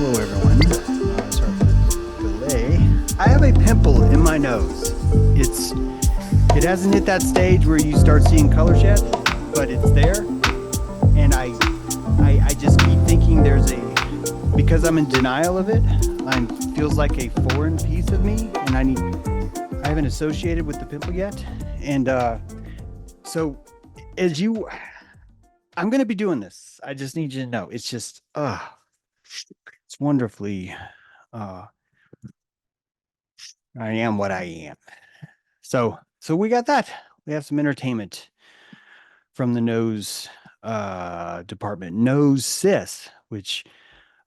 Hello, everyone. Sorry for the delay. I have a pimple in my nose. It hasn't hit that stage where you start seeing colors yet, but it's there. And I just keep thinking because I'm in denial of it, it feels like a foreign piece of me, and I haven't associated with the pimple yet. And so as you, I'm going to be doing this. I just need you to know it's just, it's wonderfully, uh, I am what I am. So we got that. We have some entertainment from the nose department. Gnosis, which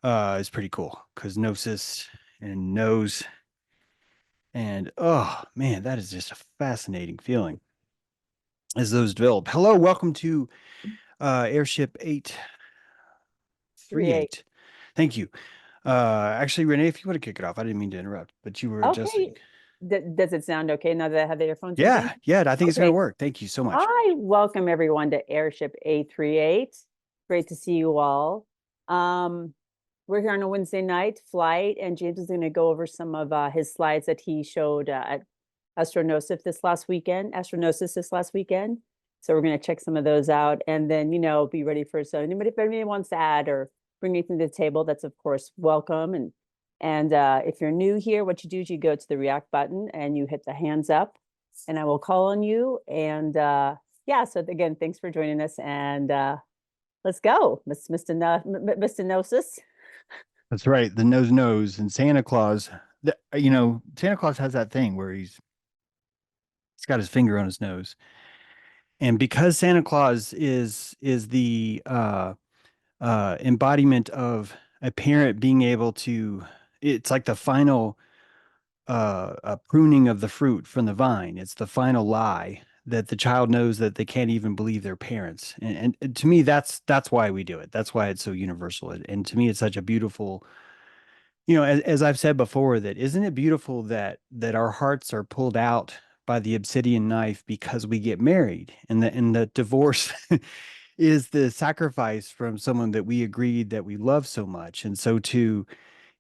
is pretty cool because Gnosis and nose. And oh man, that is just a fascinating feeling as those develop. Hello, welcome to Airship 838. Thank you. Actually, Renee, if you want to kick it off, I didn't mean to interrupt, but you were adjusting. Okay. Does it sound okay now that I have the earphones in? Yeah, I think it's going to work. Thank you so much. Hi, welcome everyone to Airship 838. Great to see you all. We're here on a Wednesday night flight, and James is going to go over some of his slides that he showed at AstroGnosis this last weekend. So we're going to check some of those out, and then be ready for if anybody wants to add or bring anything to the table, that's of course welcome. And if you're new here, what you do is you go to the react button and you hit the hands up, and I will call on you. And yeah, so again, thanks for joining us, and let's go, Mr. Gnosis. That's right. The nose and Santa Claus. Santa Claus has that thing where he's got his finger on his nose, and because Santa Claus is the embodiment of a parent being able to, it's like the final pruning of the fruit from the vine. It's the final lie that the child knows that they can't even believe their parents. And to me, that's why we do it. That's why it's so universal. And to me, it's such a beautiful, as I've said before, that isn't it beautiful that our hearts are pulled out by the obsidian knife because we get married, and the divorce is the sacrifice from someone that we agreed that we love so much. And so too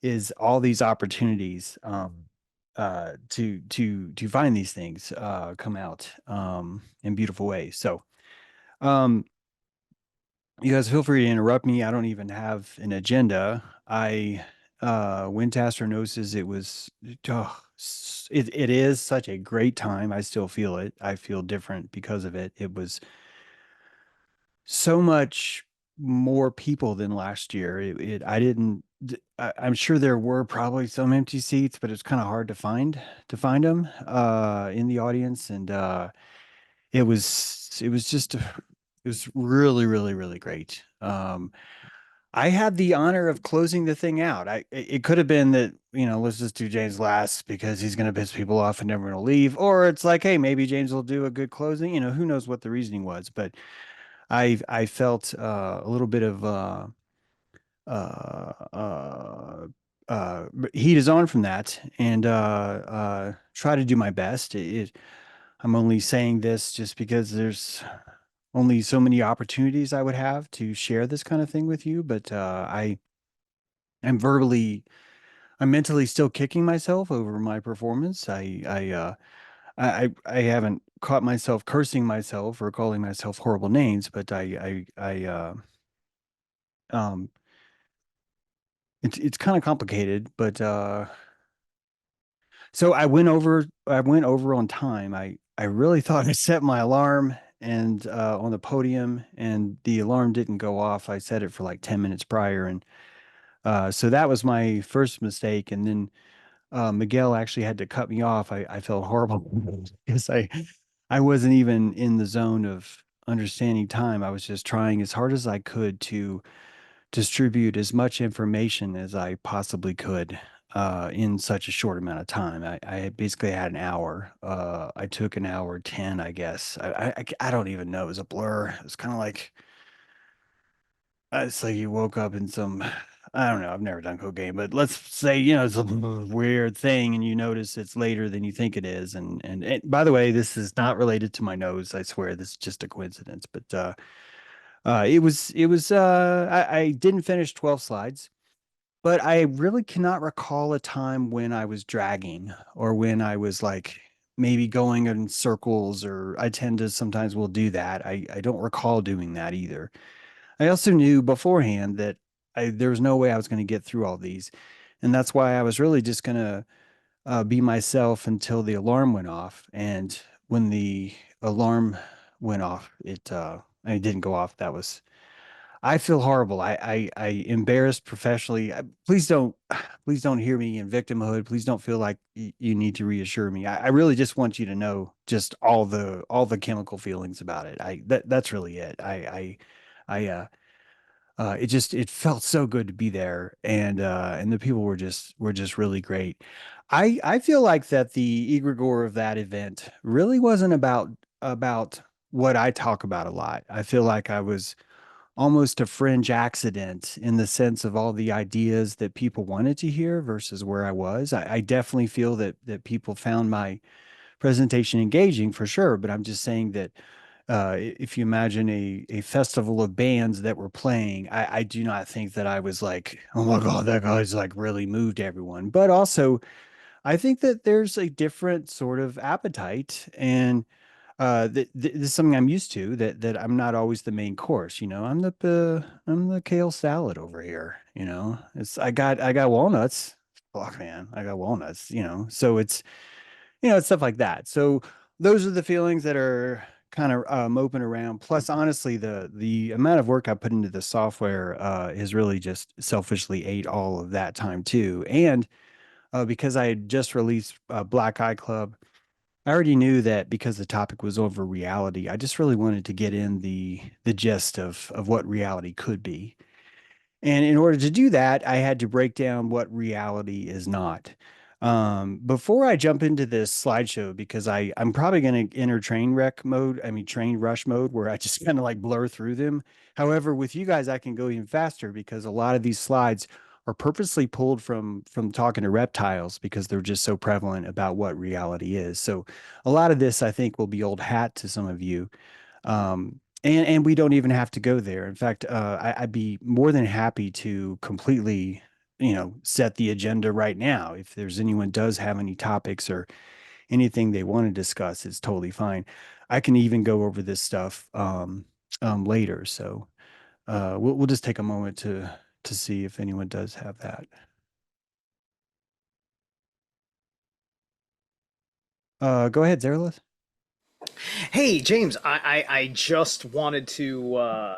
is all these opportunities to find these things come out in beautiful ways. So you guys feel free to interrupt me. I don't even have an agenda. I went to AstroGnosis. It was it is such a great time. I still feel it. I feel different because of it. It was so much more people than last year. I'm sure there were probably some empty seats, but it's kind of hard to find them in the audience. And it was really, really, really great. I had the honor of closing the thing out. It could have been that, let's just do James last because he's going to piss people off and everyone will leave. Or it's like, hey, maybe James will do a good closing. Who knows what the reasoning was, but I felt a little bit of heat is on from that, and try to do my best. I'm only saying this just because there's only so many opportunities I would have to share this kind of thing with you, but I'm mentally still kicking myself over my performance. I haven't caught myself cursing myself or calling myself horrible names, but um it's kind of complicated, but so I went over on time. I really thought I set my alarm and on the podium, and the alarm didn't go off. I set it for like 10 minutes prior, and so that was my first mistake. And then Miguel actually had to cut me off. I felt horrible because I wasn't even in the zone of understanding time. I was just trying as hard as I could to distribute as much information as I possibly could in such a short amount of time. I basically had an hour. I took an hour 10, I guess. I don't even know. It was a blur. It was kind of like, it's like you woke up in some, I don't know. I've never done cocaine, but let's say, it's a weird thing and you notice it's later than you think it is. And by the way, this is not related to my nose. I swear this is just a coincidence, but it was I didn't finish 12 slides. but I really cannot recall a time when I was dragging or when I was like maybe going in circles, or I tend to sometimes will do that. I don't recall doing that either. I also knew beforehand that there was no way I was going to get through all these. And that's why I was really just going to be myself until the alarm went off. And when the alarm went off, it didn't go off. I feel horrible. I embarrassed professionally. Please don't hear me in victimhood. Please don't feel like you need to reassure me. I really just want you to know just all the chemical feelings about it. That's really it. It felt so good to be there, and the people were just really great. I feel like that the egregore of that event really wasn't about what I talk about a lot. I feel like I was almost a fringe accident in the sense of all the ideas that people wanted to hear versus where I was. I definitely feel that people found my presentation engaging for sure, but I'm just saying that if you imagine a festival of bands that were playing, I do not think that I was like, oh my God, that guy's like really moved everyone. But also, I think that there's a different sort of appetite, and this is something I'm used to, that I'm not always the main course. I'm the kale salad over here. I got walnuts. Fuck man, I got walnuts. So it's stuff like that. So those are the feelings that are kind of moping around. Plus, honestly, the amount of work I put into the software has really just selfishly ate all of that time too. And because I had just released Black Eye Club, I already knew that because the topic was over reality, I just really wanted to get in the gist of what reality could be. And in order to do that, I had to break down what reality is not. Before I jump into this slideshow, because I'm probably going to enter train wreck mode, I mean, train rush mode, where I just kind of like blur through them. However, with you guys, I can go even faster because a lot of these slides are purposely pulled from talking to reptiles because they're just so prevalent about what reality is. So a lot of this, I think, will be old hat to some of you. And we don't even have to go there. In fact, I'd be more than happy to completely, set the agenda right now. If there's anyone does have any topics or anything they want to discuss, it's totally fine. I can even go over this stuff later. So we'll just take a moment to see if anyone does have that. Go ahead, Zerlith. Hey, James, I just wanted to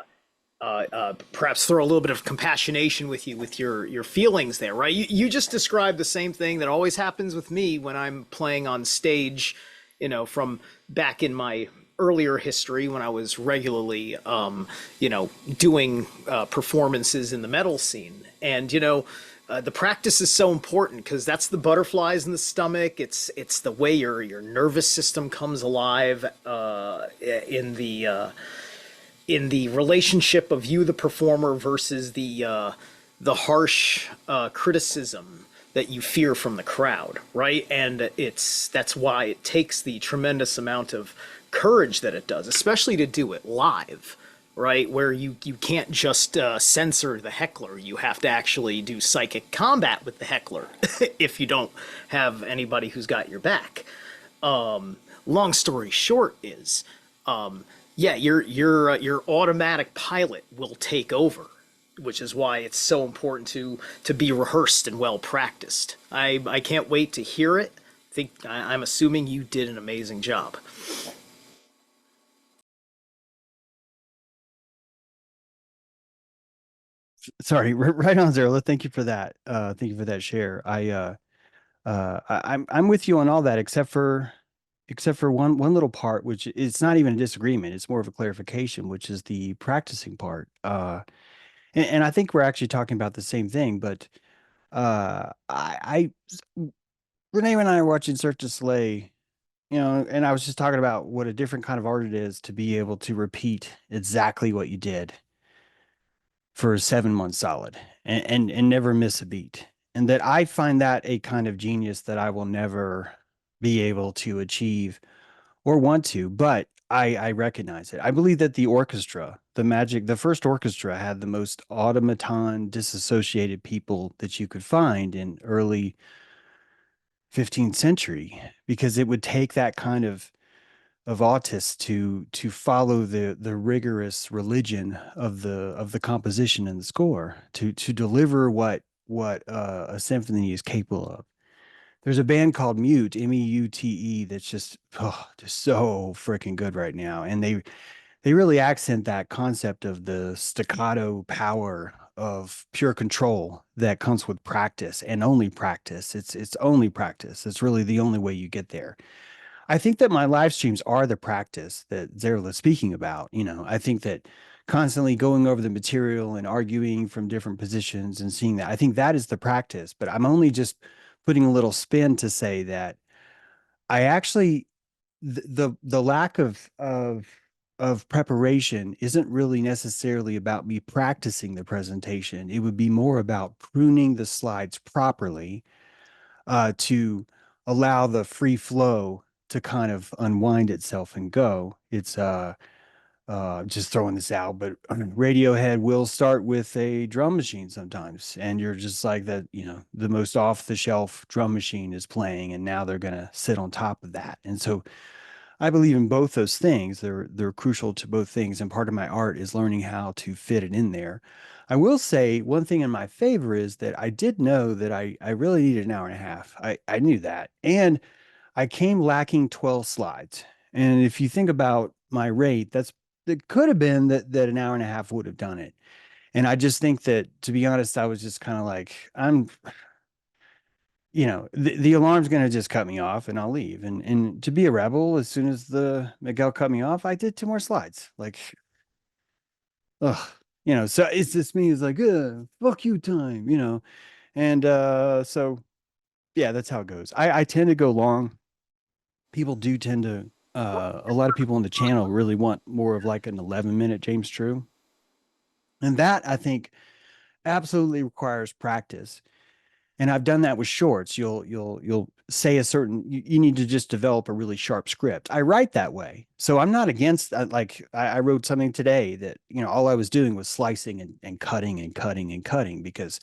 perhaps throw a little bit of compassionation with you with your feelings there, right? You just described the same thing that always happens with me when I'm playing on stage, from back in my earlier history when I was regularly, doing performances in the metal scene. And, the practice is so important because that's the butterflies in the stomach. It's the way your nervous system comes alive in the relationship of you, the performer, versus the harsh criticism that you fear from the crowd, right? And that's why it takes the tremendous amount of courage that it does, especially to do it live, right? Where you can't just censor the heckler. You have to actually do psychic combat with the heckler if you don't have anybody who's got your back. Long story short is, yeah, your automatic pilot will take over, which is why it's so important to be rehearsed and well practiced. I can't wait to hear it. I'm assuming you did an amazing job. Sorry, right on, Zerlith. Thank you for that. Thank you for that share. I'm with you on all that, except for one little part, which it's not even a disagreement. It's more of a clarification, which is the practicing part. And I think we're actually talking about the same thing. But I Renee and I are watching Cirque du Soleil, and I was just talking about what a different kind of art it is to be able to repeat exactly what you did for 7 months solid and never miss a beat. And that I find that a kind of genius that I will never be able to achieve or want to. But I recognize it. I believe that the orchestra, the first orchestra had the most automaton disassociated people that you could find in early 15th century, because it would take that kind of autists to follow the rigorous religion of the composition and the score to deliver what a symphony is capable of. There's a band called Mute, Meute, that's just so freaking good right now, and they really accent that concept of the staccato power of pure control that comes with practice and only practice. It's only practice. It's really the only way you get there. I think that my live streams are the practice that Zerla's speaking about. I think that constantly going over the material and arguing from different positions and seeing that, I think that is the practice. But I'm only just putting a little spin to say that I actually the lack of preparation isn't really necessarily about me practicing the presentation. It would be more about pruning the slides properly to allow the free flow to kind of unwind itself and go. It's just throwing this out, but Radiohead will start with a drum machine sometimes, and you're just like that, the most off the shelf drum machine is playing, and now they're gonna sit on top of that. And so I believe in both those things. They're crucial to both things, and part of my art is learning how to fit it in there. I will say one thing in my favor is that I did know that I really needed an hour and a half. I knew that. And I came lacking 12 slides. And if you think about my rate, it could have been that an hour and a half would have done it. And I just think that, to be honest, I was just kind of like, the alarm's going to just cut me off and I'll leave. And to be a rebel, as soon as the Miguel cut me off, I did 2 more slides. Like, ugh, so it's just me. It's like, fuck you time. And so yeah, that's how it goes. I tend to go long. People do tend to, a lot of people on the channel really want more of like an 11-minute James True. And that, I think, absolutely requires practice. And I've done that with shorts. You'll say you need to just develop a really sharp script. I write that way. So I'm not against, like I wrote something today that, all I was doing was slicing and cutting and cutting and cutting, because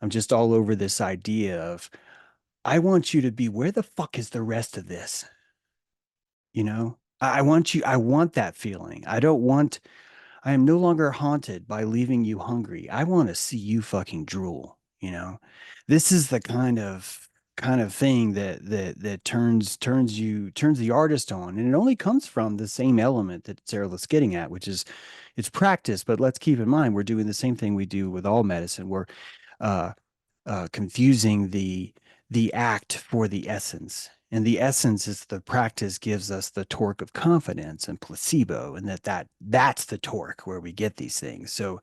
I'm just all over this idea of, I want you to be, where the fuck is the rest of this? I want that feeling. I am no longer haunted by leaving you hungry. I want to see you fucking drool. This is the kind of thing that turns the artist on. And it only comes from the same element that Sarah's getting at, which is it's practice. But let's keep in mind, we're doing the same thing we do with all medicine. We're uh, confusing the act for the essence. And the essence is the practice gives us the torque of confidence and placebo, and that's the torque where we get these things. So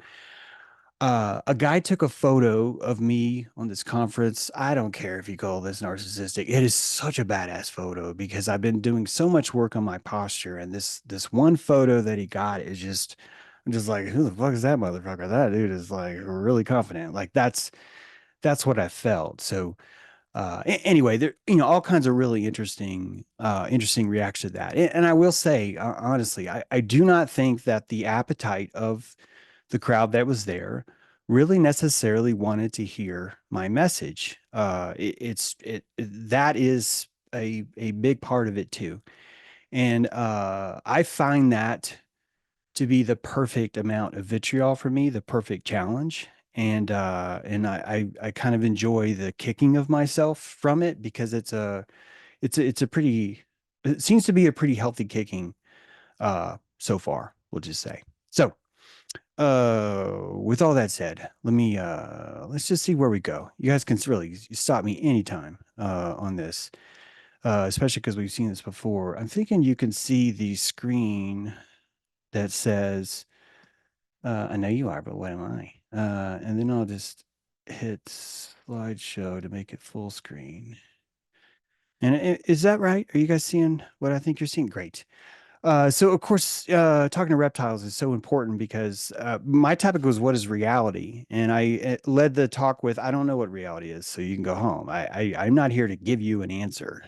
a guy took a photo of me on this conference. I don't care if you call this narcissistic. It is such a badass photo because I've been doing so much work on my posture, and this one photo that he got is just, I'm just like, who the fuck is that motherfucker? That dude is like really confident. Like that's what I felt. So anyway, there, all kinds of really interesting reaction to that. And I will say, honestly, I do not think that the appetite of the crowd that was there really necessarily wanted to hear my message. That is a big part of it too. And I find that to be the perfect amount of vitriol for me, the perfect challenge. And I kind of enjoy the kicking of myself from it, because it seems to be a pretty healthy kicking so far, we'll just say. So with all that said, let's just see where we go. You guys can really stop me anytime on this, especially because we've seen this before. I'm thinking you can see the screen that says, I know you are, but what am I? And then I'll just hit slideshow to make it full screen. And is that right? Are you guys seeing what I think you're seeing? Great. So of course, talking to reptiles is so important because my topic was, what is reality? And I led the talk with, I don't know what reality is, so you can go home. I'm not here to give you an answer.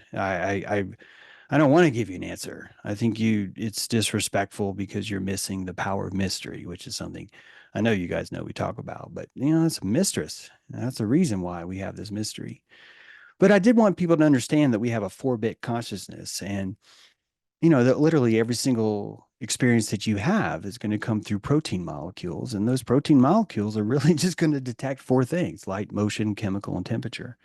I don't want to give you an answer. I think it's disrespectful because you're missing the power of mystery, which is something I know you guys know we talk about, but it's a mistress. That's the reason why we have this mystery. But I did want people to understand that we have a 4-bit consciousness, and that literally every single experience that you have is going to come through protein molecules, and those protein molecules are really just going to detect 4 things: light, motion, chemical, and temperature.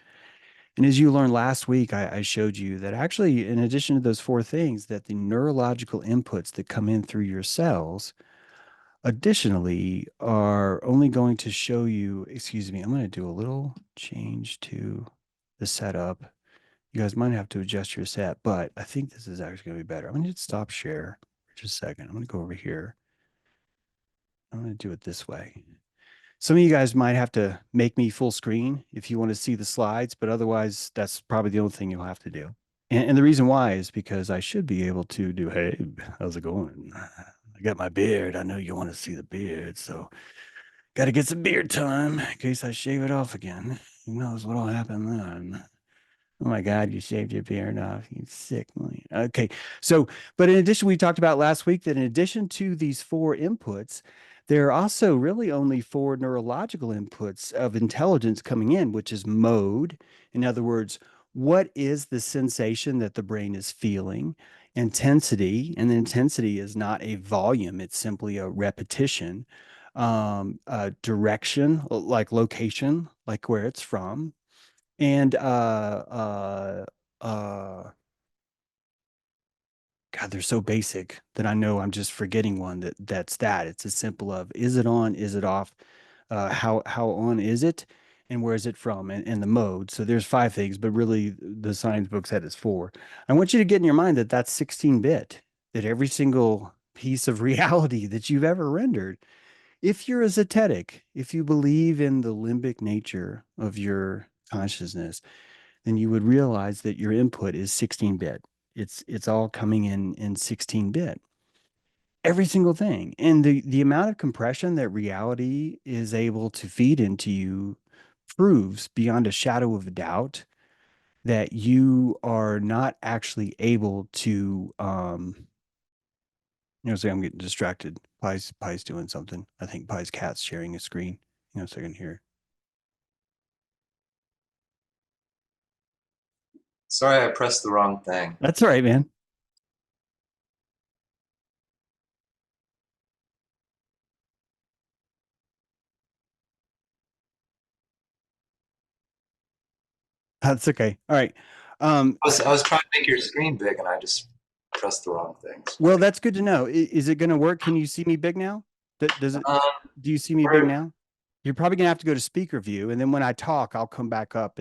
And as you learned last week, I showed you that actually, in addition to those 4 things, that the neurological inputs that come in through your cells additionally are only going to show you, excuse me, I'm going to do a little change to the setup. You guys might have to adjust your set, but I think this is actually going to be better. I'm going to hit stop share for just a second. I'm going to go over here. I'm going to do it this way. Some of you guys might have to make me full screen if you want to see the slides, but otherwise, that's probably the only thing you'll have to do. And the reason why is because I should be able to do, hey, how's it going? I got my beard. I know you want to see the beard, so got to get some beard time in case I shave it off again. Who knows what'll happen then? Oh my God, you shaved your beard off. You sick. Okay. So, but in addition, we talked about last week that in addition to these 4 inputs, there are also really only 4 neurological inputs of intelligence coming in, which is mode. In other words, what is the sensation that the brain is feeling? Intensity, and the intensity is not a volume, it's simply a repetition. Direction, like location, like where it's from, and God, they're so basic that I know I'm just forgetting one that's that. It's as simple of, is it on, is it off? How on is it? And where is it from? And the mode. So there's 5 things, but really the science book said it's 4. I want you to get in your mind that that's 16-bit, that every single piece of reality that you've ever rendered, if you're a zetetic, if you believe in the limbic nature of your consciousness, then you would realize that your input is 16-bit. It's all coming in 16-bit. Every single thing. And the amount of compression that reality is able to feed into you proves beyond a shadow of a doubt that you are not actually able to say I'm getting distracted. Pie's doing something. I think Pie's cat's sharing a screen. A second here. Sorry, I pressed the wrong thing. That's all right, man. That's okay. All right. I was trying to make your screen big, and I just pressed the wrong thing. Well, that's good to know. Is it going to work? Can you see me big now? Does it? Do you see me big now? You're probably going to have to go to speaker view, and then when I talk, I'll come back up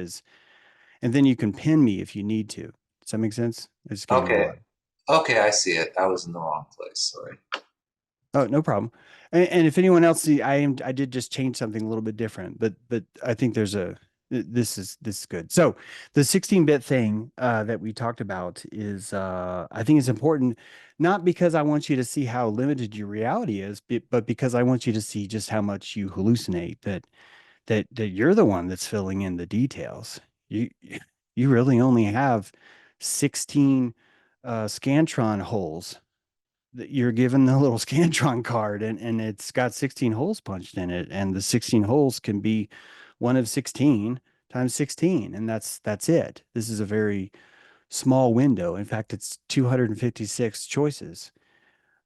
and then you can pin me if you need to. Does that make sense? I just gave you a Okay. lot. Okay, I see it. I was in the wrong place. Sorry. Oh, no problem. And if anyone else see, I did just change something a little bit different, but I think this is good. So the 16-bit thing that we talked about is I think it's important, not because I want you to see how limited your reality is, but because I want you to see just how much you hallucinate, that you're the one that's filling in the details. You really only have 16 Scantron holes that you're given the little Scantron card, and it's got 16 holes punched in it, and the 16 holes can be one of 16 times 16, and that's it. This is a very small window. In fact, it's 256 choices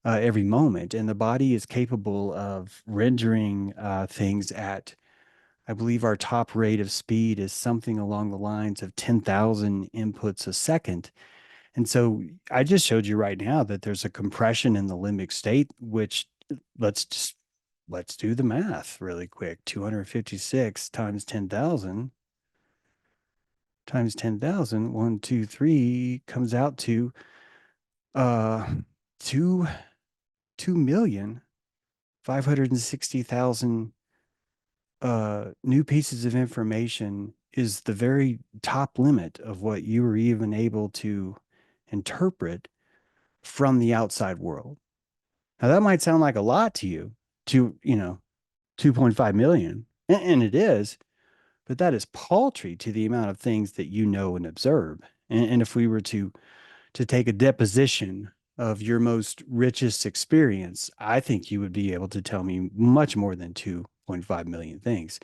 every moment, and the body is capable of rendering things at, I believe our top rate of speed is something along the lines of 10,000 inputs a second. And so I just showed you right now that there's a compression in the limbic state, which let's do the math really quick. 256 times 10,000 times 10,000, 1, 2, 3 comes out to uh 2 2,560,000 new pieces of information is the very top limit of what you were even able to interpret from the outside world. Now that might sound like a lot to you, to 2.5 million, and it is, but that is paltry to the amount of things that you know and observe. And if we were to to take a deposition of your most richest experience, I think you would be able to tell me much more than 2.5 million things.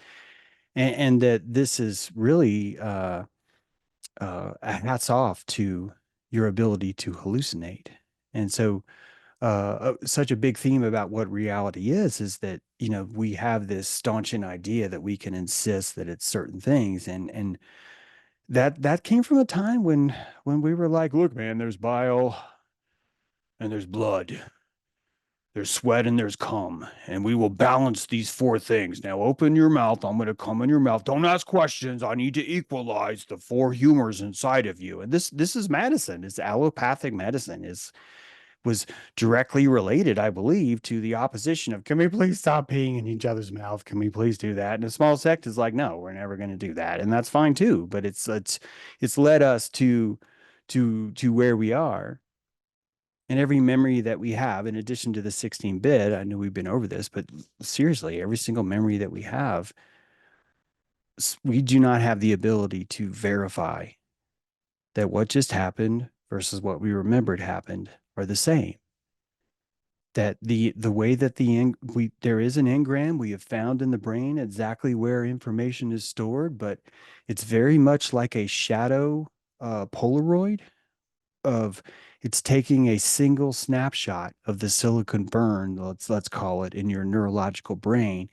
And that this is really a hats off to your ability to hallucinate. And so such a big theme about what reality is that, you know, we have this staunching idea that we can insist that it's certain things. And that came from a time when we were like, look, man, there's bile and there's blood, there's sweat and there's cum, and we will balance these four things. Now open your mouth. I'm going to come in your mouth. Don't ask questions. I need to equalize the four humors inside of you. And this is medicine. It's allopathic medicine. Was directly related, I believe, to the opposition of, can we please stop peeing in each other's mouth? Can we please do that? And a small sect is like, no, we're never going to do that. And that's fine too. But it's led us to where we are. And every memory that we have, in addition to the 16-bit, I know we've been over this, but seriously, every single memory that we have, we do not have the ability to verify that what just happened versus what we remembered happened are the same. That the way that there is an engram we have found in the brain exactly where information is stored, but it's very much like a shadow Polaroid of, it's taking a single snapshot of the silicon burn, let's call it, in your neurological brain,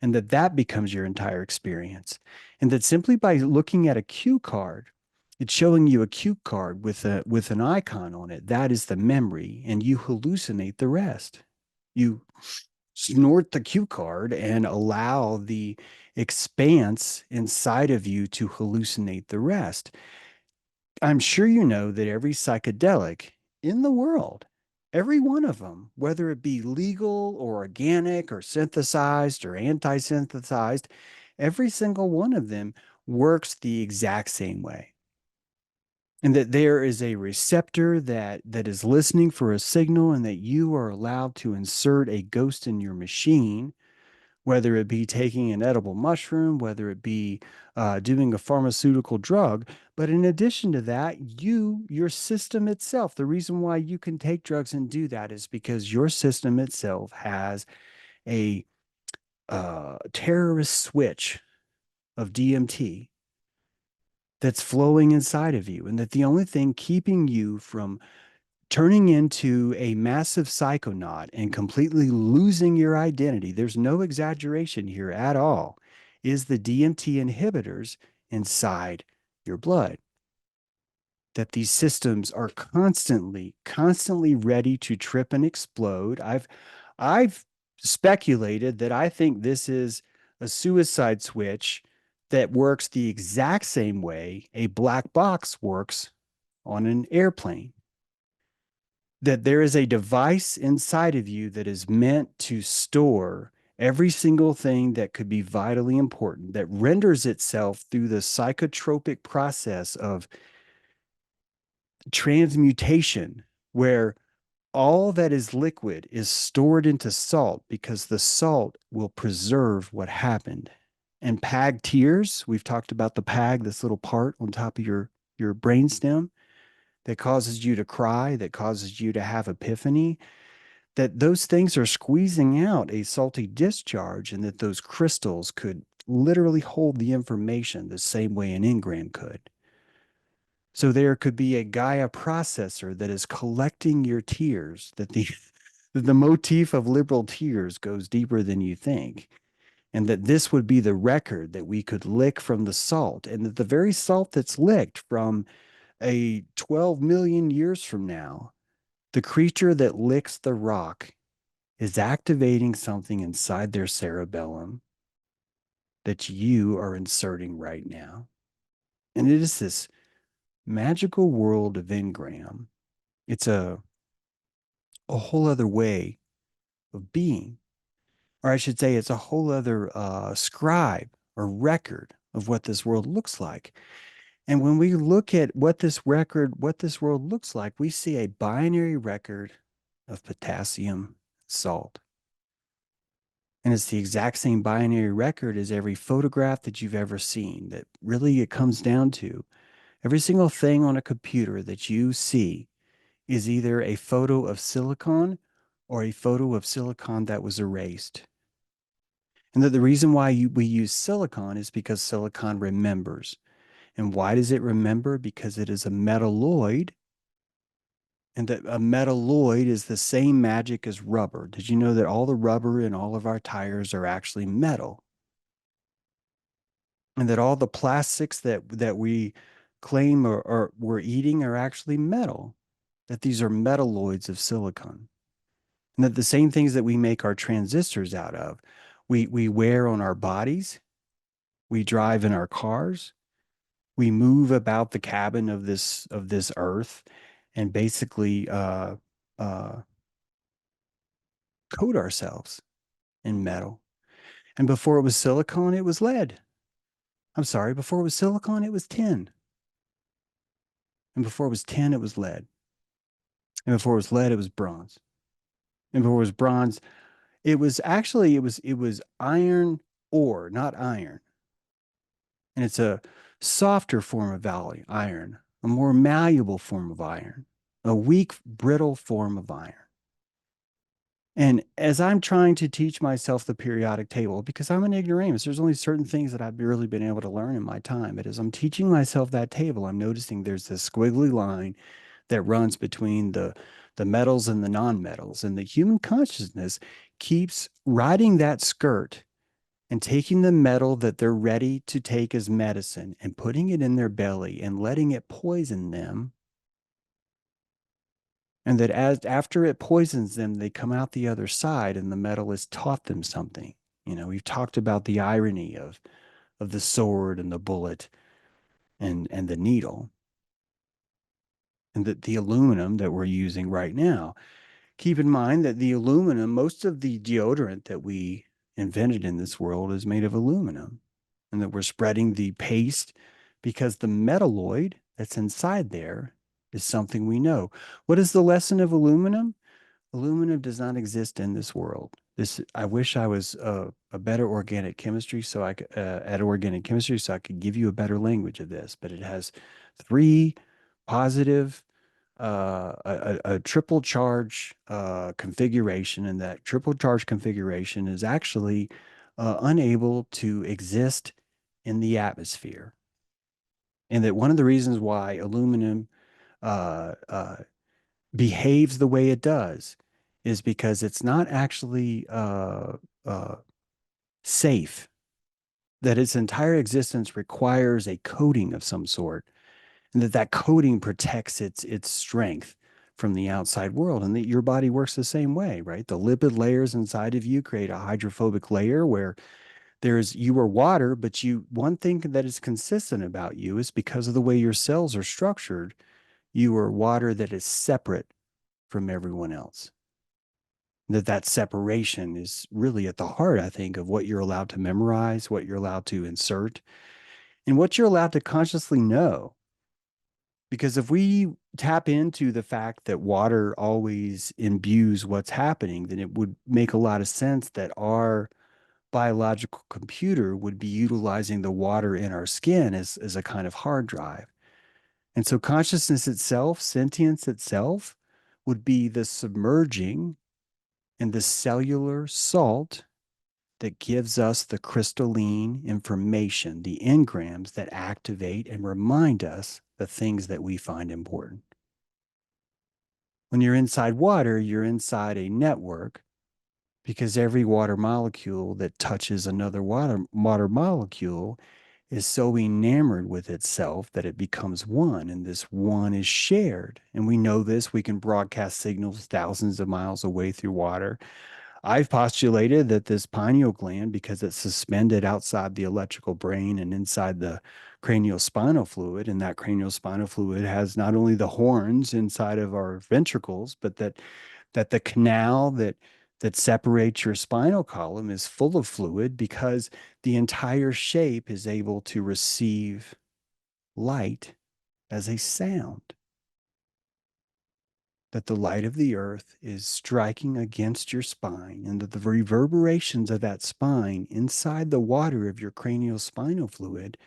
and that becomes your entire experience. And that simply by looking at a cue card, it's showing you a cue card with an icon on it. That is the memory, and you hallucinate the rest. You snort the cue card and allow the expanse inside of you to hallucinate the rest. I'm sure you know that every psychedelic in the world, every one of them, whether it be legal or organic or synthesized or anti-synthesized, every single one of them works the exact same way. And that there is a receptor that is listening for a signal, and that you are allowed to insert a ghost in your machine, whether it be taking an edible mushroom, whether it be doing a pharmaceutical drug. But in addition to that, your system itself, the reason why you can take drugs and do that is because your system itself has a terrorist switch of DMT that's flowing inside of you, and that the only thing keeping you from turning into a massive psychonaut and completely losing your identity, there's no exaggeration here at all, is the DMT inhibitors inside your blood. That these systems are constantly ready to trip and explode. I've speculated that I think this is a suicide switch that works the exact same way a black box works on an airplane. That there is a device inside of you that is meant to store every single thing that could be vitally important, that renders itself through the psychotropic process of transmutation, where all that is liquid is stored into salt because the salt will preserve what happened. And PAG tears, we've talked about the PAG, this little part on top of your brainstem that causes you to cry, that causes you to have epiphany, that those things are squeezing out a salty discharge, and that those crystals could literally hold the information the same way an engram could. So there could be a Gaia processor that is collecting your tears, that the motif of liberal tears goes deeper than you think. And that this would be the record that we could lick from the salt, and that the very salt that's licked from a 12 million years from now, the creature that licks the rock is activating something inside their cerebellum that you are inserting right now. And it is this magical world of engram. It's a whole other way of being, or I should say, it's a whole other scribe or record of what this world looks like. And when we look at what this world looks like, we see a binary record of potassium salt. And it's the exact same binary record as every photograph that you've ever seen. That really, it comes down to every single thing on a computer that you see is either a photo of silicon or a photo of silicon that was erased. And that the reason why we use silicon is because silicon remembers. And why does it remember? Because it is a metalloid, and that a metalloid is the same magic as rubber. Did you know that all the rubber in all of our tires are actually metal? And that all the plastics that we claim or we're eating are actually metal, that these are metalloids of silicon. And that the same things that we make our transistors out of, we wear on our bodies, we drive in our cars, we move about the cabin of this earth, and basically uh, coat ourselves in metal. And before it was silicon, it was lead. I'm sorry, before it was silicon, it was tin. And before it was tin, it was lead. And before it was lead, it was bronze. And before it was bronze, it was iron ore, not iron. And it's a softer form of iron, a more malleable form of iron, a weak, brittle form of iron. And as I'm trying to teach myself the periodic table, because I'm an ignoramus, there's only certain things that I've really been able to learn in my time. But as I'm teaching myself that table, I'm noticing there's this squiggly line that runs between the metals and the non-metals. And the human consciousness keeps riding that skirt and taking the metal that they're ready to take as medicine and putting it in their belly and letting it poison them. And that after it poisons them, they come out the other side and the metal has taught them something. We've talked about the irony of the sword and the bullet and the needle, and that the aluminum that we're using right now. Keep in mind that the aluminum, most of the deodorant that we invented in this world is made of aluminum, and that we're spreading the paste because the metalloid that's inside there is something we know. What is the lesson of aluminum? Aluminum does not exist in this world. I wish I was a better organic chemistry, so I could at organic chemistry, so I could give you a better language of this. But it has three positive, a triple charge configuration, and that triple charge configuration is actually unable to exist in the atmosphere. And that one of the reasons why aluminum uh, uh, behaves the way it does is because it's not actually uh, safe, that its entire existence requires a coating of some sort, and that coating protects its strength from the outside world, and that your body works the same way, right? The lipid layers inside of you create a hydrophobic layer where you are water, but one thing that is consistent about you is because of the way your cells are structured, you are water that is separate from everyone else. That separation is really at the heart, I think, of what you're allowed to memorize, what you're allowed to insert, and what you're allowed to consciously know. Because if we tap into the fact that water always imbues what's happening, then it would make a lot of sense that our biological computer would be utilizing the water in our skin as a kind of hard drive. And so consciousness itself, sentience itself, would be the submerging and the cellular salt that gives us the crystalline information, the engrams that activate and remind us the things that we find important. When you're inside water, you're inside a network, because every water molecule that touches another water molecule is so enamored with itself that it becomes one, and this one is shared. And we know this. We can broadcast signals thousands of miles away through water. I've postulated that this pineal gland, because it's suspended outside the electrical brain and inside the cranial spinal fluid, and that cranial spinal fluid has not only the horns inside of our ventricles, but that the canal that separates your spinal column is full of fluid, because the entire shape is able to receive light as a sound. That the light of the earth is striking against your spine, and that the reverberations of that spine inside the water of your cranial spinal fluid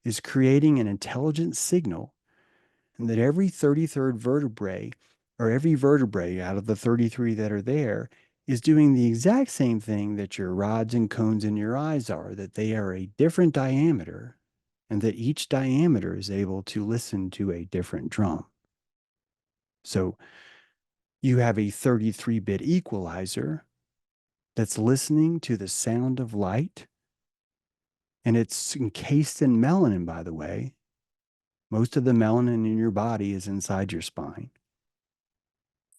is creating an intelligent signal, and that every 33rd vertebrae or every vertebrae out of the 33 that are there is doing the exact same thing that your rods and cones in your eyes are, that they are a different diameter, and that each diameter is able to listen to a different drum. So you have a 33-bit equalizer that's listening to the sound of light, and it's encased in melanin, by the way. Most of the melanin in your body is inside your spine.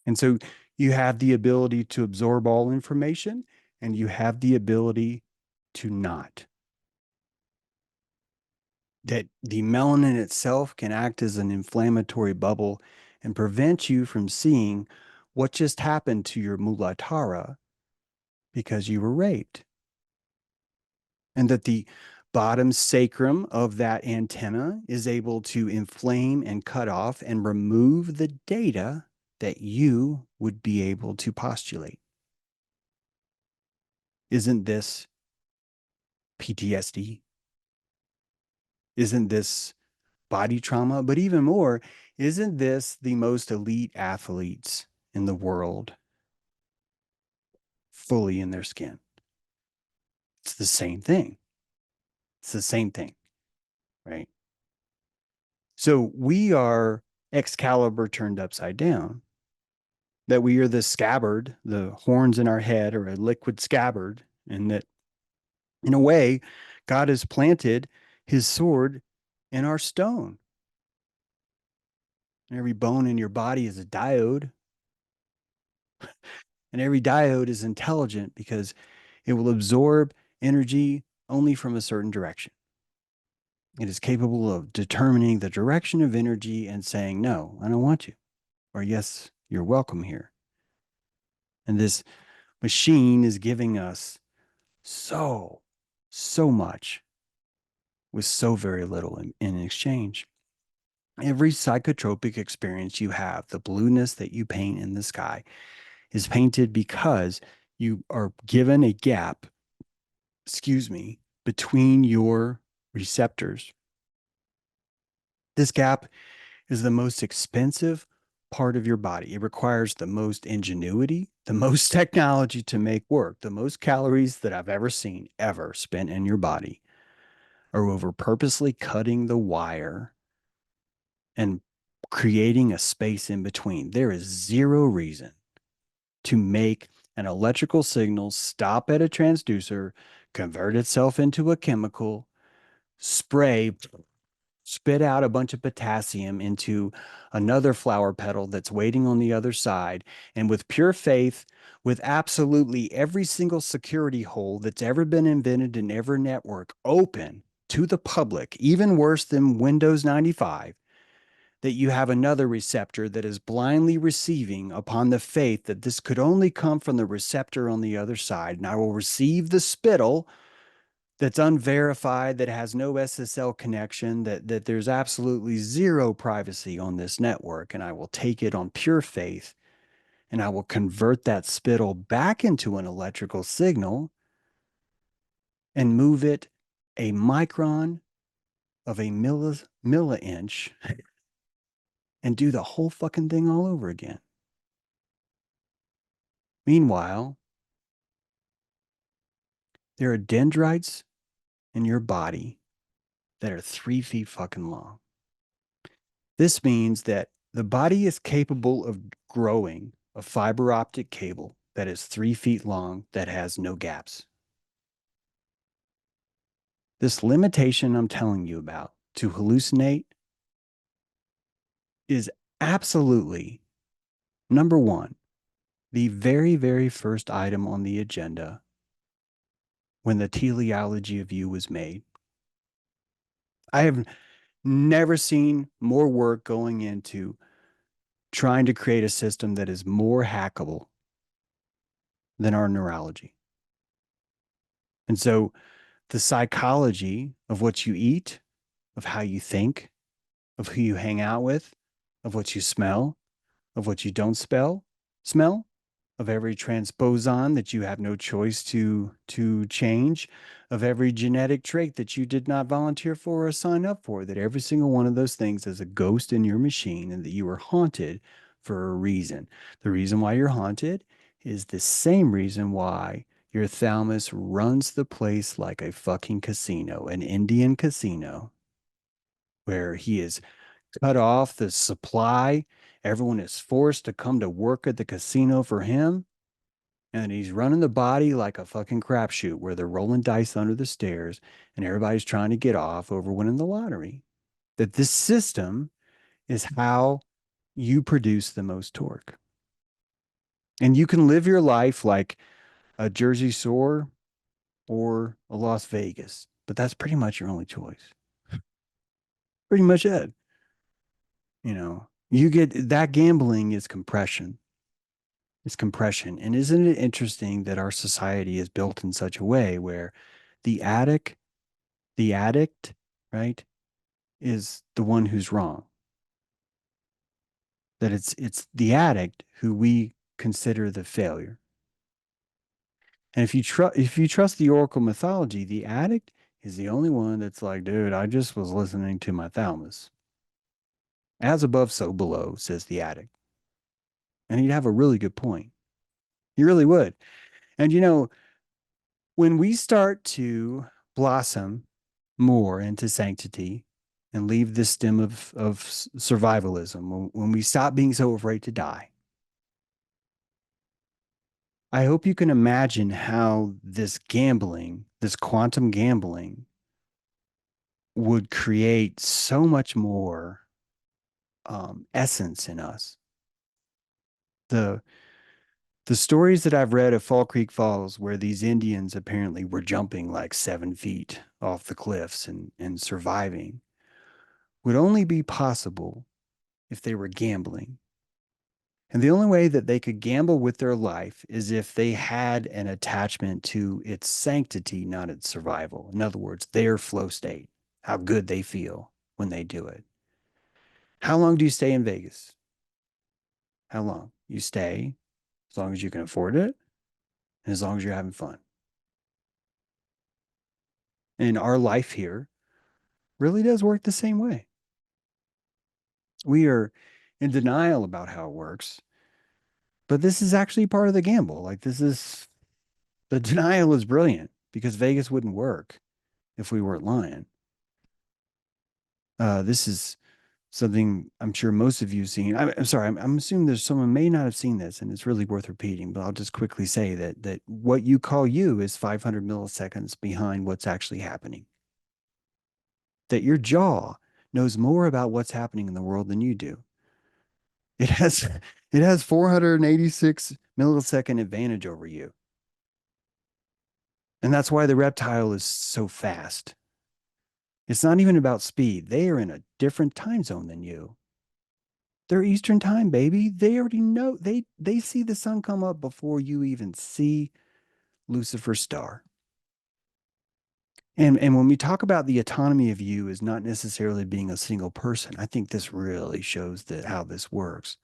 And so you have the ability to absorb all information, and you have the ability to not. That the melanin itself can act as an inflammatory bubble and prevent you from seeing what just happened to your mulatara because you were raped. And that the bottom sacrum of that antenna is able to inflame and cut off and remove the data that you would be able to postulate. Isn't this PTSD? Isn't this body trauma? But even more, isn't this the most elite athletes in the world fully in their skin? It's the same thing. It's the same thing, right? So we are Excalibur turned upside down, that we are the scabbard, the horns in our head are a liquid scabbard, and that in a way, God has planted his sword in our stone. And every bone in your body is a diode. And every diode is intelligent because it will absorb energy only from a certain direction. It is capable of determining the direction of energy and saying, no, I don't want you. Or yes, you're welcome here. And this machine is giving us so much with so very little in exchange. Every psychotropic experience you have, the blueness that you paint in the sky, is painted because you are given a gap, between your receptors. This gap is the most expensive part of your body. It requires the most ingenuity, the most technology to make work. The most calories that I've ever seen, ever spent in your body are over purposely cutting the wire and creating a space in between. There is zero reason to make an electrical signal stop at a transducer, convert itself into a chemical, spit out a bunch of potassium into another flower petal that's waiting on the other side. And with pure faith, with absolutely every single security hole that's ever been invented in every network open to the public, even worse than Windows 95, that you have another receptor that is blindly receiving upon the faith that this could only come from the receptor on the other side. And I will receive the spittle that's unverified, that has no SSL connection, that there's absolutely zero privacy on this network. And I will take it on pure faith, and I will convert that spittle back into an electrical signal and move it a micron of a milli-inch and do the whole fucking thing all over again. Meanwhile, there are dendrites in your body that are 3 feet fucking long. This means that the body is capable of growing a fiber optic cable that is 3 feet long that has no gaps. This limitation I'm telling you about to hallucinate is absolutely, number one, the very, very first item on the agenda when the teleology of you was made. I have never seen more work going into trying to create a system that is more hackable than our neurology. And so the psychology of what you eat, of how you think, of who you hang out with, of what you smell, of what you don't smell, of every transposon that you have no choice to change, of every genetic trait that you did not volunteer for or sign up for, that every single one of those things is a ghost in your machine and that you are haunted for a reason. The reason why you're haunted is the same reason why your thalamus runs the place like a fucking casino, an Indian casino, where he is cut off the supply. Everyone is forced to come to work at the casino for him. And he's running the body like a fucking crapshoot where they're rolling dice under the stairs and everybody's trying to get off over winning the lottery. That this system is how you produce the most torque. And you can live your life like a Jersey Shore or a Las Vegas, but that's pretty much your only choice. Pretty much it. You know, you get that gambling is compression. It's compression. And isn't it interesting that our society is built in such a way where the addict, right, is the one who's wrong. That it's the addict who we consider the failure. And if you trust the Oracle mythology, the addict is the only one that's like, dude, I just was listening to my thalamus. As above, so below, says the addict. And he'd have a really good point. He really would. And you know, when we start to blossom more into sanctity and leave this stem of survivalism, when we stop being so afraid to die, I hope you can imagine how this gambling, this quantum gambling, would create so much more essence in us. The the stories that I've read of Fall Creek Falls, where these Indians apparently were jumping like 7 feet off the cliffs and surviving, would only be possible if they were gambling. And the only way that they could gamble with their life is if they had an attachment to its sanctity, not its survival. In other words, their flow state, how good they feel when they do it. How long do you stay in Vegas? How long? You stay as long as you can afford it and as long as you're having fun. And our life here really does work the same way. We are in denial about how it works, but this is actually part of the gamble. Like the denial is brilliant because Vegas wouldn't work if we weren't lying. This is something I'm sure most of you have seen. I'm sorry, I'm assuming there's someone may not have seen this, and it's really worth repeating. But I'll just quickly say that what you call you is 500 milliseconds behind what's actually happening. That your jaw knows more about what's happening in the world than you do. It has 486 millisecond advantage over you. And that's why the reptile is so fast. It's not even about speed. They are in a different time zone than you. They're Eastern time, baby. They already know. They see the sun come up before you even see Lucifer's star. And when we talk about the autonomy of you as not necessarily being a single person, I think this really shows that how this works.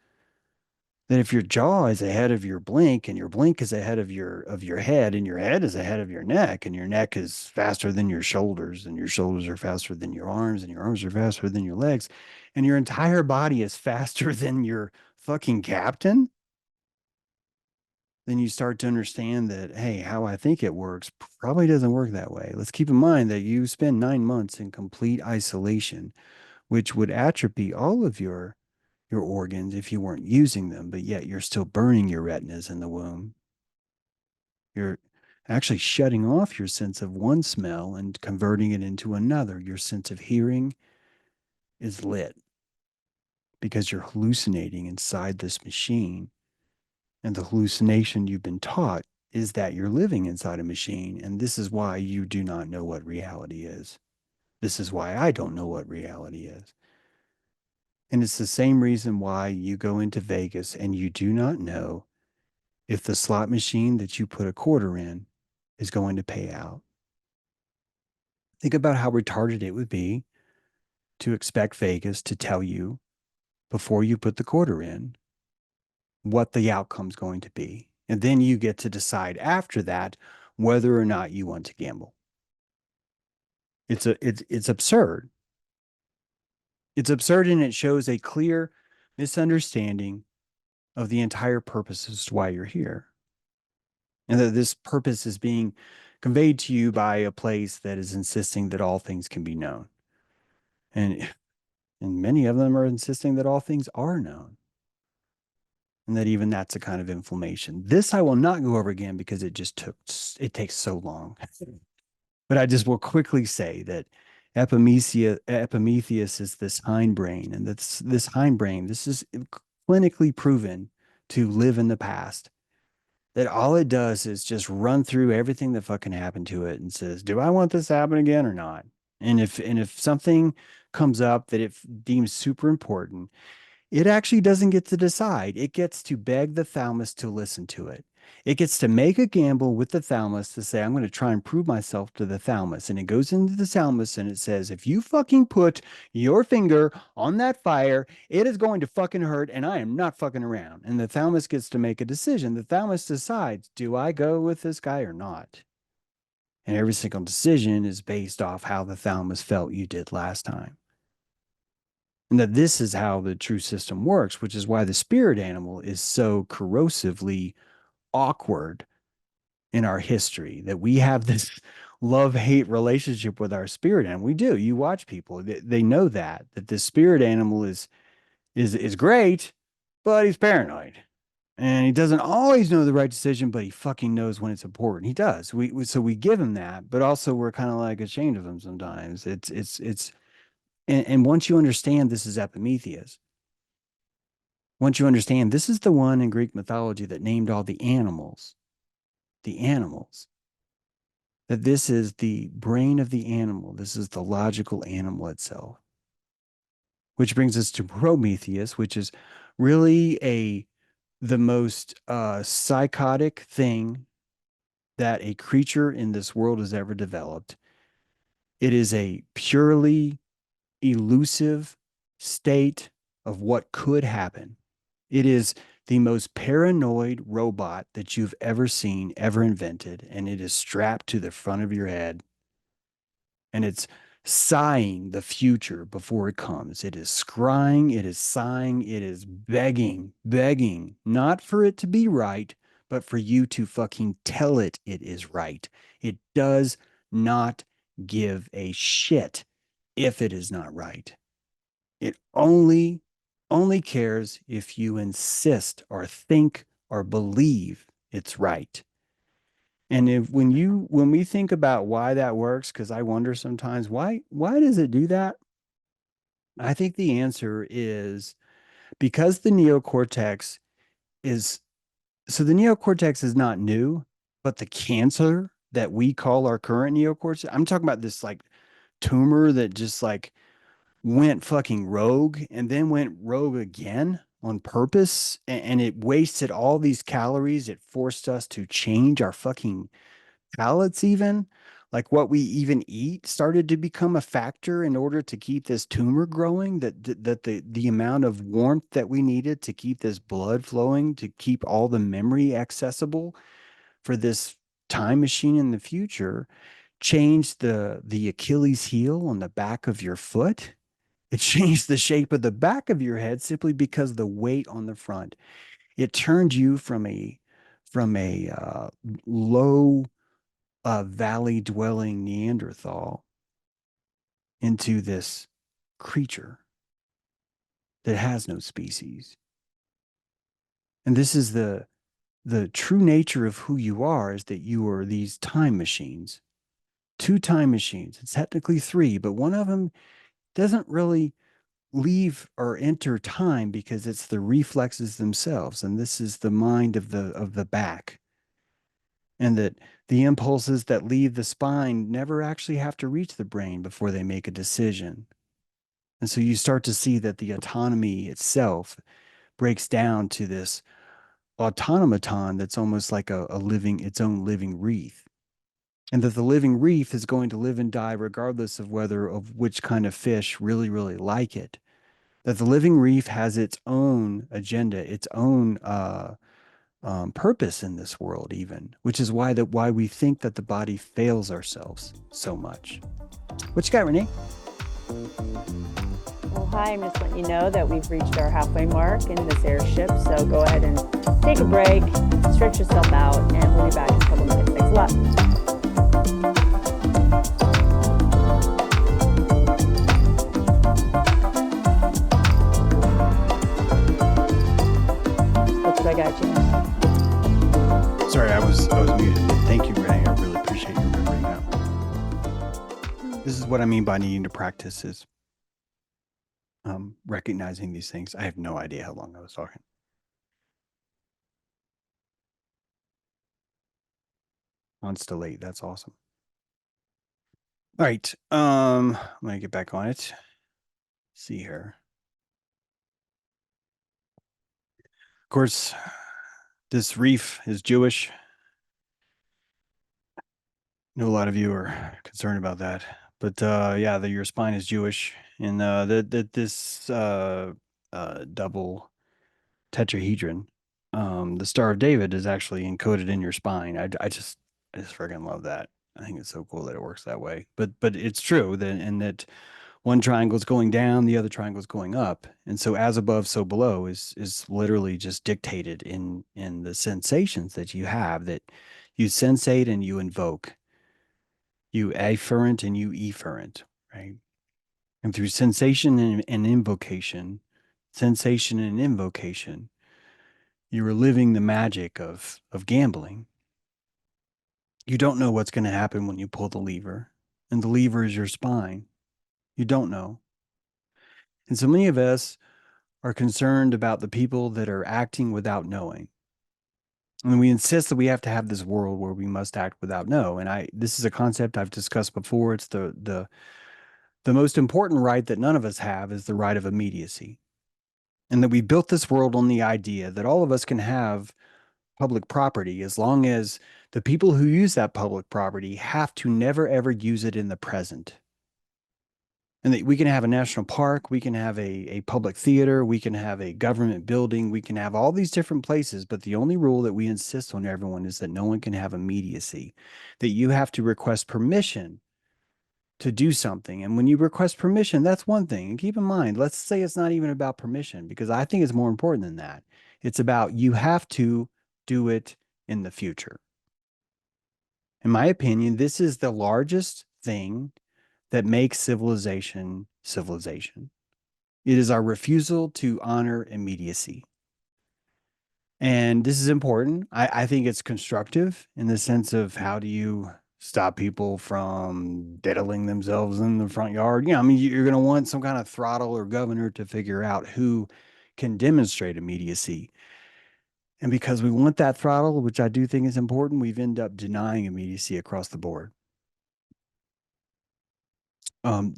That if your jaw is ahead of your blink and your blink is ahead of your head and your head is ahead of your neck and your neck is faster than your shoulders and your shoulders are faster than your arms and your arms are faster than your legs and your entire body is faster than your fucking captain, then you start to understand that, hey, how I think it works probably doesn't work that way. Let's keep in mind that you spend 9 months in complete isolation, which would atrophy all of your organs if you weren't using them, but yet you're still burning your retinas in the womb. You're actually shutting off your sense of one smell and converting it into another. Your sense of hearing is lit because you're hallucinating inside this machine. And the hallucination you've been taught is that you're living inside a machine. And this is why you do not know what reality is. This is why I don't know what reality is. And it's the same reason why you go into Vegas and you do not know if the slot machine that you put a quarter in is going to pay out. Think about how retarded it would be to expect Vegas to tell you before you put the quarter in what the outcome's going to be. And then you get to decide after that whether or not you want to gamble. It's absurd. It's absurd, and it shows a clear misunderstanding of the entire purpose as to why you're here. And that this purpose is being conveyed to you by a place that is insisting that all things can be known. And many of them are insisting that all things are known. And that even that's a kind of inflammation. This I will not go over again because it takes so long. But I just will quickly say that Epimetheus is this hindbrain, and this hindbrain, this is clinically proven to live in the past. That all it does is just run through everything that fucking happened to it and says, do I want this to happen again or not? And if something comes up that it deems super important, it actually doesn't get to decide. It gets to beg the thalamus to listen to it. It gets to make a gamble with the thalamus to say, I'm going to try and prove myself to the thalamus. And it goes into the thalamus and it says, if you fucking put your finger on that fire, it is going to fucking hurt. And I am not fucking around. And the thalamus gets to make a decision. The thalamus decides, do I go with this guy or not? And every single decision is based off how the thalamus felt you did last time. And that this is how the true system works, which is why the spirit animal is so corrosively awkward in our history, that we have this love-hate relationship with our spirit animal. We do. You watch people, they know that the spirit animal is great, but he's paranoid. And he doesn't always know the right decision, but he fucking knows when it's important. He does. So we give him that, but also we're kind of like ashamed of him sometimes. And once you understand this is Epimetheus, once you understand this is the one in Greek mythology that named all the animals, that this is the brain of the animal, this is the logical animal itself. Which brings us to Prometheus, which is really the most psychotic thing that a creature in this world has ever developed. It is a purely elusive state of what could happen. It is the most paranoid robot that you've ever seen, ever invented, and it is strapped to the front of your head. And it's sighing the future before it comes. It is scrying, it is sighing, it is begging, not for it to be right, but for you to fucking tell it is right. It does not give a shit if it is not right. It only cares if you insist or think or believe it's right. And when we think about why that works, because I wonder sometimes why does it do that? I think the answer is because the neocortex is the neocortex is not new, but the cancer that we call our current neocortex, I'm talking about this like tumor that just like went fucking rogue and then went rogue again on purpose, and it wasted all these calories. It forced us to change our fucking palates, even like what we even eat started to become a factor in order to keep this tumor growing, that the amount of warmth that we needed to keep this blood flowing, to keep all the memory accessible for this time machine in the future, changed the Achilles heel on the back of your foot. It changed the shape of the back of your head simply because the weight on the front. It turned you from a low valley dwelling Neanderthal into this creature that has no species. And this is the true nature of who you are, is that you are these time machines, 2 time machines. It's technically 3, but one of them doesn't really leave or enter time because it's the reflexes themselves. And this is the mind of the back. And that the impulses that leave the spine never actually have to reach the brain before they make a decision. And so you start to see that the autonomy itself breaks down to this automaton that's almost like its own living wreath. And that the living wreath is going to live and die regardless of which kind of fish really, really like it. That the living reef has its own agenda, its own purpose in this world, even, which is why we think that the body fails ourselves so much. What you got, Renee? Well, hi, I'm just letting you know that we've reached our halfway mark in this airship. So go ahead and take a break, stretch yourself out, and we'll be back in a couple minutes. Thanks a lot. That's what I got, James. Sorry, I was muted. Thank you, Renee. I really appreciate you remembering that. This is what I mean by needing to practice is recognizing these things. I have no idea how long I was talking. On still late. That's awesome. All right. I'm gonna get back on it. See here. Of course, this reef is Jewish. I know a lot of you are concerned about that, but yeah, your spine is Jewish, and this double tetrahedron, the Star of David, is actually encoded in your spine. I just freaking love that. I think it's so cool that it works that way. But it's true that, and that one triangle is going down, the other triangle is going up, and so as above, so below is literally just dictated in the sensations that you have, that you sensate and you invoke, you afferent and you efferent, right? And through sensation and invocation, sensation and invocation, you are living the magic of gambling. You don't know what's going to happen when you pull the lever, and the lever is your spine. You don't know. And so many of us are concerned about the people that are acting without knowing. And we insist that we have to have this world where we must act without know. And this is a concept I've discussed before. It's the most important right that none of us have is the right of immediacy. And that we built this world on the idea that all of us can have public property as long as the people who use that public property have to never ever use it in the present. And that we can have a national park, we can have a public theater, we can have a government building, we can have all these different places, but the only rule that we insist on everyone is that no one can have immediacy, that you have to request permission to do something. And when you request permission, that's one thing. And keep in mind, let's say it's not even about permission, because I think it's more important than that. It's about you have to do it in the future. In my opinion, this is the largest thing that makes civilization civilization. It is our refusal to honor immediacy. And this is important. I think it's constructive in the sense of, how do you stop people from diddling themselves in the front yard? I mean, you're going to want some kind of throttle or governor to figure out who can demonstrate immediacy. And because we want that throttle, which I do think is important, we've ended up denying immediacy across the board.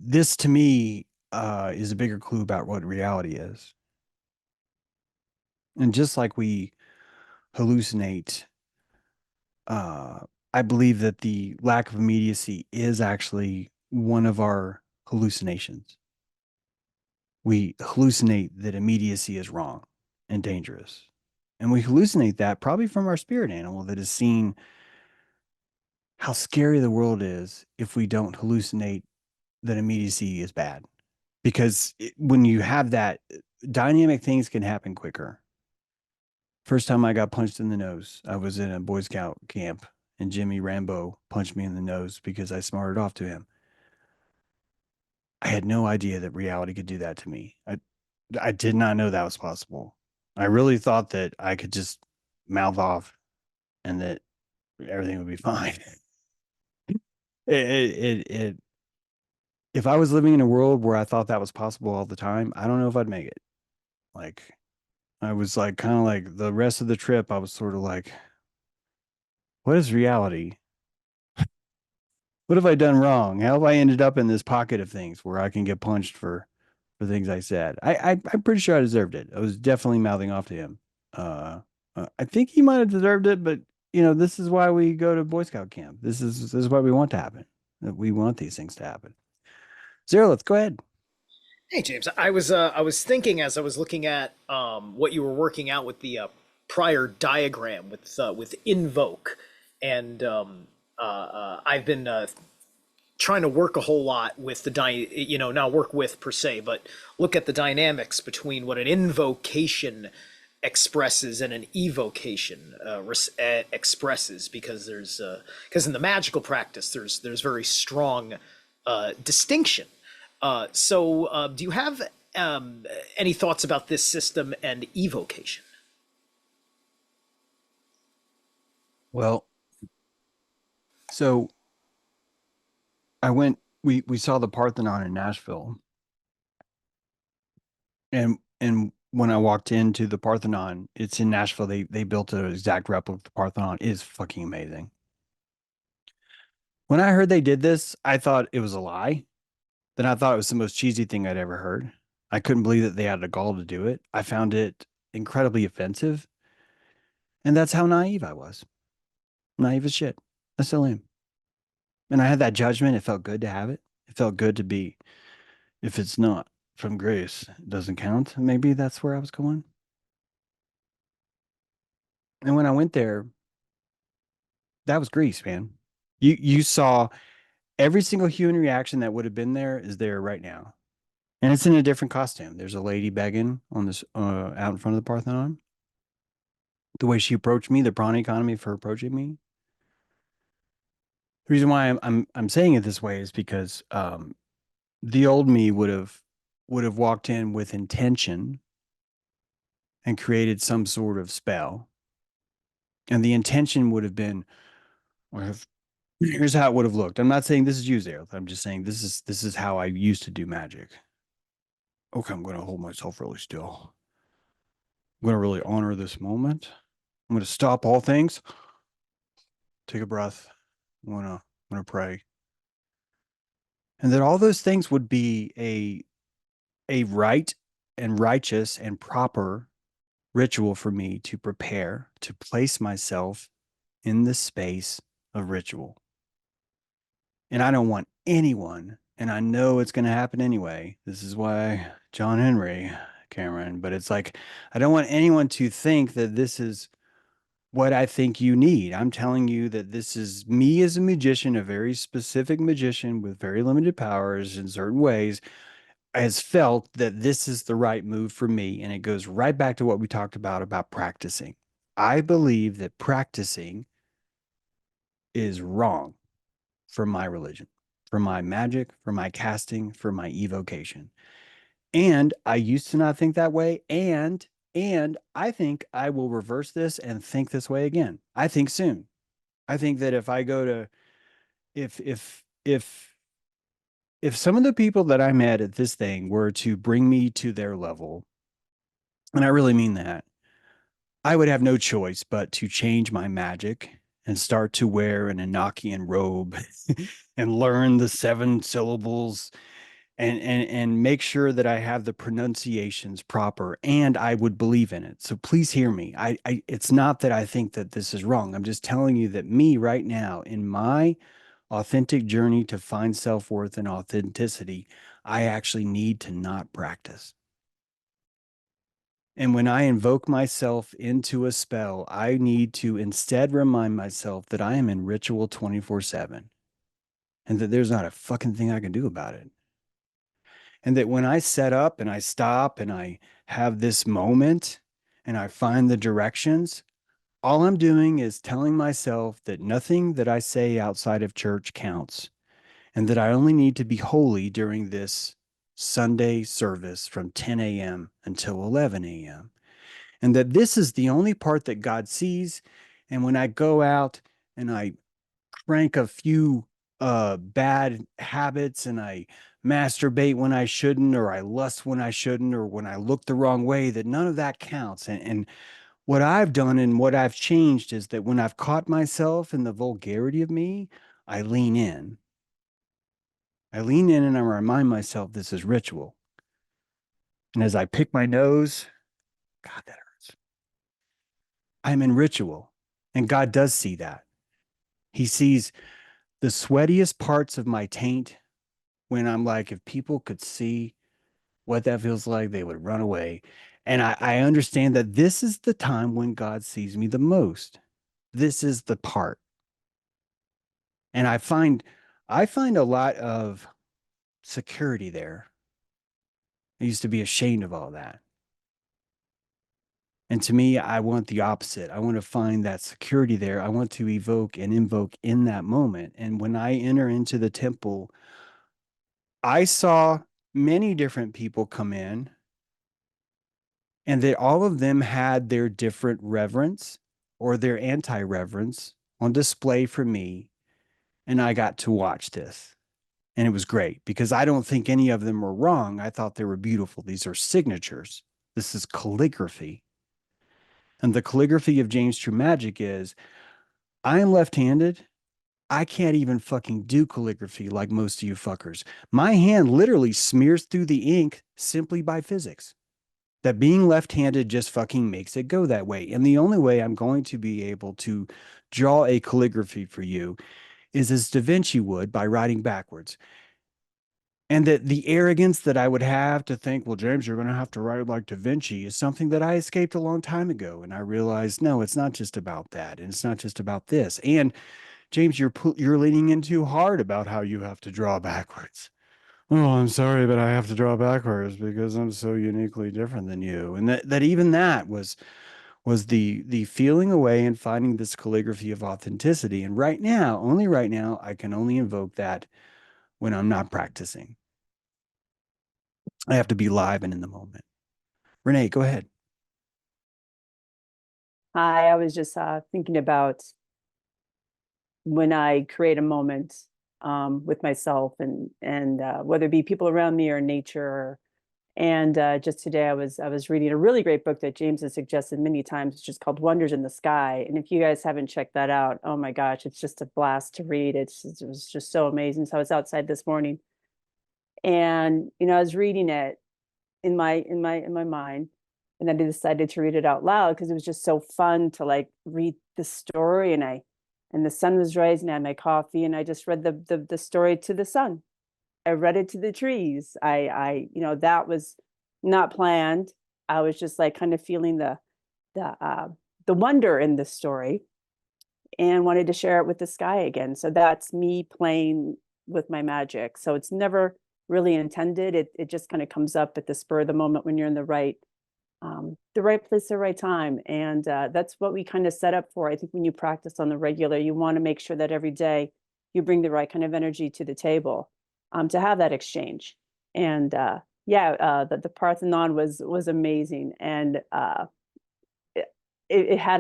This to me is a bigger clue about what reality is. And just like we hallucinate, I believe that the lack of immediacy is actually one of our hallucinations. We hallucinate that immediacy is wrong and dangerous. And we hallucinate that probably from our spirit animal that has seen how scary the world is if we don't hallucinate that immediacy is bad. Because when you have that, dynamic things can happen quicker. First time I got punched in the nose, I was in a Boy Scout camp, and Jimmy Rambo punched me in the nose because I smarted off to him. I had no idea that reality could do that to me. I did not know that was possible. I really thought that I could just mouth off and that everything would be fine. If I was living in a world where I thought that was possible all the time, I don't know if I'd make it. Like, I was like, kind of like the rest of the trip, I was sort of like, what is reality? What have I done wrong? How have I ended up in this pocket of things where I can get punched for things I said? I'm pretty sure I deserved it. I was definitely mouthing off to him. I think he might have deserved it, but this is why we go to Boy Scout camp. This is what we want to happen. We want these things to happen. Zero, let's go ahead. Hey James, I was thinking as I was looking at what you were working out with the prior diagram with invoke, and I've been trying to work a whole lot with not work with per se, but look at the dynamics between what an invocation expresses and an evocation expresses, because because in the magical practice there's very strong distinction. Do you have any thoughts about this system and evocation? Well, so we saw the Parthenon in Nashville. And when I walked into the Parthenon, it's in Nashville. They built an exact replica of the Parthenon. It is fucking amazing. When I heard they did this, I thought it was a lie. Then I thought it was the most cheesy thing I'd ever heard. I couldn't believe that they had the gall to do it. I found it incredibly offensive. And that's how naive I was. Naive as shit. I still am. And I had that judgment. It felt good to have it. It felt good to be, if it's not from grace, it doesn't count. Maybe that's where I was going. And when I went there, that was Greece, man. You saw every single human reaction that would have been there is there right now. And it's in a different costume. There's a lady begging on this out in front of the Parthenon. The way she approached me, the prawn economy for approaching me. The reason why I'm saying it this way is because the old me would have walked in with intention and created some sort of spell. And the intention would have been, here's how it would have looked. I'm not saying this is you, Zero. I'm just saying this is how I used to do magic. Okay, I'm going to hold myself really still. I'm going to really honor this moment. I'm going to stop all things. Take a breath. I'm going to pray. And that all those things would be a right and righteous and proper ritual for me to prepare to place myself in the space of ritual. And I don't want anyone, and I know it's going to happen anyway. This is why John Henry, Cameron, but it's like, I don't want anyone to think that this is what I think you need. I'm telling you that this is me as a magician, a very specific magician with very limited powers in certain ways, has felt that this is the right move for me. And it goes right back to what we talked about practicing. I believe that practicing is wrong for my religion, for my magic, for my casting, for my evocation. And I used to not think that way. And I think I will reverse this and think this way again. I think soon. I think that if I go to if some of the people that I met at this thing were to bring me to their level, and I really mean that, I would have no choice but to change my magic and start to wear an Enochian robe and learn the 7 syllables and make sure that I have the pronunciations proper, and I would believe in it. So please hear me. It's not that I think that this is wrong. I'm just telling you that me right now in my authentic journey to find self-worth and authenticity, I actually need to not practice. And when I invoke myself into a spell, I need to instead remind myself that I am in ritual 24/7 and that there's not a fucking thing I can do about it. And that when I set up and I stop and I have this moment and I find the directions, all I'm doing is telling myself that nothing that I say outside of church counts, and that I only need to be holy during this Sunday service from 10 a.m. until 11 a.m. And that this is the only part that God sees. And when I go out and I crank a few bad habits and I masturbate when I shouldn't, or I lust when I shouldn't, or when I look the wrong way, that none of that counts. And what I've done and what I've changed is that when I've caught myself in the vulgarity of me, I lean in. I lean in and I remind myself this is ritual. And as I pick my nose, God, that hurts. I'm in ritual. And God does see that. He sees the sweatiest parts of my taint when I'm like, if people could see what that feels like, they would run away. And I understand that this is the time when God sees me the most. This is the part. And I find a lot of security there. I used to be ashamed of all that. And to me, I want the opposite. I want to find that security there. I want to evoke and invoke in that moment. And when I enter into the temple, I saw many different people come in, and that all of them had their different reverence or their anti-reverence on display for me. And I got to watch this. And it was great because I don't think any of them were wrong. I thought they were beautiful. These are signatures. This is calligraphy. And the calligraphy of James True Magic is I am left-handed. I can't even fucking do calligraphy like most of you fuckers. My hand literally smears through the ink simply by physics. That being left-handed just fucking makes it go that way. And the only way I'm going to be able to draw a calligraphy for you is as Da Vinci would, by writing backwards. And that the arrogance that I would have to think, well, James, you're going to have to write like Da Vinci is something that I escaped a long time ago. And I realized, no, it's not just about that. And it's not just about this. And James, you're leaning in too hard about how you have to draw backwards. Oh, I'm sorry, but I have to draw backwards because I'm so uniquely different than you. And that even that was the feeling away and finding this calligraphy of authenticity. And right now, only right now, I can only invoke that when I'm not practicing. I have to be live and in the moment. Renee, go ahead. Hi, I was just thinking about when I create a moment with myself and whether it be people around me or nature. And just today, I was reading a really great book that James has suggested many times, which is called Wonders in the Sky. And if you guys haven't checked that out, oh my gosh, it's just a blast to read. It was just so amazing. So I was outside this morning, and I was reading it in my mind, and then I decided to read it out loud because it was just so fun to like read the story. And the sun was rising, I had my coffee, and I just read the story to the sun. I read it to the trees. That was not planned. I was just like kind of feeling the uh, the wonder in the story and wanted to share it with the sky again. So that's me playing with my magic. So it's never really intended. It just kind of comes up at the spur of the moment when you're in the right place, the right time. And that's what we kind of set up for. I think when you practice on the regular, you want to make sure that every day you bring the right kind of energy to the table to have that exchange. And the Parthenon was amazing. And had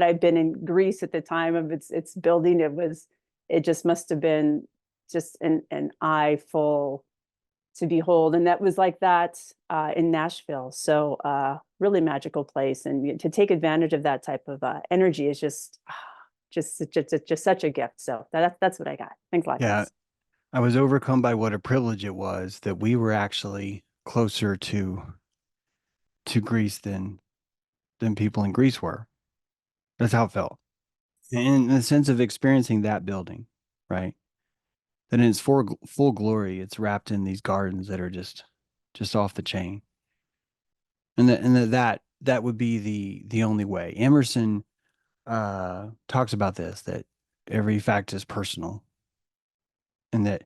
I been in Greece at the time of its building, it just must have been just an eye full to behold. And that was like that in Nashville. So really magical place. And to take advantage of that type of energy is just such a gift. So that's what I got. Thanks a lot, Yeah, guys. I was overcome by what a privilege it was that we were actually closer to Greece than people in Greece were. That's how it felt. And in the sense of experiencing that building, right? That in its full glory, it's wrapped in these gardens that are just off the chain. And that would be the only way. Emerson talks about this, that every fact is personal, and that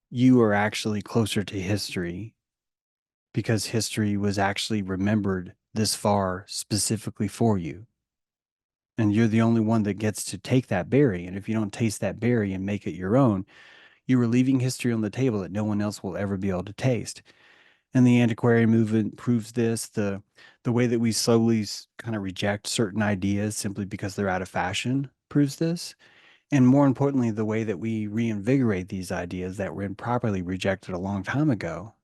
you are actually closer to history because history was actually remembered this far specifically for you. And you're the only one that gets to take that berry. And if you don't taste that berry and make it your own, you are leaving history on the table that no one else will ever be able to taste. And the antiquarian movement proves this. The way that we slowly kind of reject certain ideas simply because they're out of fashion proves this. And more importantly, the way that we reinvigorate these ideas that were improperly rejected a long time ago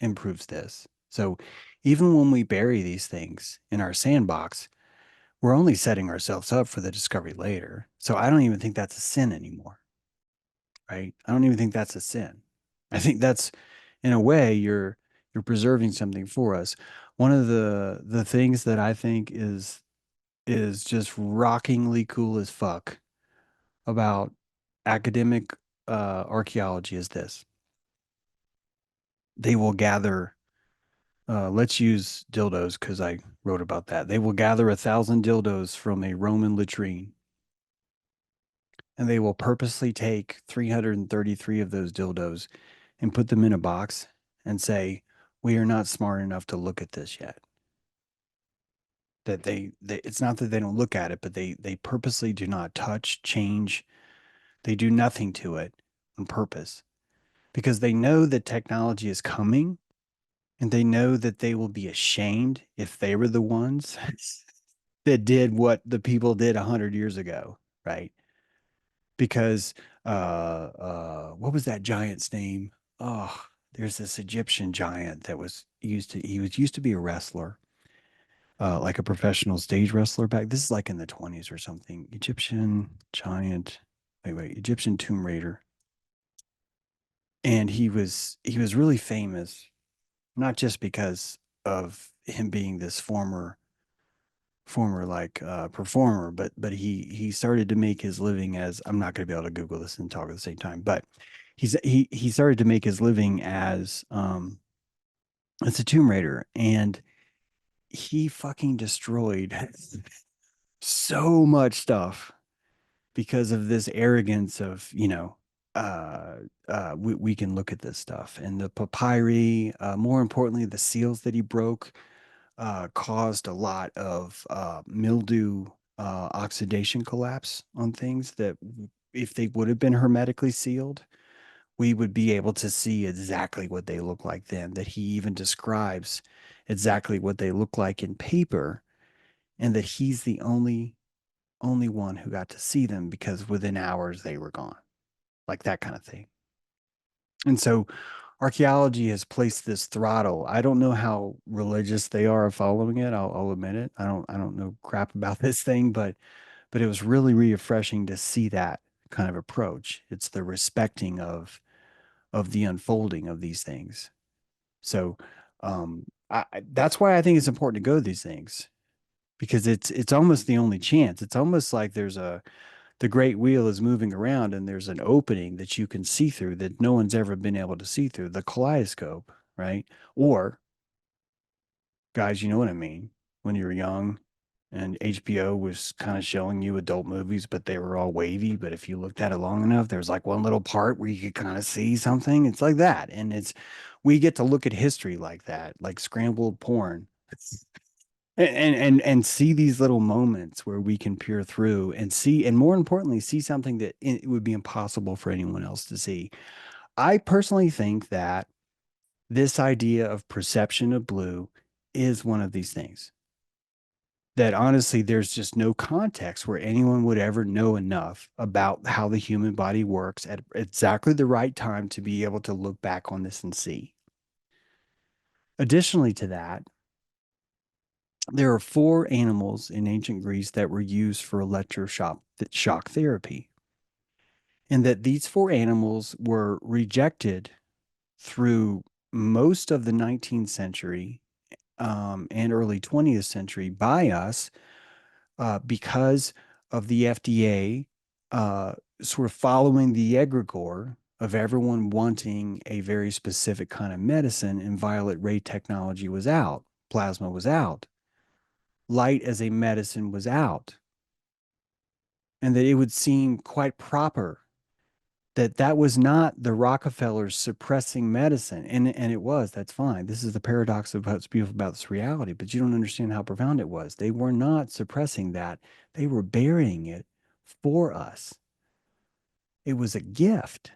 improves this. So even when we bury these things in our sandbox, we're only setting ourselves up for the discovery later. So I don't even think that's a sin anymore, right? I don't even think that's a sin. I think that's, in a way, you're preserving something for us. One of the things that I think is just rockingly cool as fuck about academic archaeology is this. They will gather, let's use dildos because I wrote about that. They will gather 1,000 dildos from a Roman latrine. and they will purposely take 333 of those dildos and put them in a box and say, we are not smart enough to look at this yet. That they it's not that they don't look at it, but they purposely do not touch, change. They do nothing to it on purpose because they know that technology is coming, and they know that they will be ashamed if they were the ones that did what the people did 100 years ago, right? Because what was that giant's name? Oh, there's this Egyptian giant that was used to be a wrestler, like a professional stage wrestler back. This is like in the 20s or something. Egyptian giant. Wait, Egyptian Tomb Raider. And he was really famous, not just because of him being this former like performer, but he started to make his living as, I'm not going to be able to Google this and talk at the same time, but he started to make his living as a Tomb Raider, and he fucking destroyed so much stuff because of this arrogance of, we can look at this stuff, and the papyri, more importantly the seals that he broke, caused a lot of mildew, oxidation collapse on things that if they would have been hermetically sealed, we would be able to see exactly what they look like then. That he even describes exactly what they look like in paper, and that he's the only one who got to see them because within hours they were gone, like that kind of thing. And so archaeology has placed this throttle. I don't know how religious they are of following it. I'll admit it. I don't know crap about this thing, but it was really refreshing to see that kind of approach. It's the respecting of the unfolding of these things. So that's why I think it's important to go to these things, because it's almost the only chance. It's almost like the great wheel is moving around and there's an opening that you can see through that no one's ever been able to see through, the kaleidoscope, right? Or, guys, you know what I mean, when you were young and HBO was kind of showing you adult movies, but they were all wavy, but if you looked at it long enough, there's like one little part where you could kind of see something. It's like that. And we get to look at history like that, like scrambled porn, and see these little moments where we can peer through and see, and more importantly, see something that it would be impossible for anyone else to see. I personally think that this idea of perception of blue is one of these things that honestly there's just no context where anyone would ever know enough about how the human body works at exactly the right time to be able to look back on this and see. Additionally to that, there are four animals in ancient Greece that were used for shock therapy, and that these four animals were rejected through most of the 19th century, and early 20th century by us, because of the FDA sort of following the egregore of everyone wanting a very specific kind of medicine, and violet ray technology was out, plasma was out, light as a medicine was out, and that it would seem quite proper that that was not the Rockefellers suppressing medicine. And it was, that's fine. This is the paradox of what's beautiful about this reality, but you don't understand how profound it was. They were not suppressing that. They were burying it for us. It was a gift.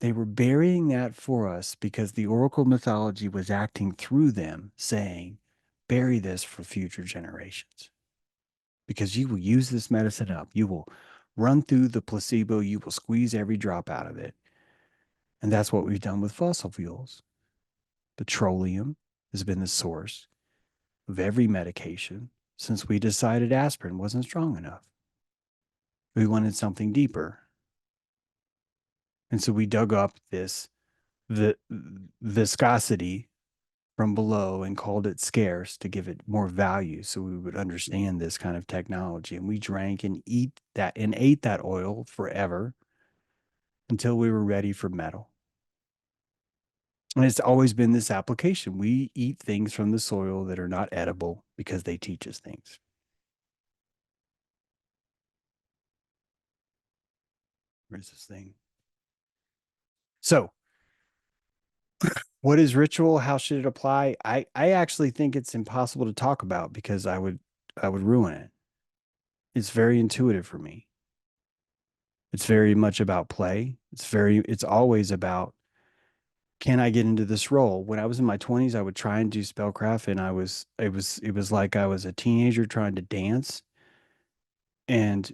They were burying that for us because the oracle mythology was acting through them, saying, bury this for future generations, because you will use this medicine up. You will run through the placebo. You will squeeze every drop out of it. And that's what we've done with fossil fuels. Petroleum has been the source of every medication since we decided aspirin wasn't strong enough. We wanted something deeper. And so we dug up the viscosity from below and called it scarce to give it more value so we would understand this kind of technology. And we drank and ate that oil forever until we were ready for metal. And it's always been this application. We eat things from the soil that are not edible because they teach us things. Where's this thing? So, what is ritual? How should it apply? I actually think it's impossible to talk about because I would ruin it. It's very intuitive for me. It's very much about play. It's always about, can I get into this role? When I was in my 20s, I would try and do spellcraft, and it was like I was a teenager trying to dance. And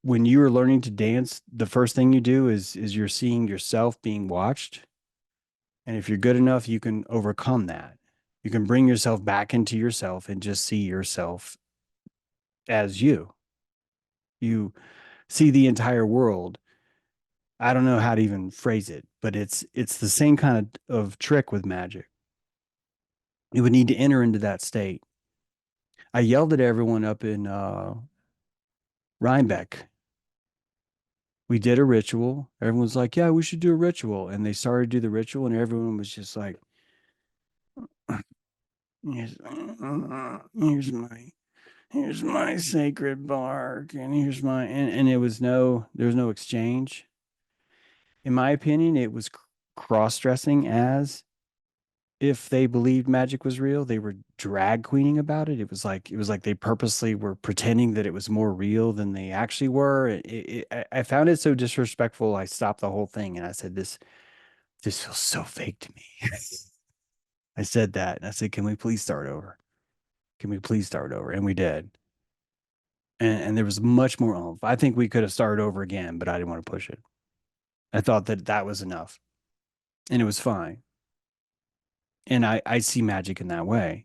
when you are learning to dance, the first thing you do is you're seeing yourself being watched. And if you're good enough, you can overcome that. You can bring yourself back into yourself and just see yourself as you. You see the entire world. I don't know how to even phrase it, but it's the same kind of trick with magic. You would need to enter into that state. I yelled at everyone up in Rhinebeck. We did a ritual. Everyone's like, "Yeah, we should do a ritual," and they started to do the ritual, and everyone was just like, "Here's, here's my here's my sacred bark, and here's my," and there was no exchange. In my opinion, it was cross-dressing as if they believed magic was real. They were drag queening about it. It was like they purposely were pretending that it was more real than they actually were. I found it so disrespectful. I stopped the whole thing and I said, this feels so fake to me." I said that and I said, "Can we please start over? Can we please start over?" And we did. And there was much more oomph. I think we could have started over again, but I didn't want to push it. I thought that that was enough, and it was fine. And I see magic in that way.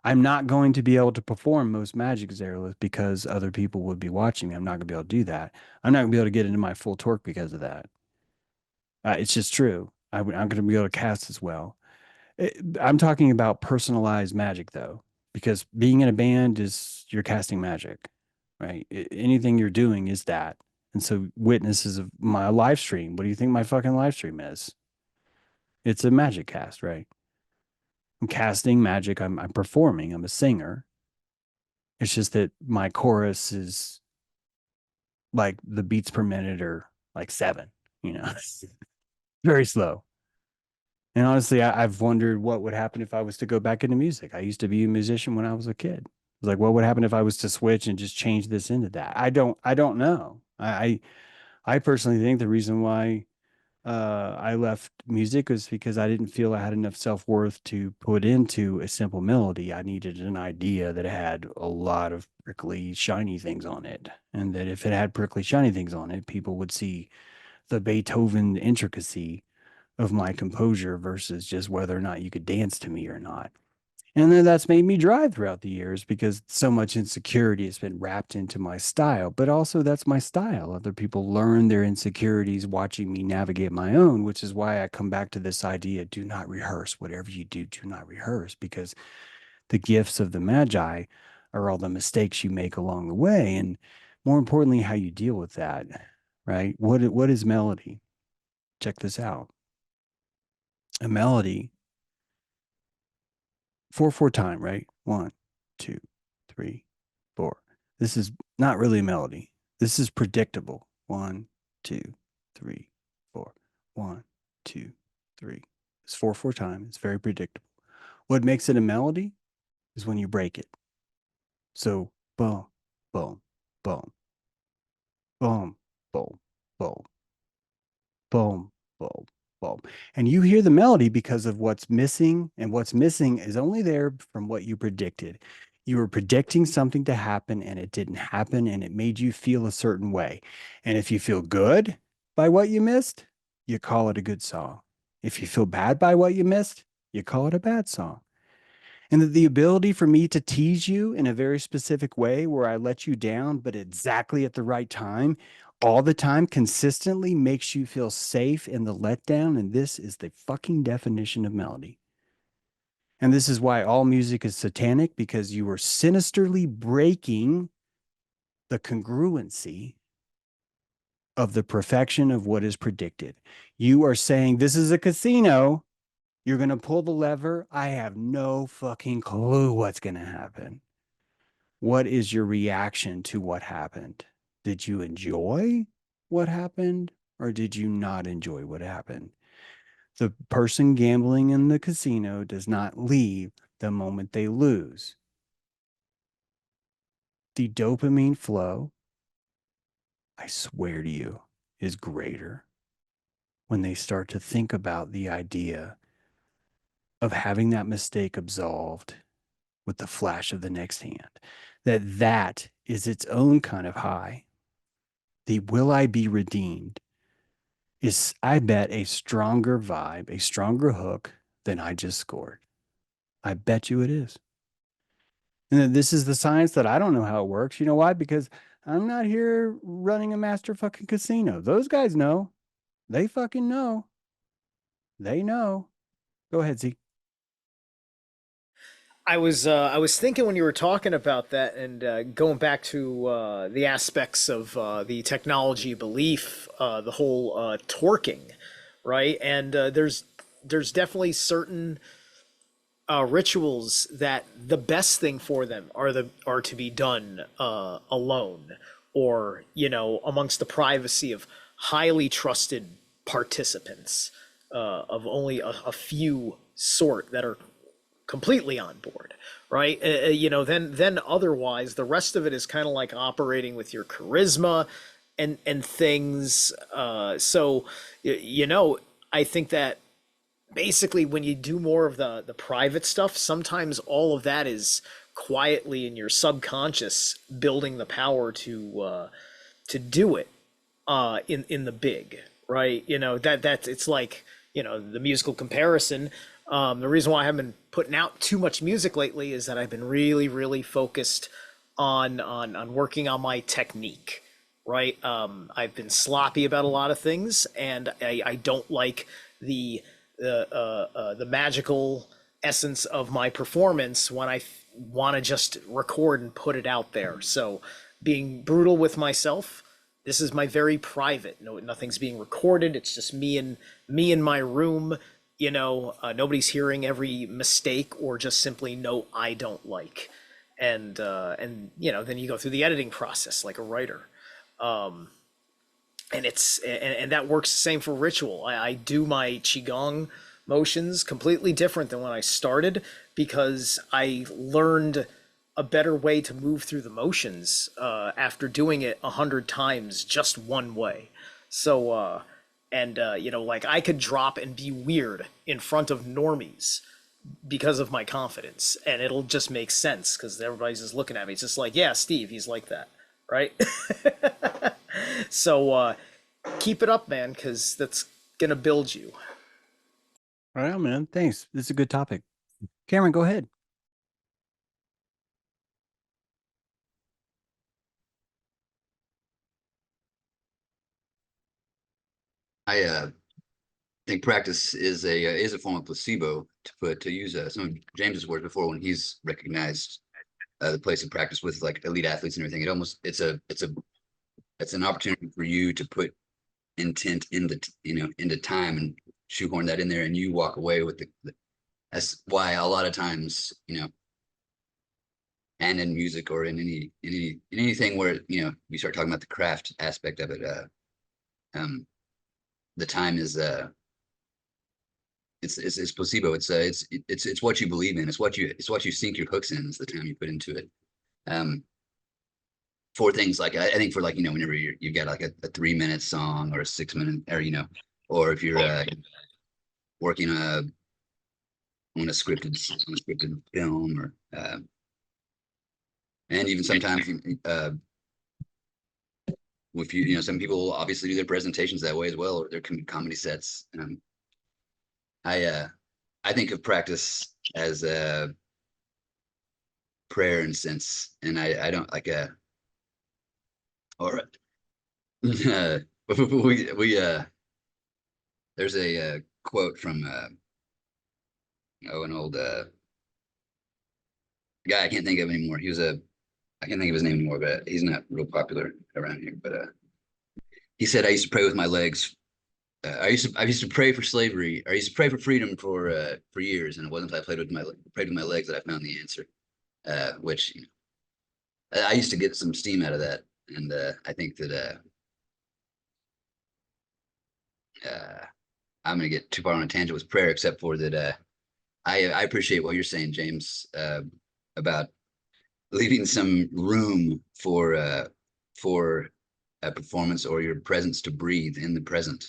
I'm not going to be able to perform most magic Zerolith because other people would be watching me. I'm not going to be able to do that. I'm not going to be able to get into my full torque because of that. It's just true. I'm going to be able to cast as well. I'm talking about personalized magic though, because being in a band is you're casting magic, right? Anything you're doing is that. And so witnesses of my live stream. What do you think my fucking live stream is? It's a magic cast, right? I'm casting magic. I'm performing. I'm a singer. It's just that my chorus is like the beats per minute are like 7, you know, very slow. And honestly, I've wondered what would happen if I was to go back into music. I used to be a musician when I was a kid. It was like, what would happen if I was to switch and just change this into that? I don't know. I personally think the reason why I left music was because I didn't feel I had enough self-worth to put into a simple melody. I needed an idea that had a lot of prickly, shiny things on it. And that if it had prickly, shiny things on it, people would see the Beethoven intricacy of my composure versus just whether or not you could dance to me or not. And then that's made me drive throughout the years because so much insecurity has been wrapped into my style. But also, that's my style. Other people learn their insecurities watching me navigate my own, which is why I come back to this idea: do not rehearse. Whatever you do, do not rehearse, because the gifts of the Magi are all the mistakes you make along the way. And more importantly, how you deal with that, right? What is melody? Check this out. A melody, 4/4 time, right? 1, 2, 3, 4. This is not really a melody. This is predictable. 1, 2, 3, 4. 1, 2, 3. It's 4/4 time. It's very predictable. What makes it a melody is when you break it. So boom, boom, boom, boom, boom, boom, boom, boom, boom. And you hear the melody because of what's missing, and what's missing is only there from what you predicted. You were predicting something to happen and it didn't happen, and it made you feel a certain way. And if you feel good by what you missed, you call it a good song. If you feel bad by what you missed, you call it a bad song. And that the ability for me to tease you in a very specific way where I let you down, but exactly at the right time, all the time, consistently makes you feel safe in the letdown. And this is the fucking definition of melody. And this is why all music is satanic, because you are sinisterly breaking the congruency of the perfection of what is predicted. You are saying, this is a casino. You're going to pull the lever. I have no fucking clue what's going to happen. What is your reaction to what happened? Did you enjoy what happened or did you not enjoy what happened? The person gambling in the casino does not leave the moment they lose. The dopamine flow, I swear to you, is greater when they start to think about the idea of having that mistake absolved with the flash of the next hand. That is its own kind of high. The will I be redeemed is, I bet, a stronger vibe, a stronger hook than I just scored. I bet you it is. And this is the science that I don't know how it works. You know why? Because I'm not here running a master fucking casino. Those guys know. They fucking know. They know. Go ahead, Z. I was thinking when you were talking about that and going back to the aspects of the technology belief, the whole torquing, right? And there's definitely certain rituals that the best thing for them are to be done alone, or amongst the privacy of highly trusted participants, of only a few sort that are completely on board, right? Then otherwise the rest of it is kind of like operating with your charisma and things. So I think that basically when you do more of the private stuff, sometimes all of that is quietly in your subconscious building the power to do it in the big, right? That's it's like, the musical comparison. The reason why I haven't been putting out too much music lately is that I've been really, really focused on working on my technique, right? I've been sloppy about a lot of things, and I don't like the magical essence of my performance when I want to just record and put it out there. So being brutal with myself, this is my very private. No, nothing's being recorded. It's just me in my room. Nobody's hearing every mistake or just simply no, I don't like. And then you go through the editing process like a writer. And that works the same for ritual. I do my qigong motions completely different than when I started, because I learned a better way to move through the motions after doing it 100 times just one way. So like I could drop and be weird in front of normies because of my confidence, and it'll just make sense because everybody's just looking at me. It's just like, yeah, Steve, he's like that, right? So keep it up, man, because that's gonna build you. All right, man. Thanks. This is a good topic. Cameron, go ahead. I think practice is a form of placebo, to use some of James's words before, when he's recognized the place of practice with like elite athletes and everything. It's an opportunity for you to put intent into time and shoehorn that in there, and you walk away with that's why a lot of times, and in music or in anything where we start talking about the craft aspect of it, the time is it's placebo. It's what you believe in. It's what you sink your hooks in. Is the time you put into it. For things like, I think for like, whenever you've got like a 3-minute song or a 6-minute, or or if you're working on a scripted film, or and even sometimes if some people obviously do their presentations that way as well, or their comedy sets. I think of practice as a prayer in a sense, and I don't like or we there's a quote from an old guy I can't think of anymore. I can't think of his name anymore, but he's not real popular around here. But he said, "I used to pray with my legs. I used to pray for slavery. I used to pray for freedom for years, and it wasn't until I prayed with my legs that I found the answer." Which I used to get some steam out of that, and I think that I'm gonna get too far on a tangent with prayer, except for that I appreciate what you're saying, James, about leaving some room for a performance or your presence to breathe in the present.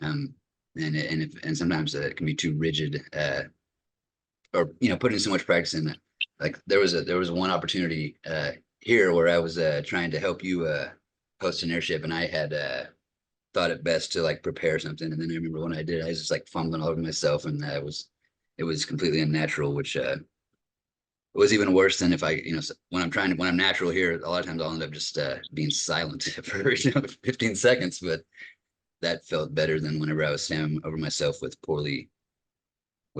Um, and sometimes it can be too rigid, or putting so much practice in it. Like there was one opportunity here where I was trying to help you host an airship, and I had thought it best to like prepare something, and then I remember when I did, I was just like fumbling all over myself, and it was completely unnatural, which was even worse than if I, when I'm natural here, a lot of times I'll end up just being silent for 15 seconds, but that felt better than whenever I was standing over myself with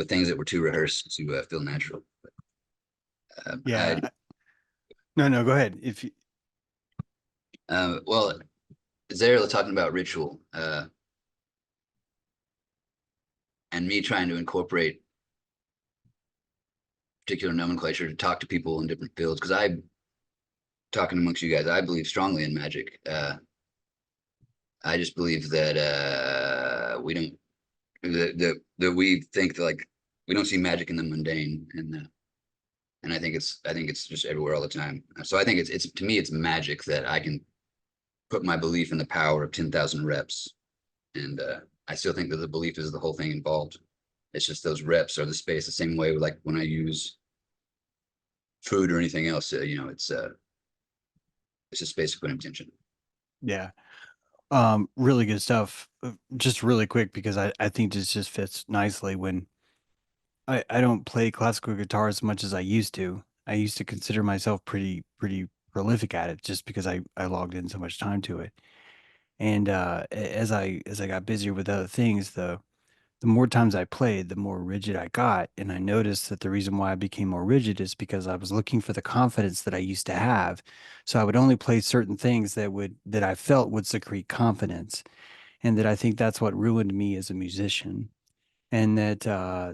things that were too rehearsed to feel natural. Yeah. No, go ahead. Well, Zara talking about ritual, and me trying to incorporate particular nomenclature to talk to people in different fields, because talking amongst you guys, I believe strongly in magic. I just believe that we don't that we think that, like, we don't see magic in the mundane, and I think it's just everywhere all the time. So I think it's to me it's magic that I can put my belief in the power of 10,000 reps, and I still think that the belief is the whole thing involved. It's just those reps are the space. The same way like when I use food or anything else, it's just space to put intention. Yeah. Really good stuff. Just really quick, because I think this just fits nicely when I don't play classical guitar as much as I used to. I used to consider myself pretty prolific at it just because I logged in so much time to it. And as I got busier with other things, the more times I played, the more rigid I got. And I noticed that the reason why I became more rigid is because I was looking for the confidence that I used to have. So I would only play certain things that I felt would secrete confidence. And that I think that's what ruined me as a musician. And that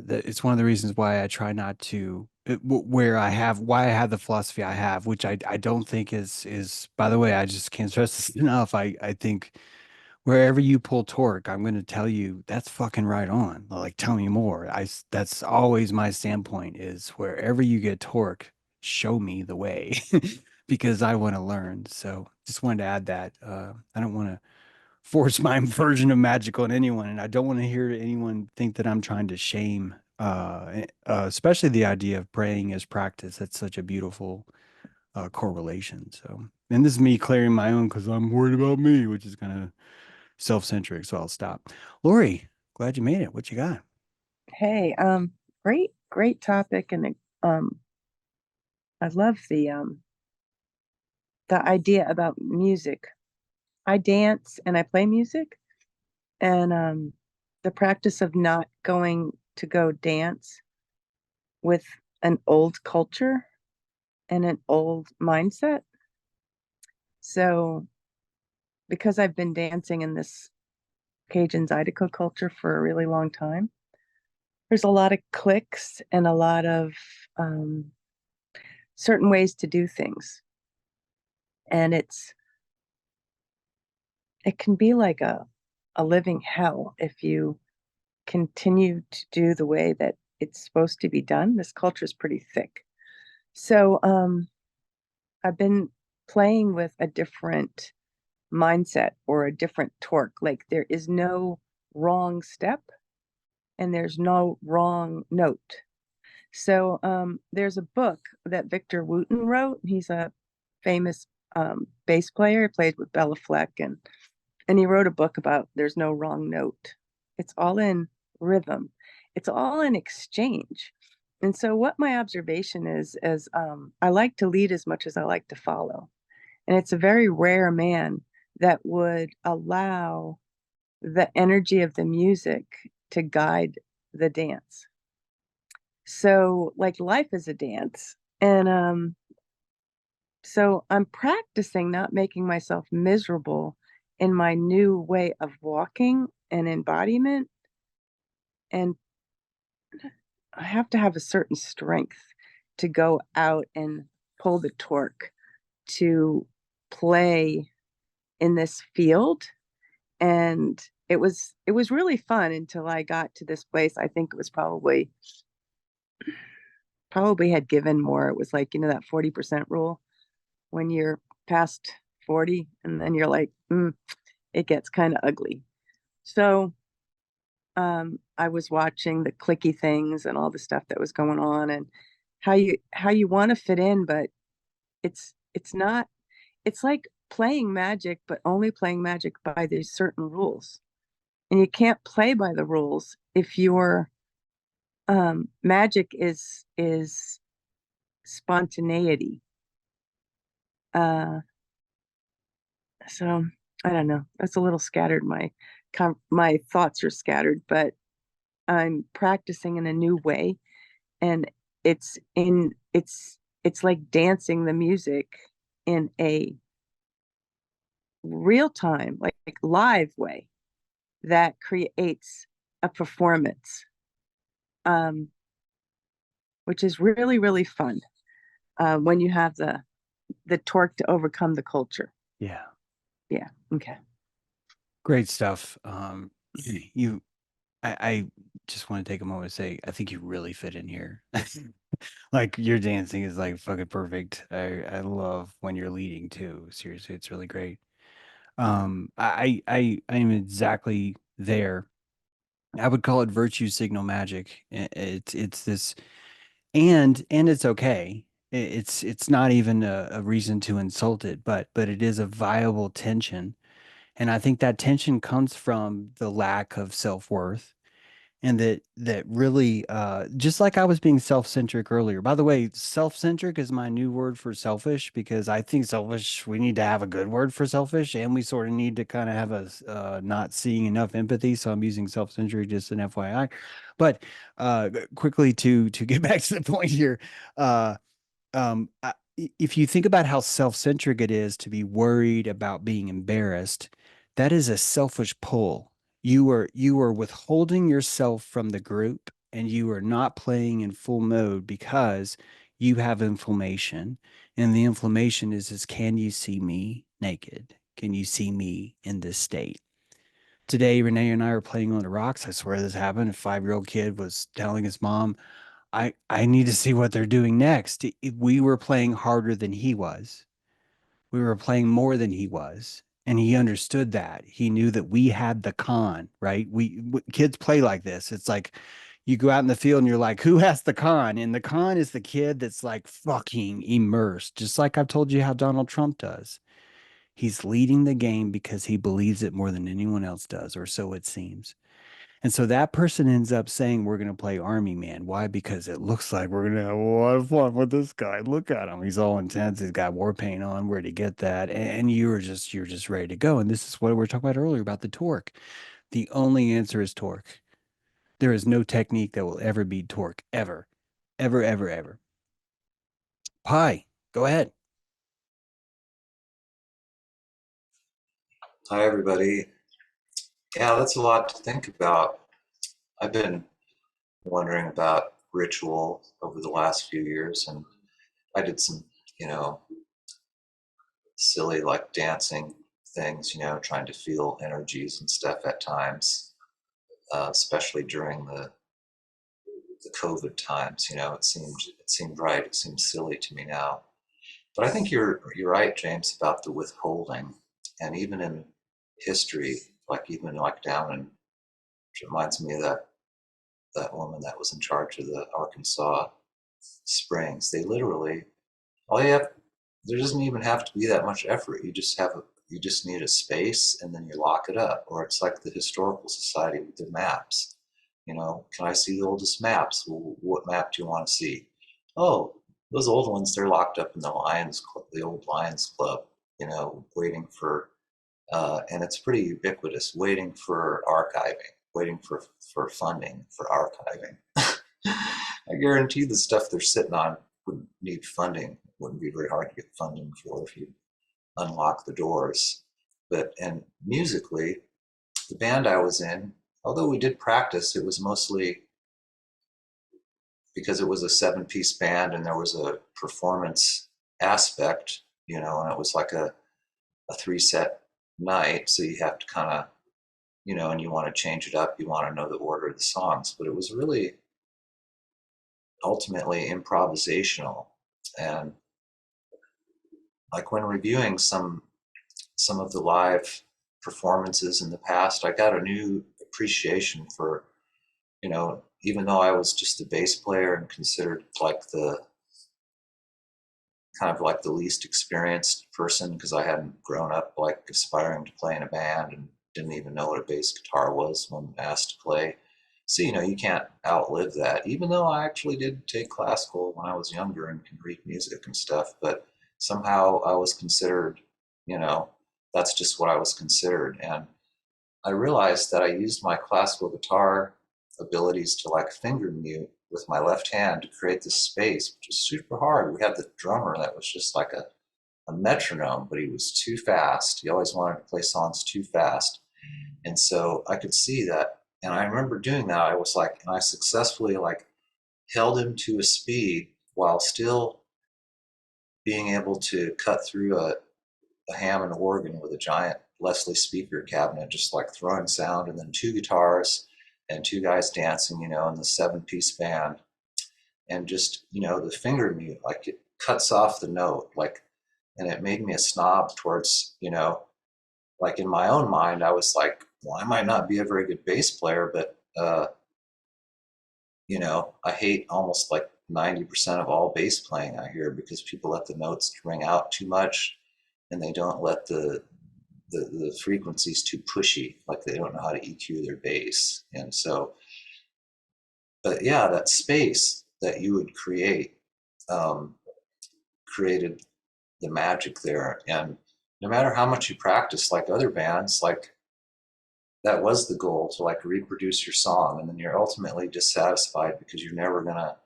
it's one of the reasons why I try not to why I have the philosophy I have, which I don't think is, by the way, I just can't stress this enough. I think wherever you pull torque, I'm going to tell you that's fucking right on. Like, tell me more. That's always my standpoint, is wherever you get torque, show me the way because I want to learn. So just wanted to add that. I don't want to force my version of magic on anyone, and I don't want to hear anyone think that I'm trying to shame, especially the idea of praying as practice. That's such a beautiful correlation. So, and this is me clearing my own because I'm worried about me, which is kind of self-centric, so I'll stop. Lori, glad you made it. What you got? Hey, great topic, and I love the idea about music. I dance and I play music, and the practice of not going to go dance with an old culture and an old mindset. So, because I've been dancing in this Cajun Zydeco culture for a really long time, there's a lot of clicks and a lot of certain ways to do things. And it can be like a living hell if you continue to do the way that it's supposed to be done. This culture is pretty thick. So I've been playing with a different mindset or a different torque. Like, there is no wrong step and there's no wrong note. So there's a book that Victor Wooten wrote. He's a famous bass player. He played with Bella Fleck, and he wrote a book about there's no wrong note. It's all in rhythm. It's all in exchange. And so what my observation is I like to lead as much as I like to follow. And it's a very rare man that would allow the energy of the music to guide the dance. So, like, life is a dance. And so I'm practicing not making myself miserable in my new way of walking and embodiment. And I have to have a certain strength to go out and pull the torque to play in this field. And it was really fun until I got to this place. I think it was probably had given more. It was like, that 40% rule when you're past 40, and then you're like, it gets kind of ugly. So I was watching the clicky things and all the stuff that was going on, and how you want to fit in, but it's not, it's like playing magic, but only playing magic by these certain rules. And you can't play by the rules if your magic is spontaneity. So I don't know. That's a little scattered. My thoughts are scattered, but I'm practicing in a new way, and it's like dancing the music in a real time, like live way that creates a performance, which is really, really fun when you have the torque to overcome the culture. Yeah. Yeah. Okay. Great stuff. You, I just want to take a moment to say, I think you really fit in here. Like your dancing is like fucking perfect. I love when you're leading too. Seriously, it's really great. I am exactly there. I would call it virtue signal magic. It's this, and it's okay. It's not even a reason to insult it, but it is a viable tension. And I think that tension comes from the lack of self-worth, and that really just like I was being self-centric earlier. By the way, self-centric is my new word for selfish, because I think selfish, we need to have a good word for selfish, and we sort of need to kind of have not seeing enough empathy. So I'm using self-centric, just an FYI. But quickly to get back to the point here, uh if you think about how self-centric it is to be worried about being embarrassed, that is a selfish pull. You are withholding yourself from the group, and you are not playing in full mode because you have inflammation. And the inflammation is can you see me naked? Can you see me in this state? Today, Renee and I are playing on the rocks. I swear this happened. A 5-year-old kid was telling his mom, I need to see what they're doing next. We were playing harder than he was. We were playing more than he was. And he understood that. He knew that we had the con, right? Kids play like this. It's like you go out in the field and you're like, who has the con? And the con is the kid that's like fucking immersed, just like I've told you how Donald Trump does. He's leading the game because he believes it more than anyone else does, or so it seems. And so that person ends up saying, we're going to play Army Man. Why? Because it looks like we're going to have a lot of fun with this guy. Look at him. He's all intense. He's got war paint on. Where'd he get that? And you're just ready to go. And this is what we were talking about earlier about the torque. The only answer is torque. There is no technique that will ever beat torque, ever, ever, ever, ever. Pi, go ahead. Hi, everybody. Yeah, that's a lot to think about. I've been wondering about ritual over the last few years, and I did some, you know, silly like dancing things, trying to feel energies and stuff at times, especially during the COVID times. It seemed right. It seems silly to me now, but I think you're right, James, about the withholding, and even in history, like even like down in, which reminds me of that woman that was in charge of the Arkansas Springs. They literally, all you have, there doesn't even have to be that much effort. You just need a space, and then you lock it up. Or it's like the historical society with their maps. Can I see the oldest maps? Well, what map do you want to see? Oh, those old ones, they're locked up in the Lions Club, the old Lions Club, waiting for, and it's pretty ubiquitous, waiting for archiving, waiting for funding for archiving. I guarantee the stuff they're sitting on would need funding. Wouldn't be very hard to get funding for if you unlock the doors. And musically, the band I was in, although we did practice, it was mostly because it was a 7-piece band and there was a performance aspect, and it was like a 3-set night. So you have to kind of you know, and you want to change it up, you want to know the order of the songs, but it was really ultimately improvisational. And like when reviewing some of the live performances in the past, I got a new appreciation for, you know, even though I was just a bass player and considered like the kind of like the least experienced person because I hadn't grown up like aspiring to play in a band and didn't even know what a bass guitar was when asked to play. So, you know, you can't outlive that, even though I actually did take classical when I was younger and can read music and stuff, but somehow I was considered, you know, that's just what I was considered. And I realized that I used my classical guitar abilities to like finger mute with my left hand to create this space, which was super hard. We had the drummer that was just like a metronome, but he was too fast. He always wanted to play songs too fast. And so I could see that. And I remember doing that. I was like, and I successfully like held him to a speed while still being able to cut through a Hammond organ with a giant Leslie speaker cabinet, just like throwing sound, and then two guitars and two guys dancing, you know, in the 7-piece band. And just, you know, the finger mute, like it cuts off the note, like, and it made me a snob towards, you know, like in my own mind, I was like, well, I might not be a very good bass player, but, you know, I hate almost like 90% of all bass playing I hear because people let the notes ring out too much and they don't let the frequencies too pushy, like they don't know how to EQ their bass. And so, but yeah, that space that you would create um, created the magic there. And no matter how much you practice, like other bands, like that was the goal to like reproduce your song, and then you're ultimately dissatisfied because you're never gonna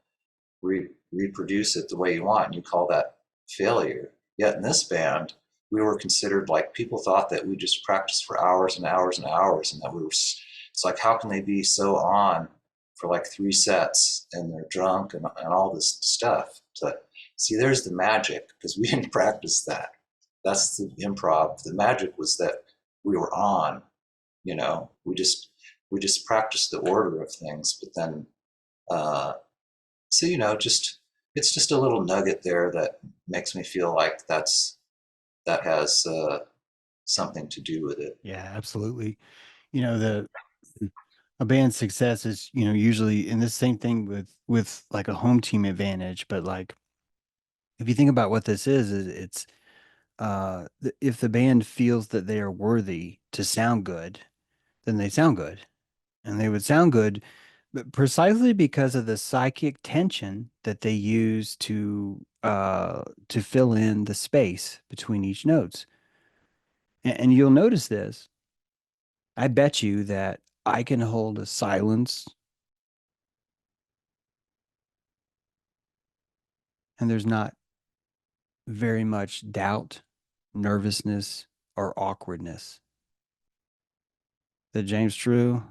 reproduce it the way you want, and you call that failure. Yet in this band, we were considered like people thought that we just practiced for hours and hours and hours, and that we were. It's like how can they be so on for like 3 sets and they're drunk and all this stuff? But see, there's the magic because we didn't practice that. That's the improv. The magic was that we were on. You know, we just practiced the order of things, but then uh, so, you know, just it's just a little nugget there that makes me feel like that has something to do with it. Yeah, absolutely. You know, the a band's success is, you know, usually in the same thing with like a home team advantage, but like if you think about what this is it's if the band feels that they are worthy to sound good, then they sound good. And they would sound good but precisely because of the psychic tension that they use to fill in the space between each notes. And you'll notice this. I bet you that I can hold a silence and there's not very much doubt, nervousness, or awkwardness. That James True,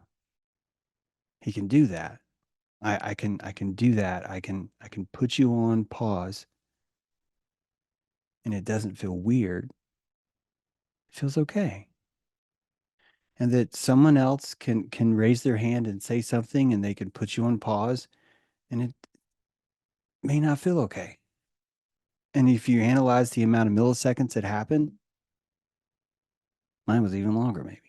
he can do that. I can do that. I can put you on pause and it doesn't feel weird. It feels okay. And that someone else can raise their hand and say something and they can put you on pause and it may not feel okay. And if you analyze the amount of milliseconds that happened, mine was even longer, maybe.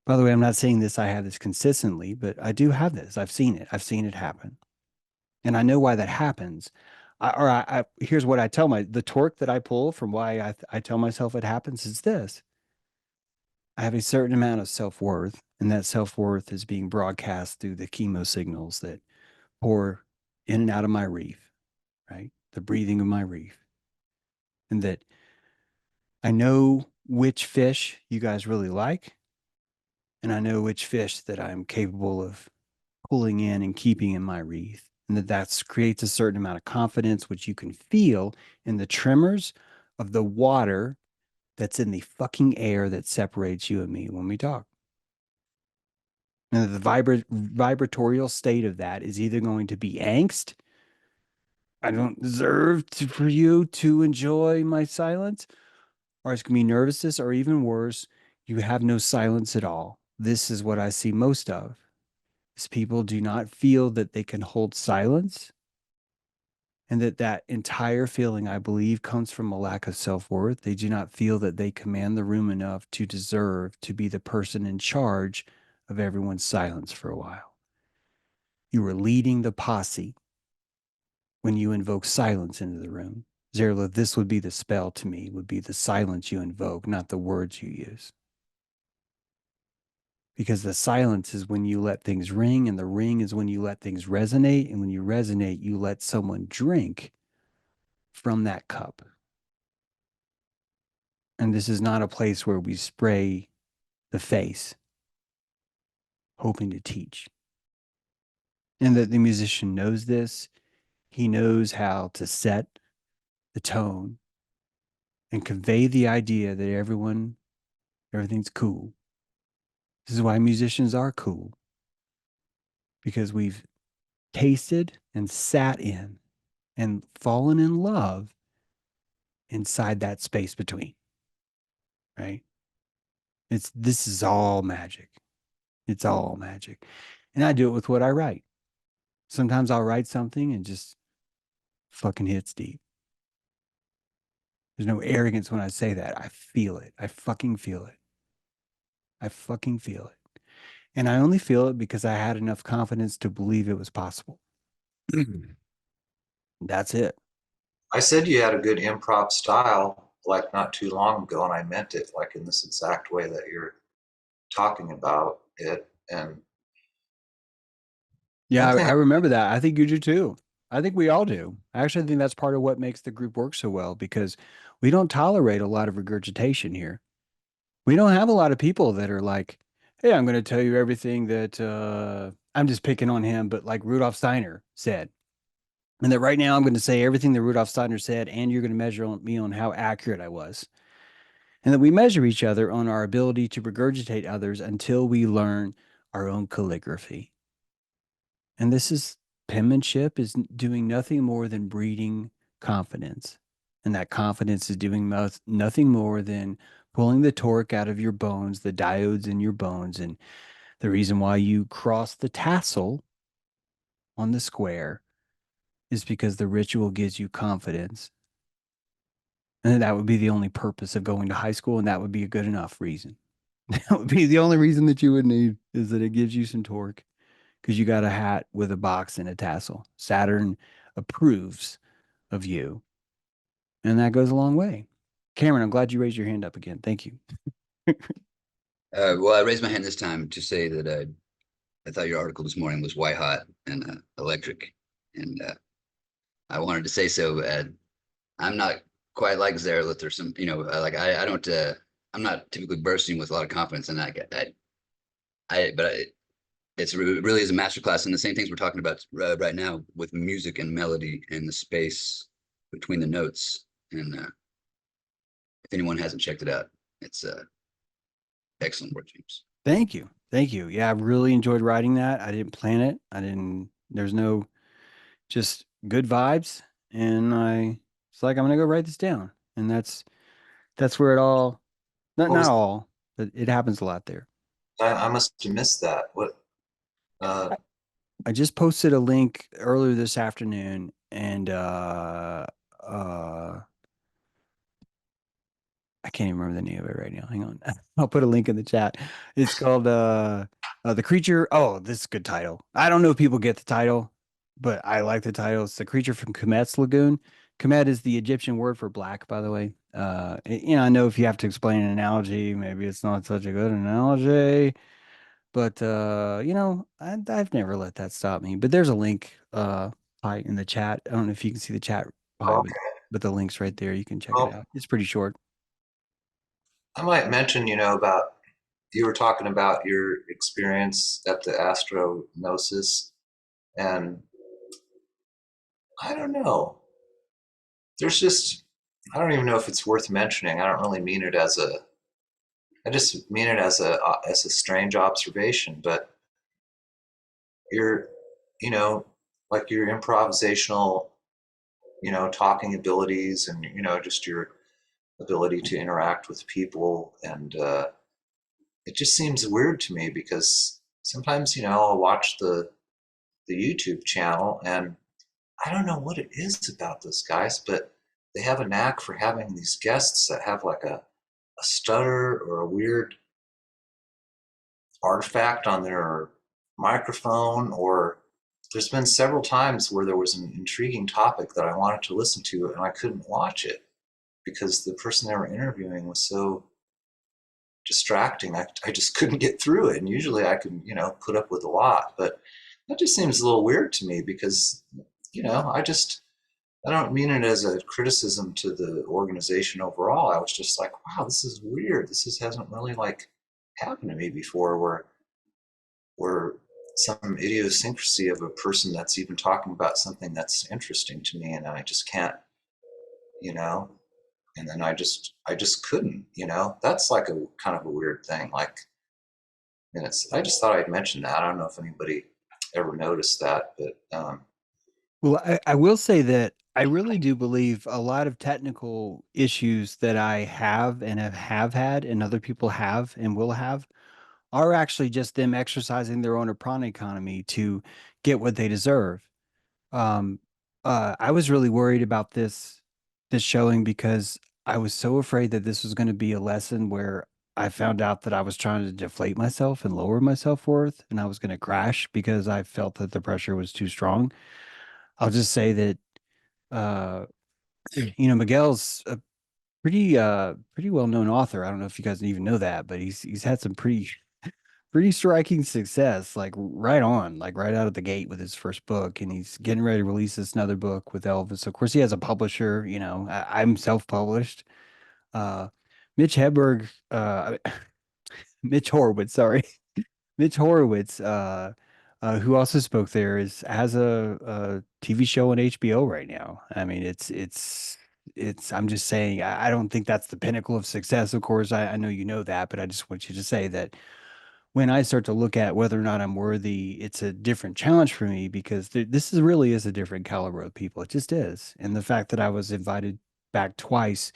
By the way, I'm not saying this, I have this consistently, but I do have this. I've seen it. I've seen it happen. And I know why that happens. Here's what I tell the torque that I pull from why I tell myself it happens is this. I have a certain amount of self-worth, and that self-worth is being broadcast through the chemo signals that pour in and out of my reef, right? The breathing of my reef. And that I know which fish you guys really like, and I know which fish that I'm capable of pulling in and keeping in my reef. And that creates a certain amount of confidence, which you can feel in the tremors of the water that's in the fucking air that separates you and me when we talk. And the vibratorial state of that is either going to be angst. I don't deserve for you to enjoy my silence, or it's going to be nervousness, or even worse, You have no silence at all. This is what I see most of, is people do not feel that they can hold silence, and that entire feeling, I believe, comes from a lack of self-worth. They do not feel that they command the room enough to deserve to be the person in charge of everyone's silence for a while. You are leading the posse when you invoke silence into the room. Zerla, this would be the spell to me, would be the silence you invoke, not the words you use. Because the silence is when you let things ring, and the ring is when you let things resonate. And when you resonate, you let someone drink from that cup. And this is not a place where we spray the face hoping to teach. And that the musician knows this. He knows how to set the tone and convey the idea that everything's cool. This is why musicians are cool, because we've tasted and sat in and fallen in love inside that space between, right? This is all magic. It's all magic. And I do it with what I write. Sometimes I'll write something and just fucking hits deep. There's no arrogance when I say that. I feel it. I fucking feel it. I fucking feel it. And I only feel it because I had enough confidence to believe it was possible. That's it. I said you had a good improv style like not too long ago, and I meant it like in this exact way that you're talking about it. And Yeah, one I thing, remember that. I think you do too. I think we all do. I actually think that's part of what makes the group work so well, because we don't tolerate a lot of regurgitation here. We don't have a lot of people that are like, hey, I'm going to tell you everything that I'm just picking on him, but like Rudolf Steiner said. And that right now I'm going to say everything that Rudolf Steiner said, and you're going to measure me on how accurate I was. And that we measure each other on our ability to regurgitate others until we learn our own calligraphy. And this is penmanship is doing nothing more than breeding confidence. And that confidence is doing nothing more than pulling the torque out of your bones, the diodes in your bones. And the reason why you cross the tassel on the square is because the ritual gives you confidence. And that would be the only purpose of going to high school. And that would be a good enough reason. That would be the only reason that you would need, is that it gives you some torque because you got a hat with a box and a tassel. Saturn approves of you. And that goes a long way. Cameron, I'm glad you raised your hand up again. Thank you. Well, I raised my hand this time to say that I thought your article this morning was white hot and electric, and I wanted to say so. I'm not quite like Zerlith or some, like I don't. I'm not typically bursting with a lot of confidence, and it's really is a masterclass, and the same things we're talking about right now with music and melody and the space between the notes. And if anyone hasn't checked it out, it's excellent work, James. Thank you. Thank you. Yeah, I really enjoyed writing that. I didn't plan it. There's no, just good vibes. And it's like, I'm going to go write this down. And that's where it all, what not was, all, but it happens a lot there. I must have missed that. What, uh, I just posted a link earlier this afternoon, and I can't even remember the name of it right now. Hang on. I'll put a link in the chat. It's called The Creature. Oh, this is a good title. I don't know if people get the title, but I like the title. It's The Creature from Kemet's Lagoon. Kemet is the Egyptian word for black, by the way. I know if you have to explain an analogy, maybe it's not such a good analogy, but I've never let that stop me. But there's a link in the chat. I don't know if you can see the chat pie, okay. but the link's right there. You can check it Well, out. It's pretty short. I might mention, about you were talking about your experience at the AstroGnosis, and I don't know. There's just, I don't even know if it's worth mentioning. I don't really mean it as a, I just mean it as a strange observation. But your, you know, like your improvisational, talking abilities, and just your ability to interact with people, and it just seems weird to me because sometimes, I'll watch the YouTube channel and I don't know what it is about those guys, but they have a knack for having these guests that have like a stutter or a weird artifact on their microphone, or there's been several times where there was an intriguing topic that I wanted to listen to and I couldn't watch it because the person they were interviewing was so distracting. I just couldn't get through it. And usually I can, put up with a lot, but that just seems a little weird to me because, I don't mean it as a criticism to the organization overall. I was just like, wow, this is weird. Hasn't really like happened to me before where some idiosyncrasy of a person that's even talking about something that's interesting to me and I just can't, you know, and then I just couldn't, That's like a kind of a weird thing. Like, and I just thought I'd mention that. I don't know if anybody ever noticed that, but Well, I will say that I really do believe a lot of technical issues that I have and have had, and other people have and will have, are actually just them exercising their own prana economy to get what they deserve. Um, I was really worried about this showing because I was so afraid that this was going to be a lesson where I found out that I was trying to deflate myself and lower my self-worth, and I was going to crash because I felt that the pressure was too strong. I'll just say that uh Miguel's a pretty well-known author. I don't know if you guys even know that, but he's had some pretty striking success, like right on, like right out of the gate with his first book, and he's getting ready to release this another book with Elvis. Of course, he has a publisher. I'm self-published. Uh, Mitch Hedberg, Mitch Horowitz, sorry, Mitch Horowitz, who also spoke there, has a TV show on HBO right now. I mean, it's. I'm just saying, I don't think that's the pinnacle of success. Of course, I know you know that, but I just want you to say that when I start to look at whether or not I'm worthy, it's a different challenge for me because this is really is a different caliber of people. It just is. And the fact that I was invited back twice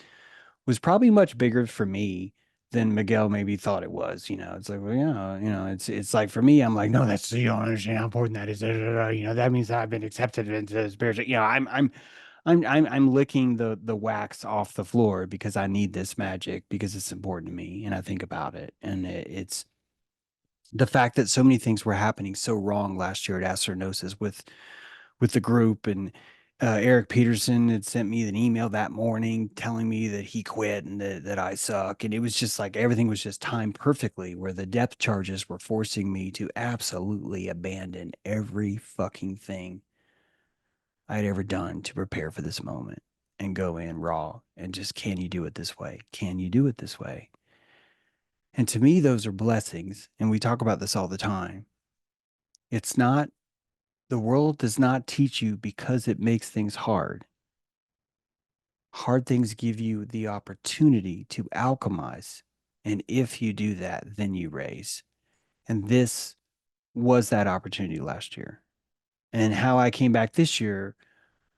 was probably much bigger for me than Miguel maybe thought it was. It's like, well, yeah, it's like for me, I'm like, no, that's you don't understand how important that is. That means that I've been accepted into the spiritual. I'm licking the wax off the floor because I need this magic because it's important to me and I think about it. And it's the fact that so many things were happening so wrong last year at AstroGnosis with the group, and Eric Peterson had sent me an email that morning telling me that he quit and that I suck. And it was just like everything was just timed perfectly, where the depth charges were forcing me to absolutely abandon every fucking thing I'd ever done to prepare for this moment and go in raw and just, can you do it this way? Can you do it this way? And to me, those are blessings. And we talk about this all the time. It's not, the world does not teach you because it makes things hard. Hard things give you the opportunity to alchemize. And if you do that, then you raise. And this was that opportunity last year. And how I came back this year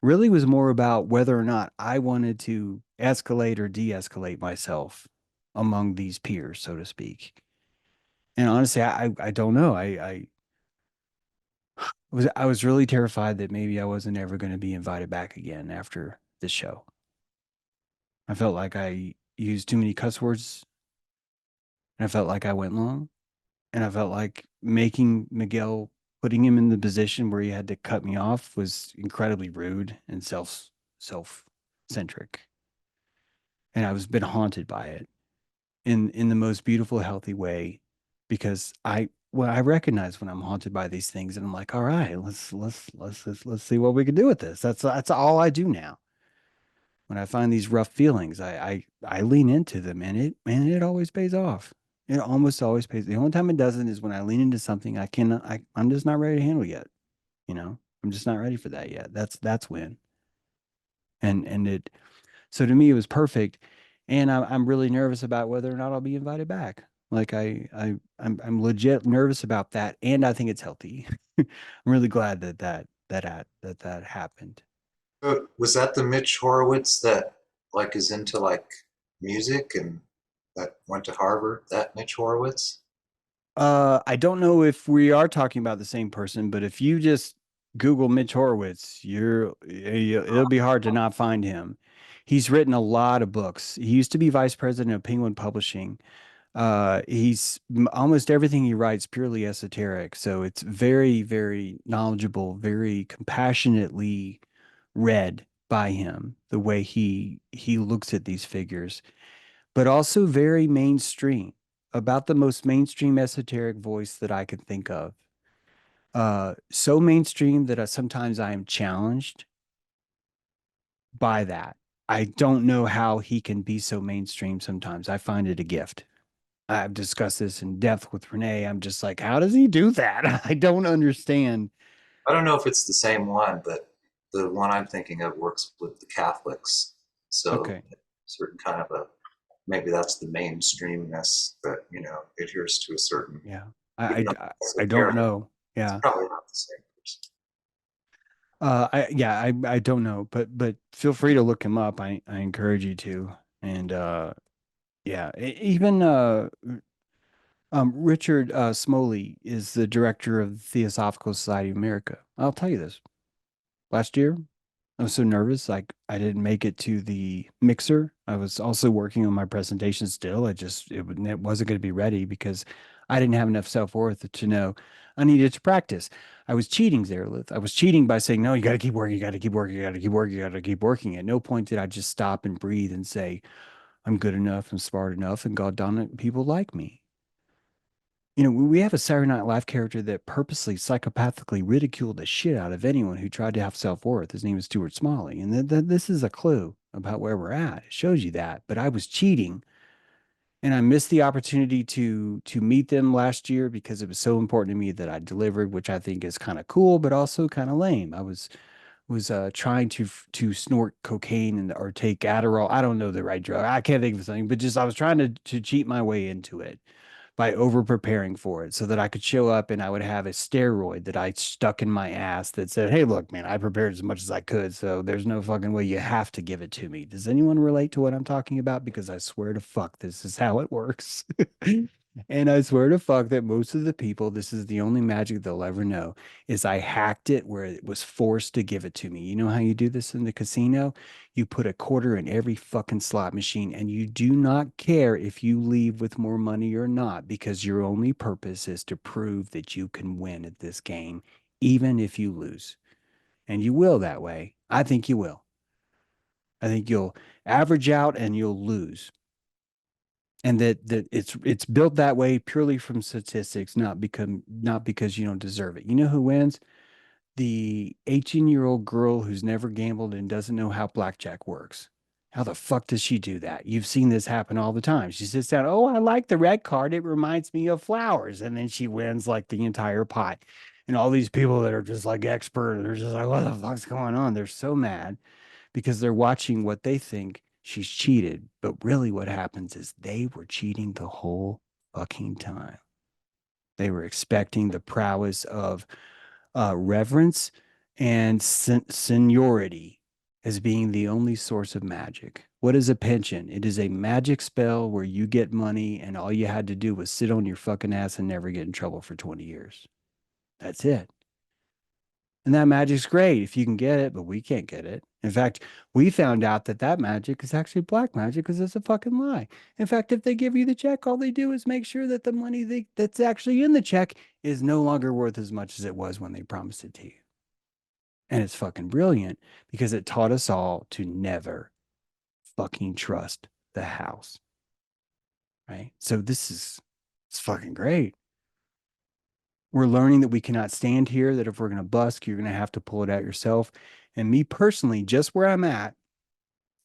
really was more about whether or not I wanted to escalate or de escalate myself among these peers, so to speak. And honestly, I don't know. I was really terrified that maybe I wasn't ever going to be invited back again after this show. I felt like I used too many cuss words, and I felt like I went long, and I felt like making Miguel, putting him in the position where he had to cut me off, was incredibly rude and self centric. And I was been haunted by it in the most beautiful, healthy way, because I recognize when I'm haunted by these things, and I'm like, all right, let's see what we can do with this. That's all I do now. When I find these rough feelings, I lean into them, and it always pays off. It almost always pays. The only time it doesn't is when I lean into something I'm just not ready to handle yet. I'm just not ready for that yet. That's when. And it so to me it was perfect, and I'm really nervous about whether or not I'll be invited back. Like I'm legit nervous about that, and I think it's healthy. I'm really glad that happened. was that the Mitch Horowitz that like is into like music and that went to Harvard, that Mitch Horowitz? I don't know if we are talking about the same person, but if you just Google Mitch Horowitz, it'll be hard to not find him. He's written a lot of books. He used to be vice president of Penguin Publishing. Almost everything he writes purely esoteric, so it's very, very knowledgeable, very compassionately read by him, the way he looks at these figures, but also very mainstream, about the most mainstream esoteric voice that I can think of. So mainstream that sometimes I am challenged by that. I don't know how he can be so mainstream sometimes. I find it a gift. I've discussed this in depth with Renee. I'm just like, how does he do that? I don't understand. I don't know if it's the same one, but the one I'm thinking of works with the Catholics. So Okay. certain kind of a, maybe that's the mainstreamness that, adheres to a certain, Yeah. even though I it's don't esoteric, know. it's Yeah. probably not the same person. I don't know, but feel free to look him up. I encourage you to. And yeah, even Richard Smoley is the director of the Theosophical Society of America. I'll tell you this. Last year, I was so nervous, like I didn't make it to the mixer. I was also working on my presentation still. It wasn't going to be ready because I didn't have enough self-worth to know I needed to practice. I was cheating, Zarelith. I was cheating by saying, no, you got to keep working, you got to keep working, you got to keep working, you got to keep working. At no point did I just stop and breathe and say, I'm good enough and smart enough, and God darn it, people like me. We have a Saturday Night Live character that purposely psychopathically ridiculed the shit out of anyone who tried to have self-worth. His name is Stuart Smalley. And this is a clue about where we're at. It shows you that. But I was cheating, and I missed the opportunity to meet them last year because it was so important to me that I delivered, which I think is kind of cool, but also kind of lame. I was trying to snort cocaine or take Adderall. I don't know the right drug. I can't think of something, but just I was trying to cheat my way into it by over preparing for it so that I could show up and I would have a steroid that I stuck in my ass that said, hey, look, man, I prepared as much as I could. So there's no fucking way you have to give it to me. Does anyone relate to what I'm talking about? Because I swear to fuck, this is how it works. And I swear to fuck that most of the people, this is the only magic they'll ever know, is I hacked it where it was forced to give it to me. You know how you do this in the casino? You put a quarter in every fucking slot machine, and you do not care if you leave with more money or not, because your only purpose is to prove that you can win at this game, even if you lose. And you will that way. I think you will. I think you'll average out and you'll lose. And that it's built that way purely from statistics, not because you don't deserve it. You know who wins? The 18-year-old girl who's never gambled and doesn't know how blackjack works. How the fuck does she do that? You've seen this happen all the time. She sits down, oh, I like the red card. It reminds me of flowers. And then she wins like the entire pot. And all these people that are just like expert, they're just like, what the fuck's going on? They're so mad because they're watching what they think she's cheated. But really what happens is they were cheating the whole fucking time. They were expecting the prowess of reverence and seniority as being the only source of magic. What is a pension? It is a magic spell where you get money and all you had to do was sit on your fucking ass and never get in trouble for 20 years. That's it. And that magic's great if you can get it, but we can't get it. In fact, we found out that magic is actually black magic because it's a fucking lie. In fact, if they give you the check, all they do is make sure that the money that's actually in the check is no longer worth as much as it was when they promised it to you. And it's fucking brilliant because it taught us all to never fucking trust the house. Right? So it's fucking great. We're learning that we cannot stand here, that if we're going to busk, you're going to have to pull it out yourself. And me personally, just where I'm at,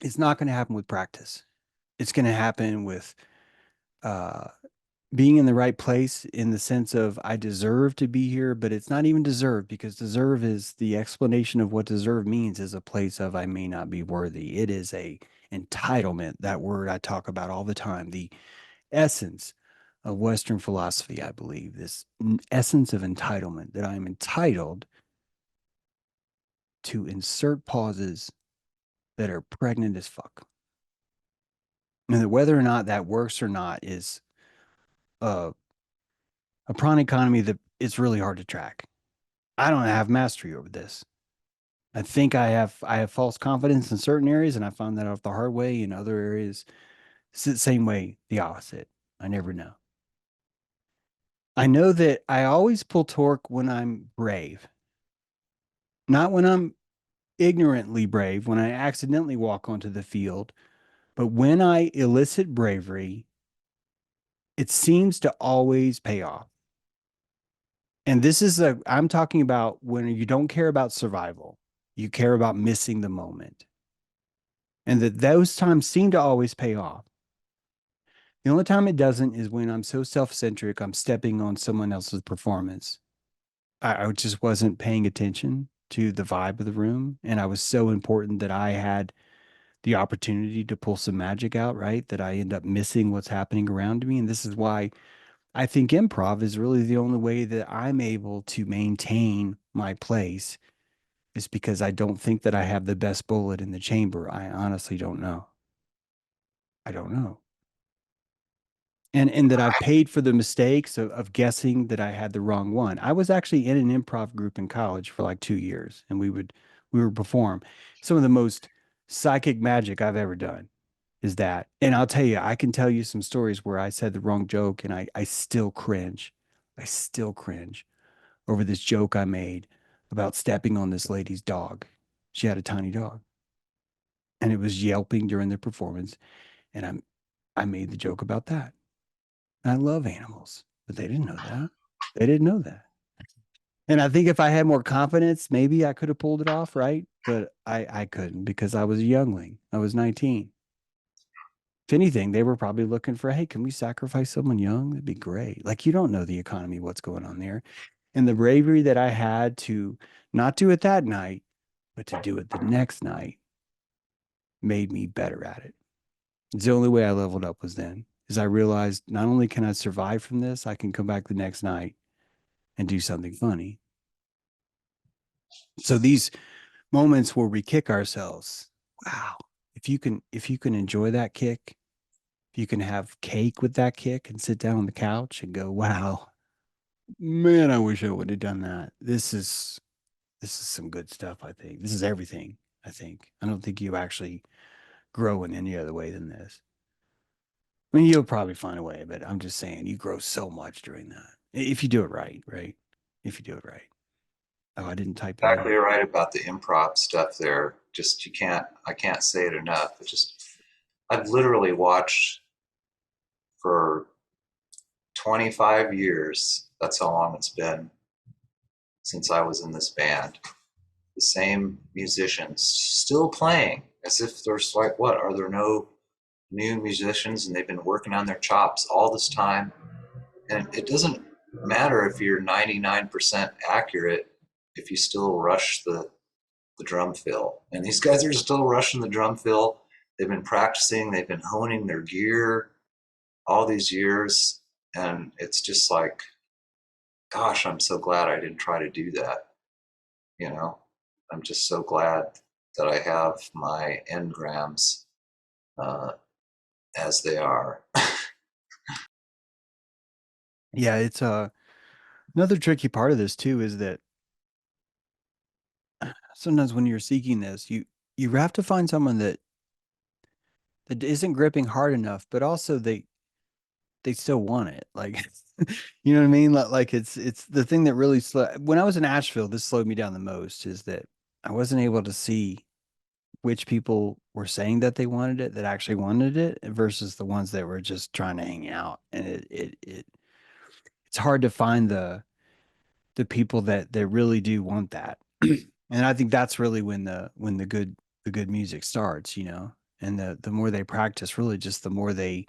it's not going to happen with practice. It's going to happen with uh, being in the right place in the sense of I deserve to be here, but it's not even deserve, because deserve is the explanation of what deserve means, is a place of I may not be worthy. It is a entitlement, that word I talk about all the time, the essence of Western philosophy, I believe, this essence of entitlement, that I'm entitled to insert pauses that are pregnant as fuck. And that whether or not that works or not is a, a prana economy that it's really hard to track. I don't have mastery over this. I think I have false confidence in certain areas, and I found that out the hard way. In other areas, it's the same way, the opposite. I never know. I know that I always pull torque when I'm brave, not when I'm ignorantly brave, when I accidentally walk onto the field, but when I elicit bravery, it seems to always pay off. And I'm talking about when you don't care about survival, you care about missing the moment. And that those times seem to always pay off. The only time it doesn't is when I'm so self-centric, I'm stepping on someone else's performance. I just wasn't paying attention to the vibe of the room. And I was so important that I had the opportunity to pull some magic out, right? That I end up missing what's happening around me. And this is why I think improv is really the only way that I'm able to maintain my place, is because I don't think that I have the best bullet in the chamber. I honestly don't know. I don't know. And that I've paid for the mistakes of guessing that I had the wrong one. I was actually in an improv group in college for like 2 years, and we would perform. Some of the most psychic magic I've ever done is that. And I'll tell you, I can tell you some stories where I said the wrong joke, and I still cringe. I still cringe over this joke I made about stepping on this lady's dog. She had a tiny dog, and it was yelping during the performance, and I made the joke about that. I love animals, but they didn't know that. They didn't know that. And I think if I had more confidence, maybe I could have pulled it off, right? But I couldn't, because I was a youngling. I was 19. If anything, they were probably looking for, hey, can we sacrifice someone young? That'd be great. Like, you don't know the economy, what's going on there. And the bravery that I had to not do it that night, but to do it the next night made me better at it. It's the only way I leveled up was then, is I realized not only can I survive from this, I can come back the next night and do something funny. So these moments where we kick ourselves, wow, if you can enjoy that kick, if you can have cake with that kick and sit down on the couch and go, wow, man, I wish I would have done that. This is some good stuff, I think. This is everything, I think. I don't think you actually grow in any other way than this. I mean, you'll probably find a way, but I'm just saying you grow so much during that. If you do it right, right? If you do it right. Oh, I didn't type that Exactly in. right about the improv stuff there. Just I can't say it enough. I've literally watched for 25 years. That's how long it's been since I was in this band. The same musicians still playing, as if there's like, what, are there no new musicians? And they've been working on their chops all this time. And it doesn't matter if you're 99% accurate if you still rush the drum fill. And these guys are still rushing the drum fill. They've been practicing, they've been honing their gear all these years. And it's just like, gosh, I'm so glad I didn't try to do that. You know, I'm just so glad that I have my engrams uh, as they are. Yeah, it's another tricky part of this too is that sometimes when you're seeking this, you have to find someone that isn't gripping hard enough, but also they still want it. Like, you know what I mean? Like it's the thing that really when I was in Asheville, this slowed me down the most, is that I wasn't able to see which people were saying that they wanted it, that actually wanted it, versus the ones that were just trying to hang out. And it's hard to find the people that really do want that. And I think that's really when the good music starts, you know. And the more they practice, really just the more they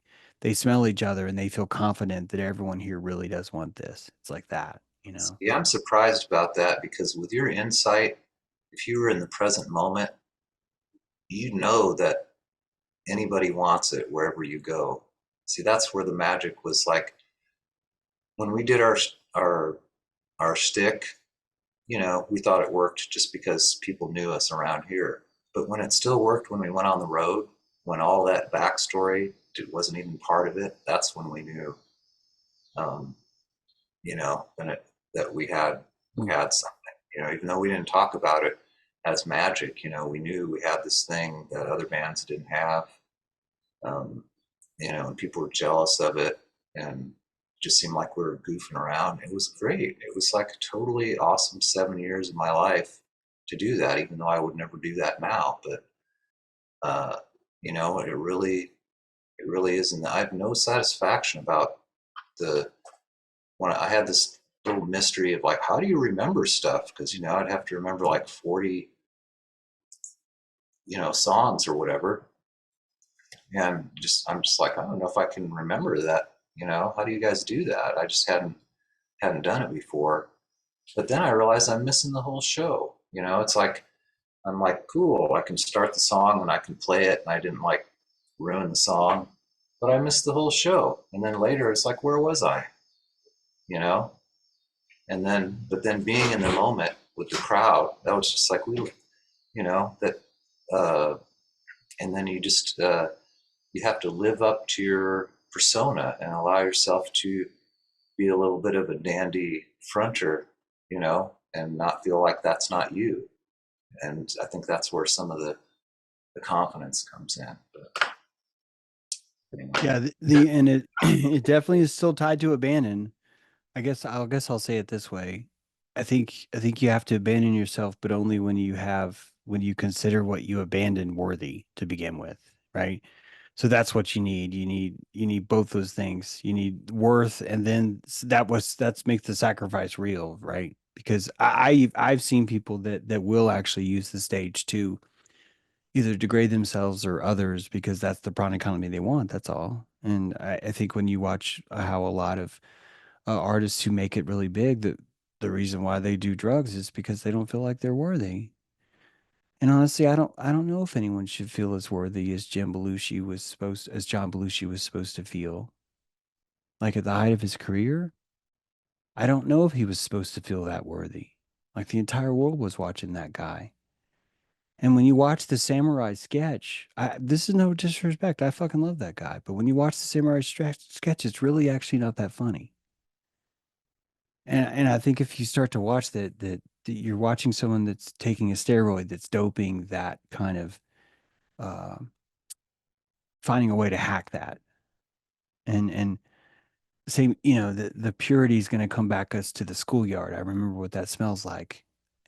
smell each other and they feel confident that everyone here really does want this. It's like that, you know. Yeah, I'm surprised about that because with your insight, if you were in the present moment, you know that anybody wants it wherever you go. See, that's where the magic was. Like when we did our our stick, you know, we thought it worked just because people knew us around here. But when it still worked when we went on the road, when all that backstory wasn't even part of it, that's when we knew, um, you know, that we had something. You know, even though we didn't talk about it as magic, you know, we knew we had this thing that other bands didn't have. Um, you know, and people were jealous of it, and it just seemed like we were goofing around. It was great. It was like a totally awesome 7 years of my life to do that, even though I would never do that now. But uh, you know, it really isn't. I have no satisfaction about the when I had this little mystery of like, how do you remember stuff? Because you know, I'd have to remember like 40, you know, songs or whatever, and just I'm just like, I don't know if I can remember that. You know, how do you guys do that? I just hadn't done it before. But then I realized I'm missing the whole show. You know, it's like I'm like, cool, I can start the song and I can play it, and I didn't like ruin the song, but I missed the whole show. And then later, it's like, where was I? You know, and then but then being in the moment with the crowd, that was just like you know, that, uh, and then you have to live up to your persona and allow yourself to be a little bit of a dandy fronter, you know, and not feel like that's not you. And I think that's where some of the confidence comes in. But anyway. Yeah, the and it it definitely is still tied to abandon. I guess I'll say it this way. I think you have to abandon yourself, but only when you consider what you abandoned worthy to begin with, right? So that's what you need. You need both those things. You need worth, and then that's makes the sacrifice real, right? Because I've seen people that will actually use the stage to either degrade themselves or others because that's the product economy they want. That's all. And I think when you watch how a lot of artists who make it really big, that the reason why they do drugs is because they don't feel like they're worthy. And honestly, I don't know if anyone should feel as worthy as John Belushi was supposed to feel. Like at the height of his career, I don't know if he was supposed to feel that worthy. Like the entire world was watching that guy. And when you watch the samurai sketch, this is no disrespect. I fucking love that guy. But when you watch the sketch, it's really actually not that funny. And I think if you start to watch that you're watching someone that's taking a steroid, that's doping, that kind of uh, finding a way to hack that, and same, the purity is going to come back us to the schoolyard. I remember what that smells like.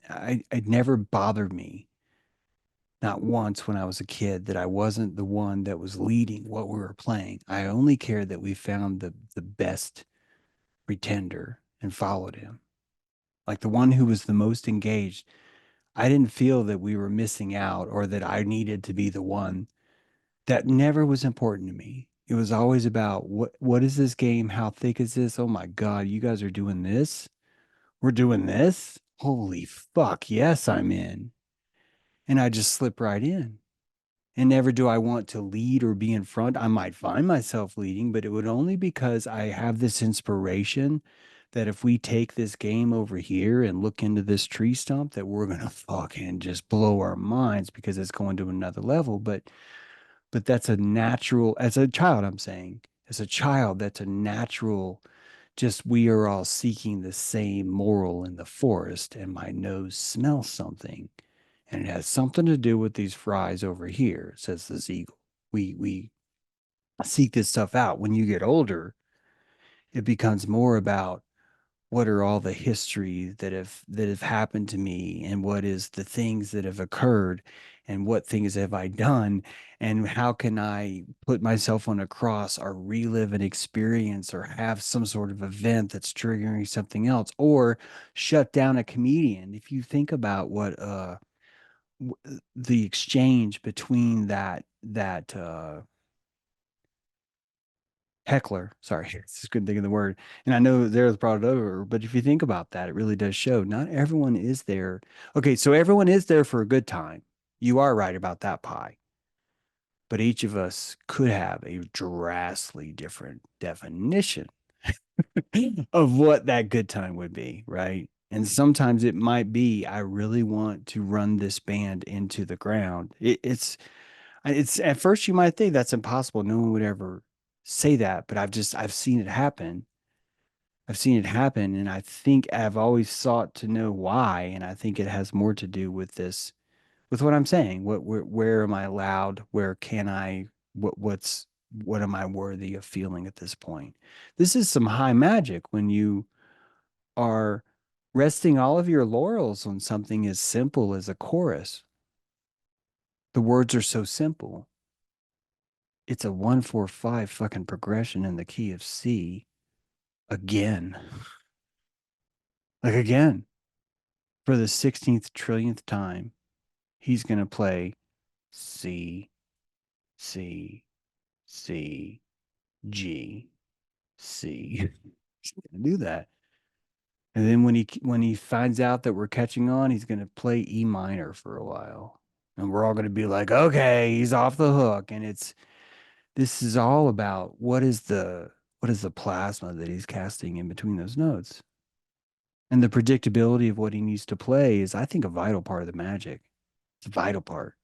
It never bothered me, not once when I was a kid, that I wasn't the one that was leading what we were playing. I only cared that we found the best pretender and followed him, like the one who was the most engaged. I didn't feel that we were missing out or that I needed to be the one. That never was important to me. It was always about what is this game? How thick is this? Oh my God, you guys are doing this? We're doing this? Holy fuck, yes, I'm in. And I just slip right in. And never do I want to lead or be in front. I might find myself leading, but it would only because I have this inspiration that if we take this game over here and look into this tree stump, that we're gonna fucking just blow our minds because it's going to another level. But that's a natural, as a child, I'm saying, as a child, that's a natural, just we are all seeking the same moral in the forest, and my nose smells something. And it has something to do with these fries over here, says the Eagle. We seek this stuff out. When you get older, it becomes more about what are all the history that have happened to me, and what is the things that have occurred, and what things have I done, and how can I put myself on a cross or relive an experience or have some sort of event that's triggering something else, or shut down a comedian. If you think about what the exchange between that heckler, sorry, it's just couldn't think of the word. And I know there's brought it over, but if you think about that, it really does show not everyone is there. Okay, so everyone is there for a good time. You are right about that pie. But each of us could have a drastically different definition of what that good time would be, right? And sometimes it might be, I really want to run this band into the ground. It's It's at first you might think that's impossible. No one would ever say that, but I've seen it happen. I've seen it happen, and I think I've always sought to know why, and I think it has more to do with this, with what I'm saying. Where am I allowed? Where can I? What am I worthy of feeling at this point? This is some high magic when you are resting all of your laurels on something as simple as a chorus. The words are so simple. It's a 1 4 5 fucking progression in the key of C again. Like again, for the 16th trillionth time, he's going to play C, C, C, G, C. He's going to do that. And then when he finds out that we're catching on, he's going to play E minor for a while. And we're all going to be like, "Okay, he's off the hook." And this is all about what is the plasma that he's casting in between those notes. And the predictability of what he needs to play is, I think, a vital part of the magic. It's a vital part.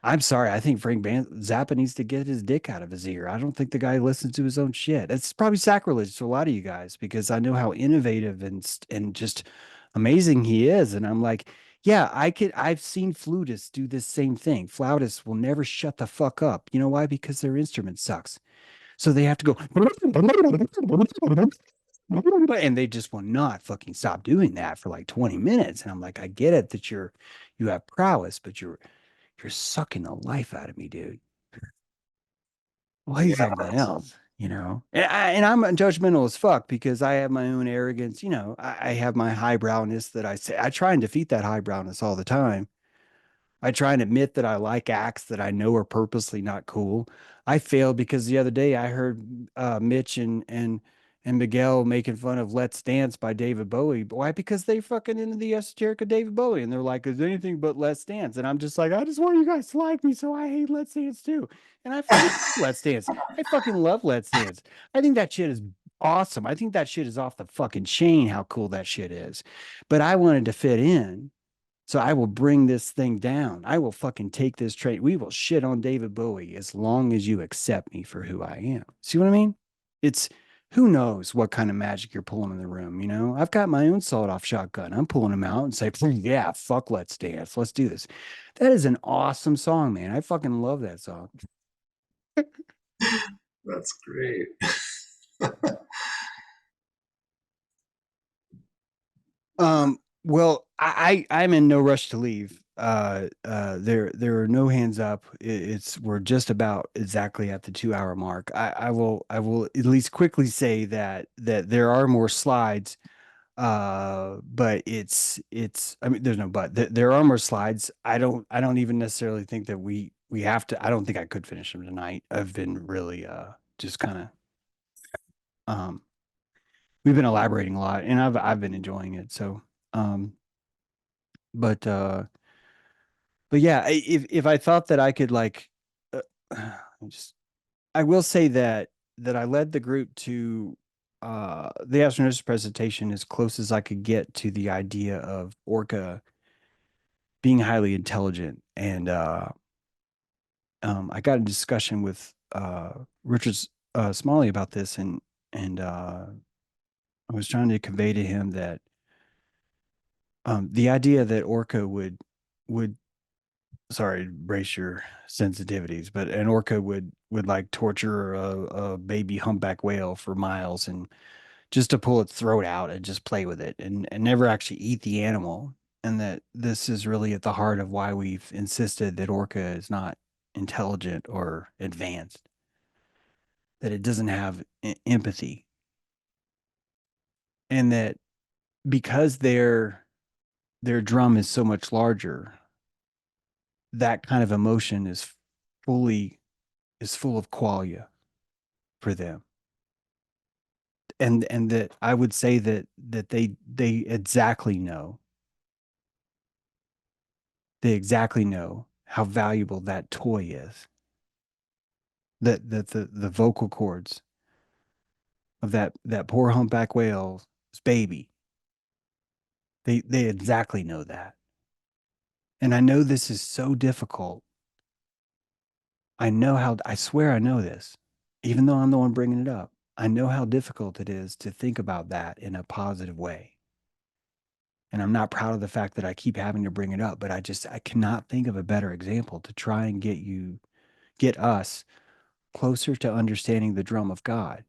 I'm sorry. I think Zappa needs to get his dick out of his ear. I don't think the guy listens to his own shit. It's probably sacrilege to a lot of you guys because I know how innovative and just amazing he is. And I'm like, yeah, I've seen flutists do this same thing. Flautists will never shut the fuck up. You know why? Because their instrument sucks. So they have to go, and they just will not fucking stop doing that for like 20 minutes. And I'm like, I get it that you have prowess, but you're sucking the life out of me, dude. Play Yeah, something else, you know? And I'm judgmental as fuck because I have my own arrogance. You know, I have my highbrowness that I say. I try and defeat that highbrowness all the time. I try and admit that I like acts that I know are purposely not cool. I failed because the other day I heard Mitch and Miguel making fun of "Let's Dance" by David Bowie. Why? Because they fucking into the esoteric of David Bowie, and they're like, "It's anything but Let's Dance." And I'm just like, I just want you guys to like me, so I hate Let's Dance too. And I fucking love Let's Dance. I fucking love Let's Dance. I think that shit is awesome. I think that shit is off the fucking chain. How cool that shit is. But I wanted to fit in. So I will bring this thing down. I will fucking take this train. We will shit on David Bowie as long as you accept me for who I am. See what I mean? It's who knows what kind of magic you're pulling in the room, you know? I've got my own sawed off shotgun. I'm pulling them out and say, yeah, fuck, let's dance. Let's do this. That is an awesome song, man. I fucking love that song. that's great. Well, I'm in no rush to leave. There are no hands up. We're just about exactly at the 2 hour mark. I will at least quickly say that there are more slides. But I mean, there's no but. There are more slides. I don't even necessarily think that we have to. I don't think I could finish them tonight. I've been really just kind of um we've been elaborating a lot, and I've been enjoying it. So um but yeah, if I thought that I could like uh, just I will say that I led the group to the AstroGnosis presentation as close as I could get to the idea of Orca being highly intelligent. And I got in discussion with Richard Smalley about this, and I was trying to convey to him that the idea that Orca would sorry, brace your sensitivities, but an orca would like torture a baby humpback whale for miles and just to pull its throat out and just play with it and never actually eat the animal. And that this is really at the heart of why we've insisted that orca is not intelligent or advanced, that it doesn't have empathy, and that because their drum is so much larger, that kind of emotion fully is full of qualia for them. And that I would say that they exactly know how valuable that toy is. That the vocal cords of that poor humpback whale's baby, they exactly know that. And I know this is so difficult I swear I know this, even though I'm the one bringing it up. I know how difficult it is to think about that in a positive way. And I'm not proud of the fact that I keep having to bring it up, but I cannot think of a better example to try and get us closer to understanding the drum of God.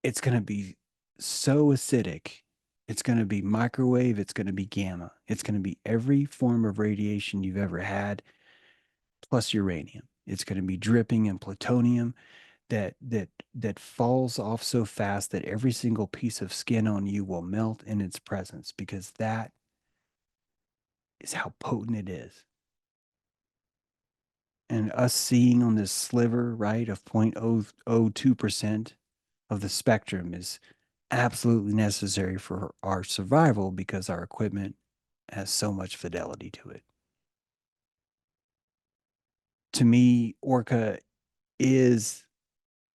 It's going to be so acidic. It's going to be microwave. It's going to be gamma. It's going to be every form of radiation you've ever had, plus uranium. It's going to be dripping in plutonium that falls off so fast that every single piece of skin on you will melt in its presence, because that is how potent it is. And us seeing on this sliver, right, of 0.002% of the spectrum is absolutely necessary for our survival because our equipment has so much fidelity to it. To me, Orca is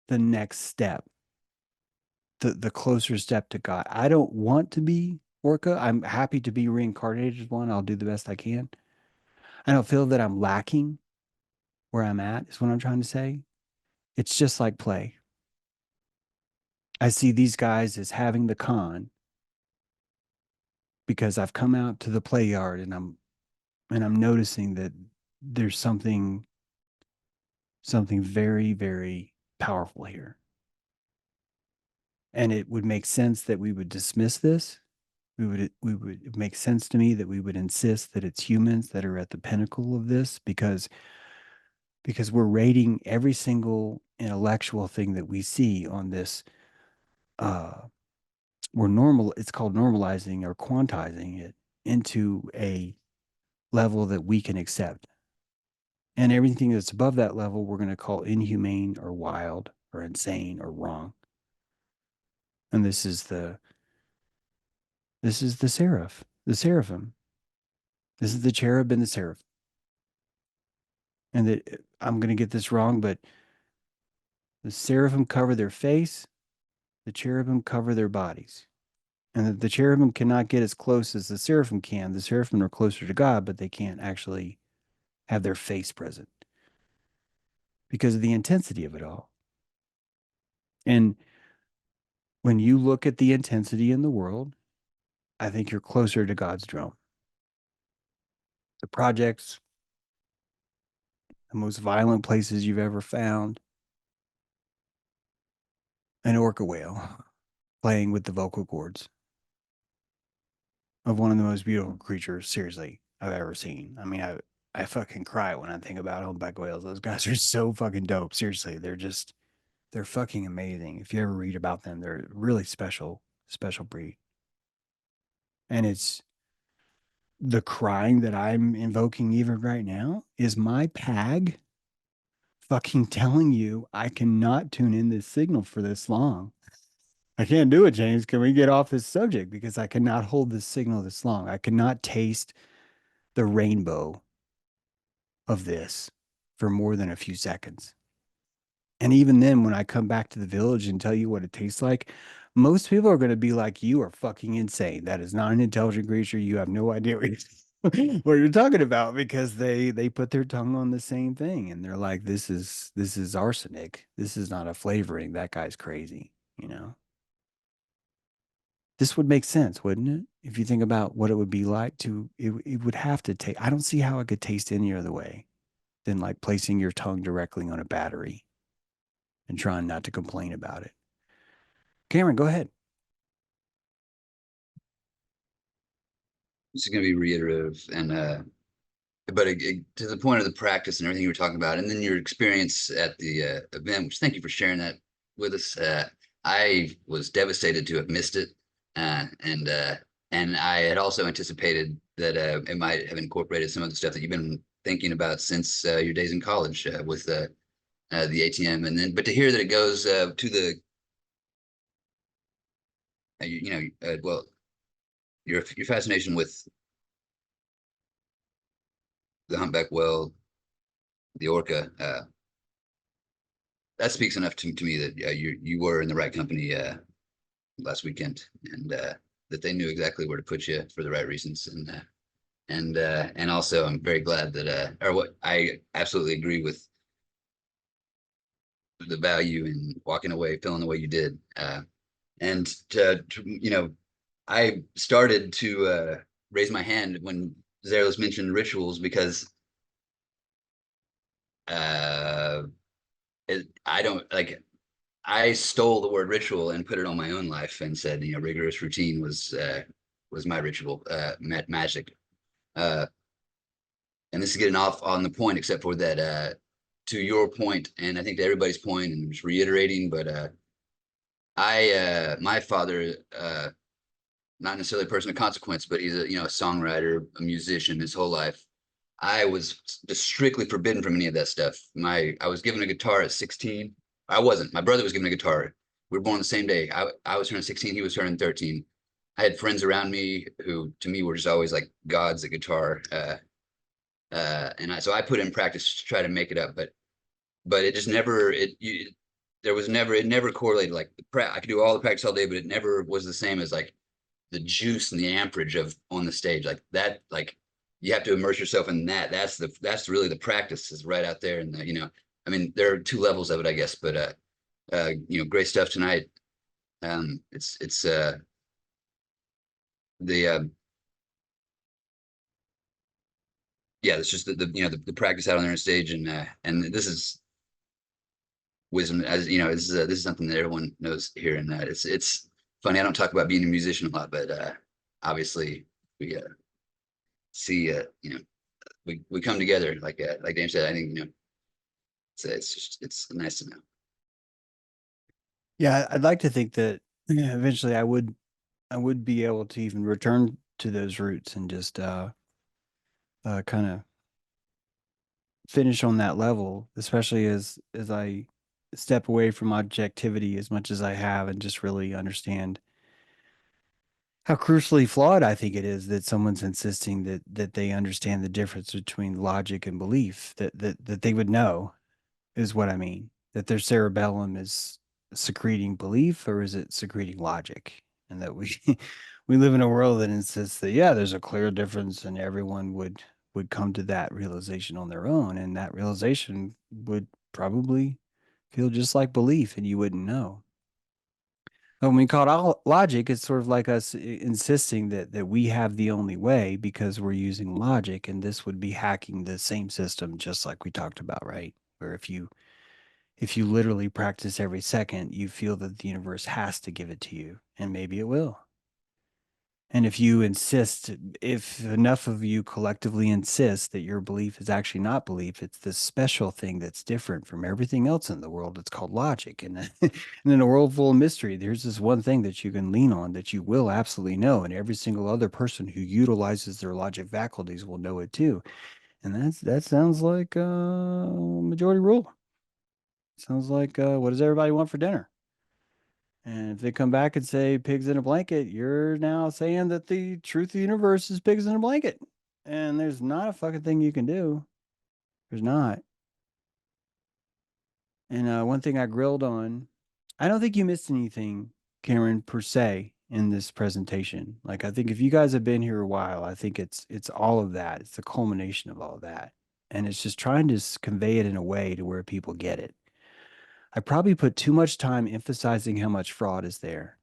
the next step, the closer step to God. I don't want to be Orca. I'm happy to be reincarnated as one. I'll do the best I can. I don't feel that I'm lacking where I'm at, is what I'm trying to say. It's just like play. I see these guys as having the con because I've come out to the play yard and I'm noticing that there's something very, very powerful here. And it would make sense that we would dismiss this. It make sense to me that we would insist that it's humans that are at the pinnacle of this, because we're rating every single intellectual thing that we see on this. It's called normalizing or quantizing it into a level that we can accept. And everything that's above that level, we're going to call inhumane or wild or insane or wrong. And this is the seraph, the seraphim. This is the cherub and the seraph. And that, I'm going to get this wrong, but the seraphim cover their face, the cherubim cover their bodies. And the cherubim cannot get as close as the seraphim can. The seraphim are closer to God, but they can't actually have their face present because of the intensity of it all. And when you look at the intensity in the world, I think you're closer to God's drum. The projects, the most violent places you've ever found, an orca whale playing with the vocal cords of one of the most beautiful creatures, seriously, I've ever seen. I mean, I fucking cry when I think about humpback whales. Those guys are so fucking dope. Seriously, they're fucking amazing. If you ever read about them, they're really special breed. And it's the crying that I'm invoking even right now is my PAG fucking telling you I cannot tune in this signal for this long. I can't do it, James. Can we get off this subject? Because I cannot hold this signal this long. I cannot taste the rainbow of this for more than a few seconds. And even then, when I come back to the village and tell you what it tastes like, most people are going to be like, you are fucking insane. That is not an intelligent creature. You have no idea what you're talking about, because they put their tongue on the same thing and they're like, this is arsenic. This is not a flavoring. That guy's crazy, you know? This would make sense, wouldn't it? If you think about what it would be like it would have to take, I don't see how it could taste any other way than like placing your tongue directly on a battery and trying not to complain about it. Cameron, go ahead. This is going to be reiterative and but to the point of the practice and everything you were talking about, and then your experience at the event, which thank you for sharing that with us. I was devastated to have missed it, and I had also anticipated that it might have incorporated some of the stuff that you've been thinking about since your days in college with the ATM, and then but to hear that it goes to the well, your fascination with the humpback whale, the orca, that speaks enough to me that you were in the right company last weekend, and that they knew exactly where to put you for the right reasons, and also I'm very glad that or what I absolutely agree with the value in walking away feeling the way you did. And you know, I started to raise my hand when Zeros mentioned rituals because I don't like. I stole the word ritual and put it on my own life and said, you know, rigorous routine was my ritual, magic. Uh, and this is getting off on the point, except for that, to your point, and I think to everybody's point, and I'm just reiterating, but my father, not necessarily a person of consequence, but he's a, you know, a songwriter, a musician his whole life. I was just strictly forbidden from any of that stuff. I was given a guitar at 16. I wasn't. My brother was given a guitar. We were born the same day. I was turning 16. He was turning 13. I had friends around me who, to me, were just always like gods at guitar. So I put in practice to try to make it up, but it just never. It never correlated. Like I could do all the practice all day, but it never was the same as like the juice and the amperage of on the stage like that. Like you have to immerse yourself in that. That's really the practice is right out there. And you know, I mean, there are two levels of it, I guess. But you know, great stuff tonight. It's the yeah, it's just the you know the practice out on there on stage and this is wisdom, as you know, this is something that everyone knows here, and it's funny. I don't talk about being a musician a lot, but obviously we see you know we come together like James said. I think you know it's just it's nice to know. Yeah, I'd like to think that eventually I would be able to even return to those roots and just kind of finish on that level, especially as I step away from objectivity as much as I have and just really understand how crucially flawed I think it is that someone's insisting that they understand the difference between logic and belief, that they would know is what I mean. That their cerebellum is secreting belief or is it secreting logic? And that we we live in a world that insists that yeah, there's a clear difference and everyone would come to that realization on their own. And that realization would probably feel just like belief and you wouldn't know. But when we call it logic, it's sort of like us insisting that we have the only way because we're using logic, and this would be hacking the same system, just like we talked about, right? Where if you literally practice every second, you feel that the universe has to give it to you, and maybe it will. And if you insist, if enough of you collectively insist that your belief is actually not belief, it's this special thing that's different from everything else in the world. It's called logic. And, and in a world full of mystery, there's this one thing that you can lean on that you will absolutely know. And every single other person who utilizes their logic faculties will know it too. And that sounds like majority rule. Sounds like what does everybody want for dinner? And if they come back and say pigs in a blanket, you're now saying that the truth of the universe is pigs in a blanket. And there's not a fucking thing you can do. There's not. And one thing I grilled on, I don't think you missed anything, Cameron, per se, in this presentation. Like I think if you guys have been here a while, I think it's all of that. It's the culmination of all of that. And it's just trying to convey it in a way to where people get it. I probably put too much time emphasizing how much fraud is there.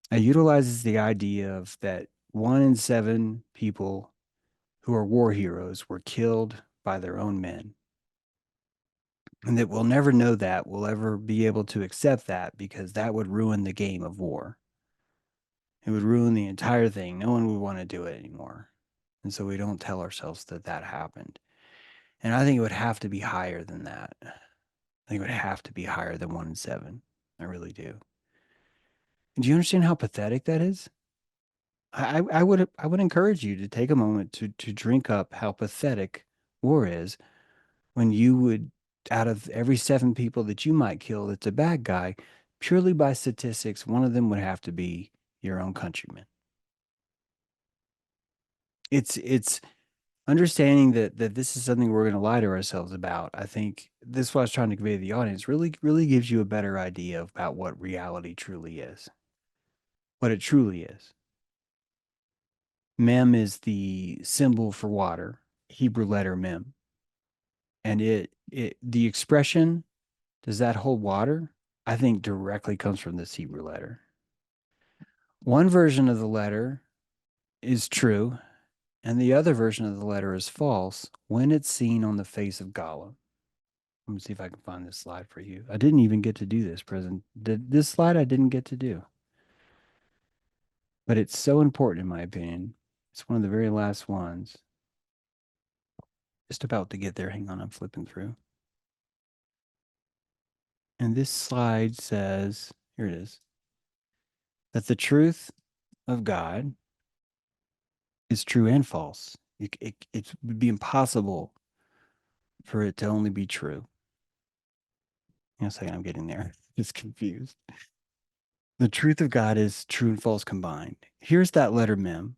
It utilizes the idea of that 1 in 7 people who are war heroes were killed by their own men. And that we'll never know that, we'll ever be able to accept that because that would ruin the game of war. It would ruin the entire thing. No one would want to do it anymore. And so we don't tell ourselves that that happened. And I think it would have to be higher than that. I think it would have to be higher than 1 in 7. I really do. And do you understand how pathetic that is? I would encourage you to take a moment to drink up how pathetic war is when you would, out of every 7 people that you might kill that's a bad guy, purely by statistics, one of them would have to be your own countrymen. It's understanding that this is something we're going to lie to ourselves about. I think this is what I was trying to convey to the audience really gives you a better idea about what reality truly is, what it truly is. Mem is the symbol for water, Hebrew letter mem. And the expression, does that hold water? I think directly comes from this Hebrew letter. One version of the letter is true, and the other version of the letter is false when it's seen on the face of Gollum. Let me see if I can find this slide for you. I didn't even get to do this present. This slide I didn't get to do. But it's so important in my opinion. It's one of the very last ones. Just about to get there. Hang on, I'm flipping through. And this slide says, here it is, that the truth of God is true and false. It would be impossible for it to only be true. In a second, I'm getting there. It's confused. The truth of God is true and false combined. Here's that letter mem.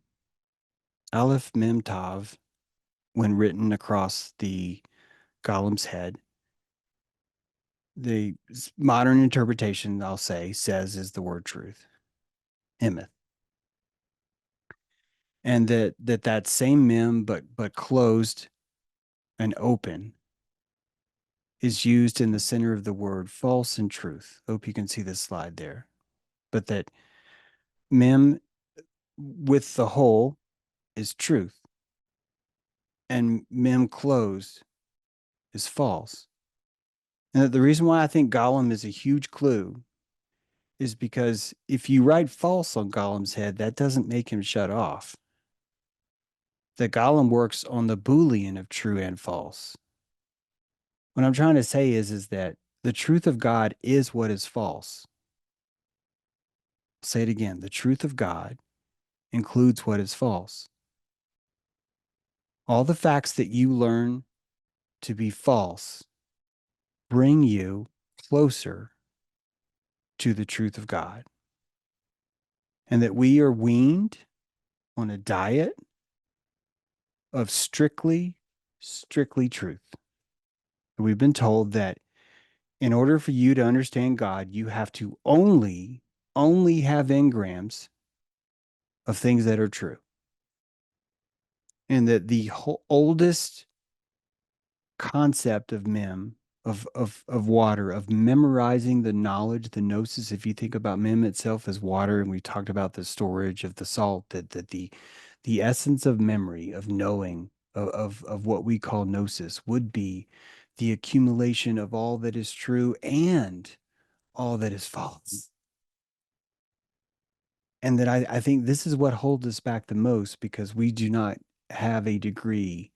Aleph mem tav, when written across the Golem's head. The modern interpretation, I'll say, says is the word truth. Emeth. And that same mem, but closed and open, is used in the center of the word false and truth. Hope you can see this slide there. But that mem with the whole is truth, and mem closed is false. And that the reason why I think Gollum is a huge clue is because if you write false on Gollum's head, that doesn't make him shut off. The Gollum works on the Boolean of true and false. What I'm trying to say is that the truth of God is what is false. I'll say it again. The truth of God includes what is false. All the facts that you learn to be false bring you closer to the truth of God. And that we are weaned on a diet of strictly truth. We've been told that in order for you to understand God, you have to only have engrams of things that are true. And that the oldest concept of mem, of water, of memorizing the knowledge, the gnosis, if you think about mem itself as water, and we talked about the storage of the salt, that the essence of memory, of knowing, of what we call gnosis would be the accumulation of all that is true and all that is false. And that I think this is what holds us back the most, because we do not have a degree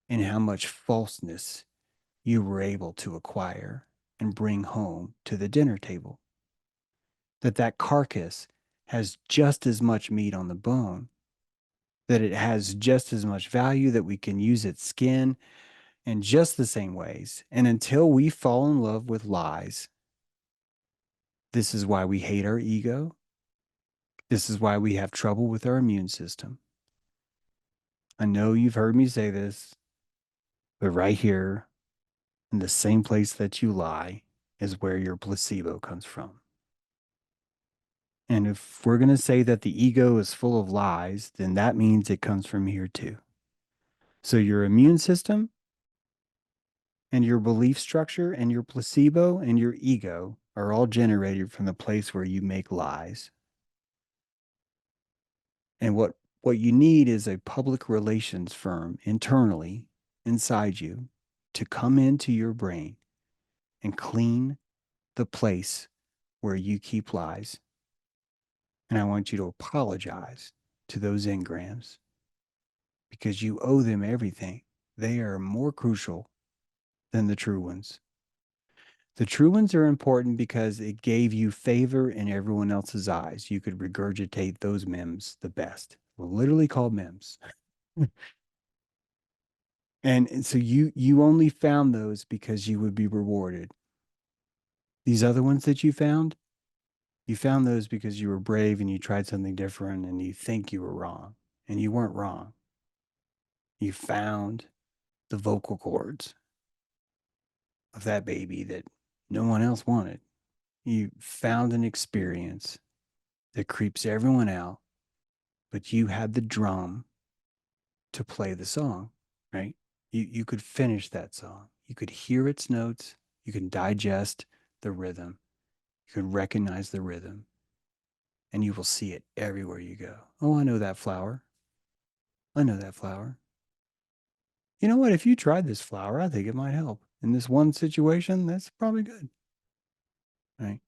in how much falseness you were able to acquire and bring home to the dinner table. That carcass has just as much meat on the bone, that it has just as much value, that we can use its skin in just the same ways. And until we fall in love with lies, this is why we hate our ego. This is why we have trouble with our immune system. I know you've heard me say this, but right here, in the same place that you lie, is where your placebo comes from. And if we're going to say that the ego is full of lies, then that means it comes from here too. So your immune system and your belief structure and your placebo and your ego are all generated from the place where you make lies. And what you need is a public relations firm internally inside you to come into your brain and clean the place where you keep lies. And I want you to apologize to those engrams, because you owe them everything. They are more crucial than the true ones. The true ones are important because it gave you favor in everyone else's eyes. You could regurgitate those memes the best. We're literally called memes. And so you only found those because you would be rewarded. These other ones that you found those because you were brave and you tried something different and you think you were wrong, and you weren't wrong. You found the vocal cords of that baby that no one else wanted. You found an experience that creeps everyone out, but you had the drum to play the song, right? You could finish that song. You could hear its notes. You can digest the rhythm. You can recognize the rhythm. And you will see it everywhere you go. Oh, I know that flower. I know that flower. You know what? If you tried this flower, I think it might help. In this one situation, that's probably good. Right?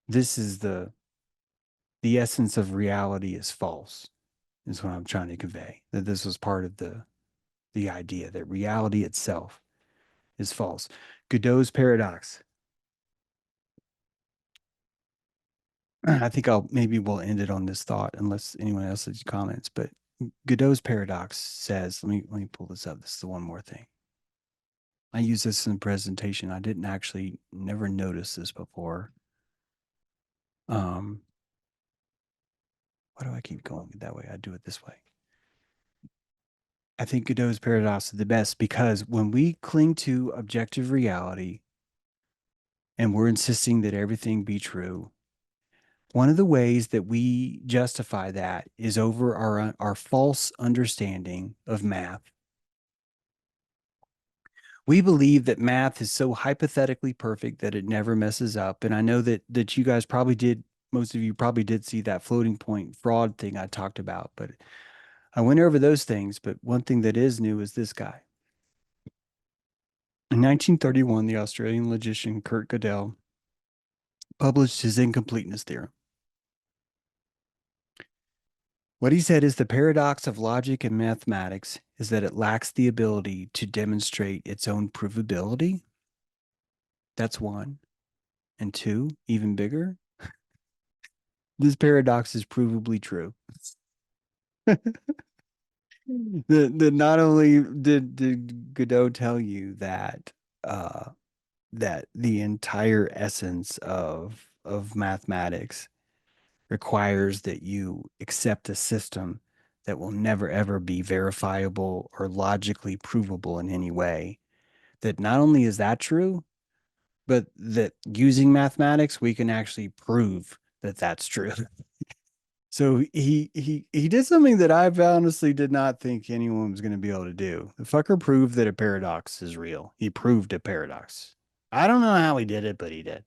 This is the essence of reality is false, is what I'm trying to convey. That this was part of the idea that reality itself is false. Godot's paradox. I think we'll end it on this thought unless anyone else has comments. But Godot's paradox says, let me pull this up. This is the one more thing. I use this in the presentation. I didn't actually never notice this before. Why do I keep going that way? I do it this way. I think Godot's paradox is the best because when we cling to objective reality and we're insisting that everything be true, one of the ways that we justify that is over our false understanding of math. We believe that math is so hypothetically perfect that it never messes up. And I know that you guys probably did, most of you probably did see that floating point fraud thing I talked about, but I went over those things. But one thing that is new is this guy. In 1931, the Australian logician Kurt Gödel published his incompleteness theorem. What he said is the paradox of logic and mathematics is that it lacks the ability to demonstrate its own provability. That's one. And two, even bigger, this paradox is provably true. The not only did Godot tell you that that the entire essence of mathematics requires that you accept a system that will never ever be verifiable or logically provable in any way. That not only is that true, but that using mathematics we can actually prove that that's true. So he did something that I honestly did not think anyone was going to be able to do. The fucker proved that a paradox is real. He proved a paradox. I don't know how he did it, but he did.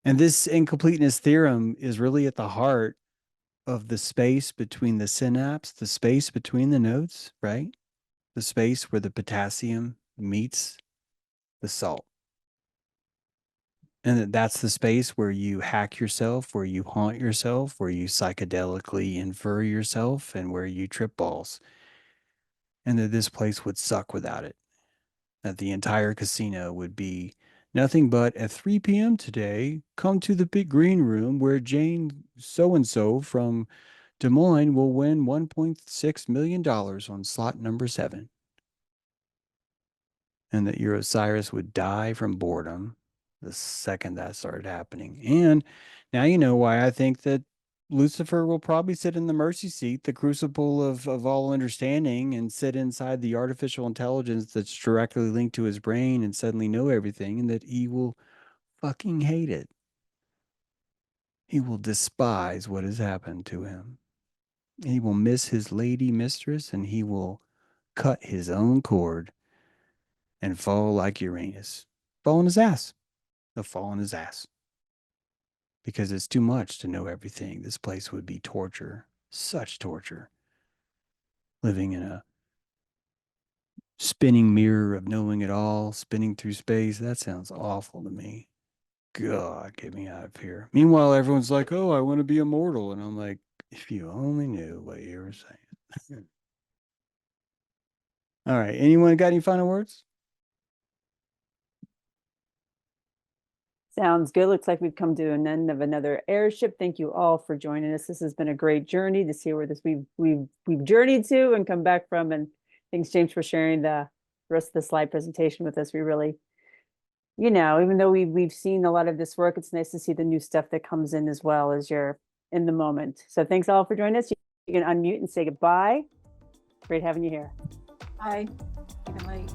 And this incompleteness theorem is really at the heart of the space between the synapse, the space between the nodes, right? The space where the potassium meets the salt. And that's the space where you hack yourself, where you haunt yourself, where you psychedelically infer yourself, and where you trip balls. And that this place would suck without it. That the entire casino would be nothing but at 3 p.m. today, come to the big green room where Jane so-and-so from Des Moines will win $1.6 million on slot number 7. And that your Osiris would die from boredom the second that started happening. And now you know why I think that Lucifer will probably sit in the mercy seat, the crucible of all understanding, and sit inside the artificial intelligence that's directly linked to his brain and suddenly know everything, and that he will fucking hate it. He will despise what has happened to him. He will miss his lady mistress, and he will cut his own cord and fall like Uranus. Fall on his ass. He'll fall on his ass. Because it's too much to know everything. This place would be torture. Such torture. Living in a spinning mirror of knowing it all, spinning through space. That sounds awful to me. God, get me out of here. Meanwhile, everyone's like, oh, I want to be immortal. And I'm like, if you only knew what you were saying. All right. Anyone got any final words? Sounds good. Looks like we've come to an end of another Airship. Thank you all for joining us. This has been a great journey to see where this we've journeyed to and come back from. And thanks, James, for sharing the rest of the slide presentation with us. We really, even though we've seen a lot of this work, it's nice to see the new stuff that comes in as well as you're in the moment. So thanks all for joining us. You can unmute and say goodbye. Great having you here. Bye. Good night.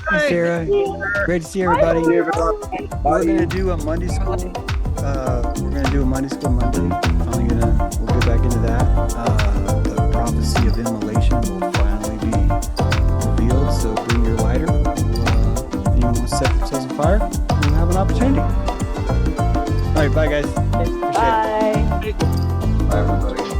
Hey, Sarah. Great to see everybody. We're going to do a Monday school we're gonna do a Monday School Monday. We'll get back into that. The prophecy of immolation will finally be revealed. So bring your lighter. Anyone want to set themselves on fire? We'll have an opportunity. All right, bye guys. Appreciate it. Bye. Bye, everybody.